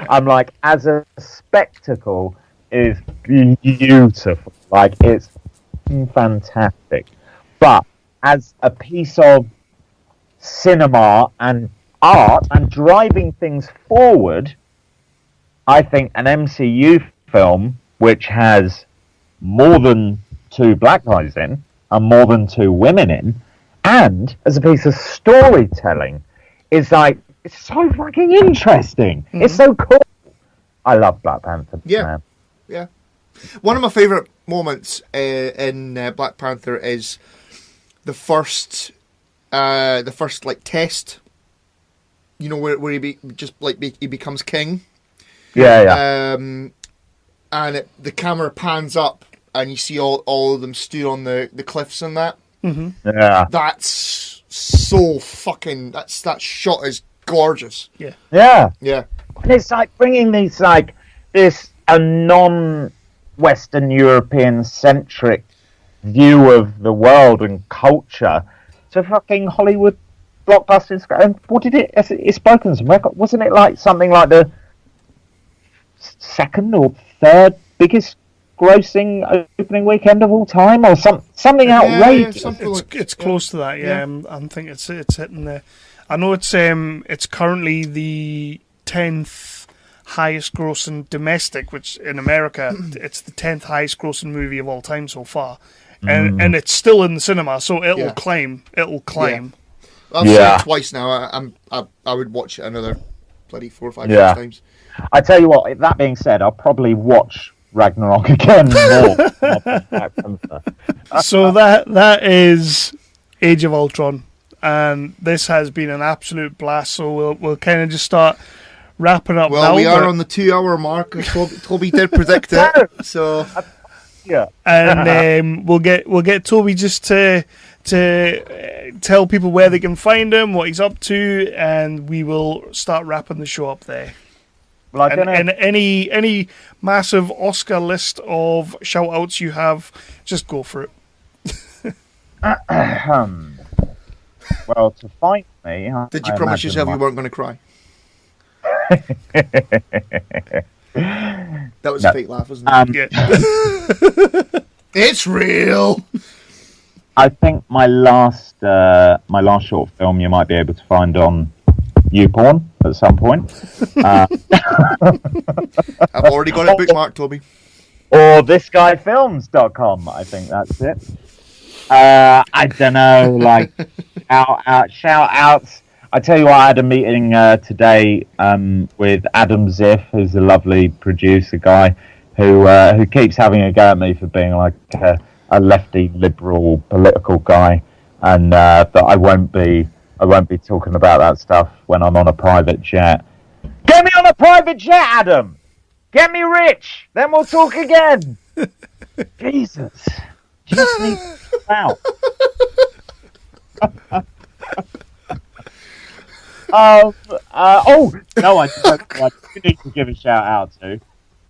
I'm like, as a spectacle, is beautiful. Like, it's fantastic. But as a piece of cinema and art and driving things forward, I think an MCU film which has more than 2 black guys in and more than 2 women in, and as a piece of storytelling, is like, it's so fucking interesting. Mm-hmm. It's so cool. I love Black Panther. Yeah. One of my favourite moments in Black Panther is the first like test. You know, where he he becomes king. Yeah. And the camera pans up, and you see all of them stood on the cliffs and that. Mm-hmm. Yeah. That's so fucking. That shot is gorgeous. Yeah. And it's like bringing these a non-Western European centric view of the world and culture to fucking Hollywood blockbusters. And what did it's broken some record? Wasn't it like something like the 2nd or 3rd biggest grossing opening weekend of all time, or something outrageous? It's close to that. Yeah. I think it's hitting there. I know it's currently the 10th highest grossing domestic, which in America it's the 10th highest grossing movie of all time so far, and it's still in the cinema, so it'll climb. I've seen it twice now. I would watch it another bloody 4 or 5 times. I tell you what, that being said, I'll probably watch Ragnarok again more. So that is Age of Ultron, and this has been an absolute blast. So we'll kind of just start wrapping up. Well, now, we are on the 2-hour mark. Toby did predict it, so yeah. And we'll get Toby just to tell people where they can find him, what he's up to, and we will start wrapping the show up there. Well, and any massive Oscar list of shout outs you have, just go for it. Well, to find me, did you promise yourself you weren't going to cry? That was a fake laugh, wasn't it? It's real. I think my last short film you might be able to find on YouPorn at some point. I've already got it bookmarked, Toby. Or thisguyfilms.com. I think that's it. I don't know, like shout outs. I tell you what, I had a meeting today with Adam Ziff, who's a lovely producer guy who keeps having a go at me for being like a lefty liberal political guy, and that I won't be talking about that stuff when I'm on a private jet. Get me on a private jet, Adam! Get me rich! Then we'll talk again! Jesus. Just need to out. I do need to give a shout out to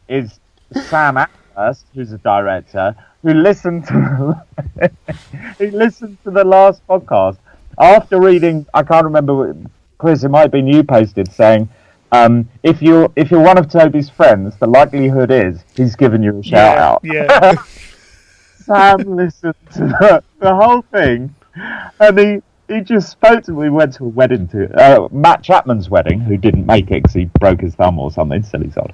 is Sam Ashurst, who's a director, who listened to the last podcast after reading. I can't remember, Chris. It might have been you posted saying, if you're one of Toby's friends, the likelihood is he's given you a shout out. Yeah. Sam listened to the whole thing And he just spoke to me. We went to a wedding Matt Chapman's wedding, who didn't make it because he broke his thumb or something, silly sod.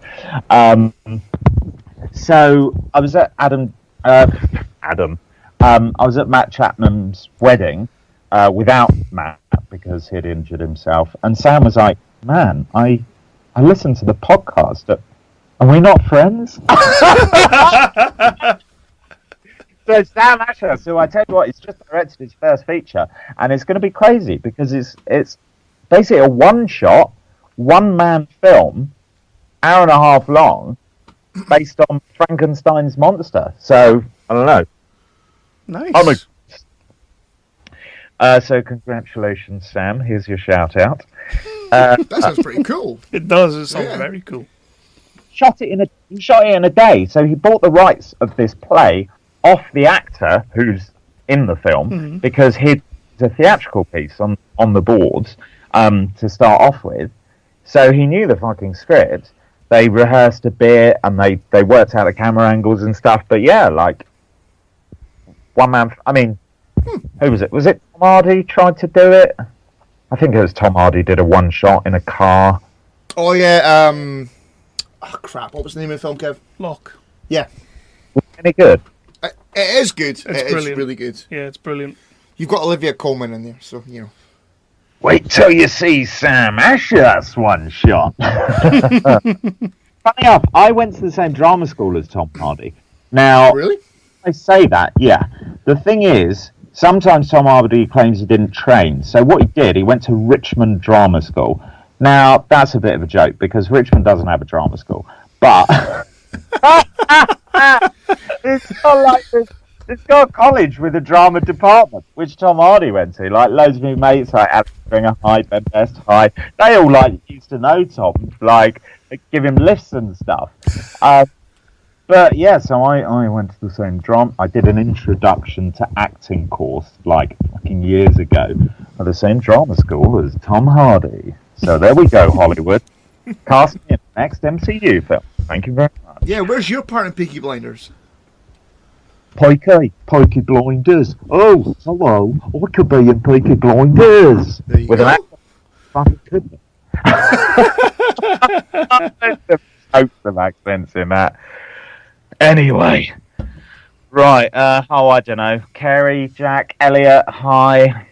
So I was at I was at Matt Chapman's wedding without Matt because he'd injured himself. And Sam was like, man, I listened to the podcast. Are we not friends? So Sam Asher, so I tell you what, he's just directed his first feature, and it's going to be crazy because it's basically a one-shot, one-man film, hour and a half long, based on Frankenstein's monster. So I don't know. Nice. So congratulations, Sam. Here's your shout out. That sounds pretty cool. It does. It sounds very cool. He shot it in a day. So he bought the rights of this play off the actor who's in the film because it's a theatrical piece on the boards to start off with. So he knew the fucking script. They rehearsed a bit and they worked out the camera angles and stuff. But yeah, like one man. I mean, who was it? Was it Tom Hardy tried to do it? I think it was Tom Hardy did a one shot in a car. Oh yeah. Oh crap! What was the name of the film, Kev? Lock. Yeah. Was it any good? It is good. It's It brilliant. is really good. Yeah, it's brilliant. You've got Olivia Colman in there, so you know. Wait till you see Sam Asher's one shot. Funny enough, I went to the same drama school as Tom Hardy. Now, really? I say that, yeah. The thing is, sometimes Tom Hardy claims he didn't train. So what he did, he went to Richmond Drama School. Now, that's a bit of a joke because Richmond doesn't have a drama school. But it's not like it's got a college with a drama department, which Tom Hardy went to. Like loads of my mates, like Alex Springer, hi, Ben Best, hi. They all used to know Tom, give him lifts and stuff. But yeah, so I went to the same drama. I did an introduction to acting course fucking years ago at the same drama school as Tom Hardy. So there we go, Hollywood. Cast me in the next MCU film. Thank you very much. Yeah, where's your part in Peaky Blinders? Peaky Blinders. Oh, hello. I could be in Peaky Blinders. There you with go. an accent. Fucking couldn't. There's loads of accents in that. Anyway. Right, I don't know. Kerry, Jack, Elliot, hi.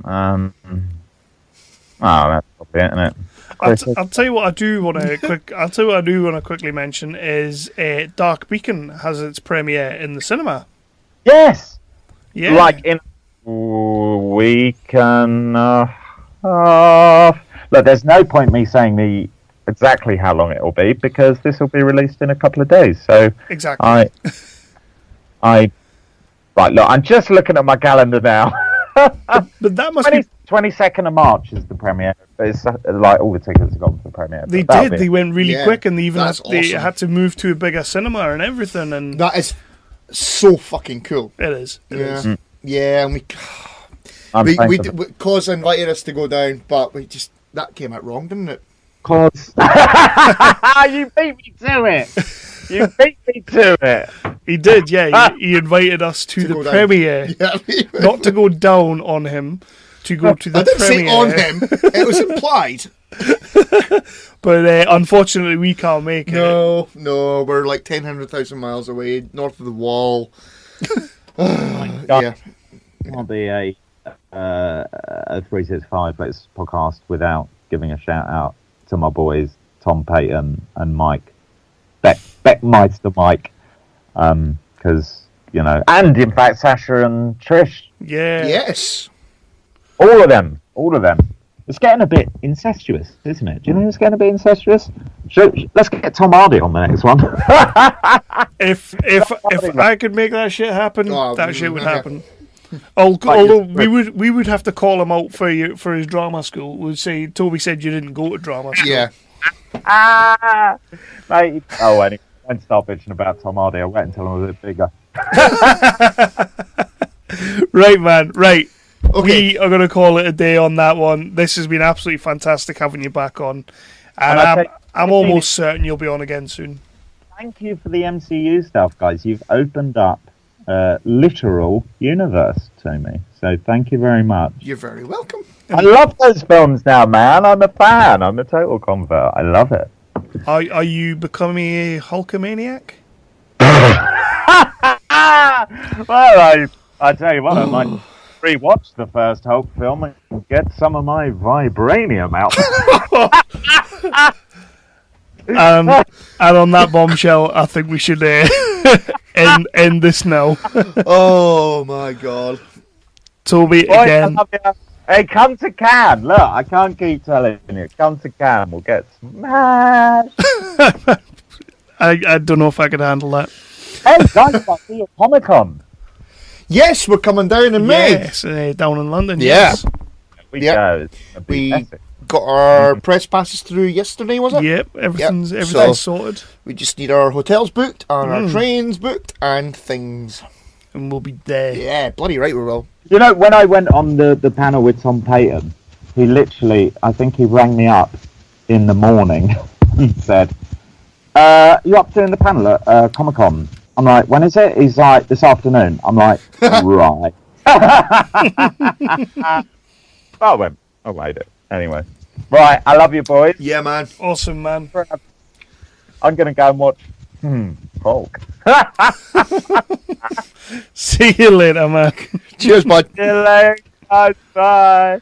Oh, that's probably it, isn't it? I'll tell you what I do want to quickly mention is Dark Beacon has its premiere in the cinema. Yes. Yeah. Like in a week and a half. Look, there's no point me saying exactly how long it will be because this will be released in a couple of days. So exactly. Right. Look, I'm just looking at my calendar now. But that must be 22nd of March is the premiere. But it's all the tickets have gone for the premiere. They did. They went really quick, and they awesome. had to move to a bigger cinema and everything. And that is so fucking cool. It is. It is. Yeah, and Cause invited us to go down, but that came out wrong, didn't it? Cause you beat me to it. You beat me to it. He did. Yeah, he invited us to the premiere, not to go down on him. To go to the I didn't premiere. say on him. It was implied. But unfortunately, we can't make it. No, we're like 10,000 miles away, north of the wall. Yeah. Can't be a 365 Let's podcast without giving a shout out to my boys Tom Payton and Mike Beckmeister Mike, because and in fact Sasha and Trish. Yeah. Yes. All of them. It's getting a bit incestuous, isn't it? Do you think it's getting a bit incestuous? Let's get Tom Hardy on the next one. If I could make that shit happen, that shit would happen. Although we would have to call him out for his drama school. We'd say Toby said you didn't go to drama school. Yeah. Mate. Oh, anyway, don't start bitching about Tom Hardy. I'll wait until I'm a bit bigger. Right, man. Right. Okay. We are going to call it a day on that one. This has been absolutely fantastic having you back on. And I'm almost certain you'll be on again soon. Thank you for the MCU stuff, guys. You've opened up a literal universe to me. So thank you very much. You're very welcome. I love those films now, man. I'm a fan. I'm a total convert. I love it. Are you becoming a Hulkamaniac? Well, I tell you what, I might rewatch the first Hulk film and get some of my vibranium out. And on that bombshell, I think we should end this now. Oh my god. Toby, Boy, again. I love you. Hey, come to Cannes. Look, I can't keep telling you. Come to Cannes. We'll get smashed. I don't know if I could handle that. Hey, guys, I'll see you at Comic-Con. Yes, we're coming down in May. Yes, down in London. Yeah. Yes. We go. We got our press passes through yesterday, was it? Yep, everything's So, sorted. we just need our hotels booked and our trains booked and things. And we'll be there. Yeah, bloody right we will. You know, when I went on the panel with Tom Payton, he literally, I think he rang me up in the morning and said, you up doing the panel at Comic-Con? I'm like, when is it? He's like, this afternoon. I'm like, right. I made it. Anyway. Right, I love you, boys. Yeah, man. Awesome, man. I'm going to go and watch Hulk. See you later, man. Cheers, bud. See you later, guys. Bye.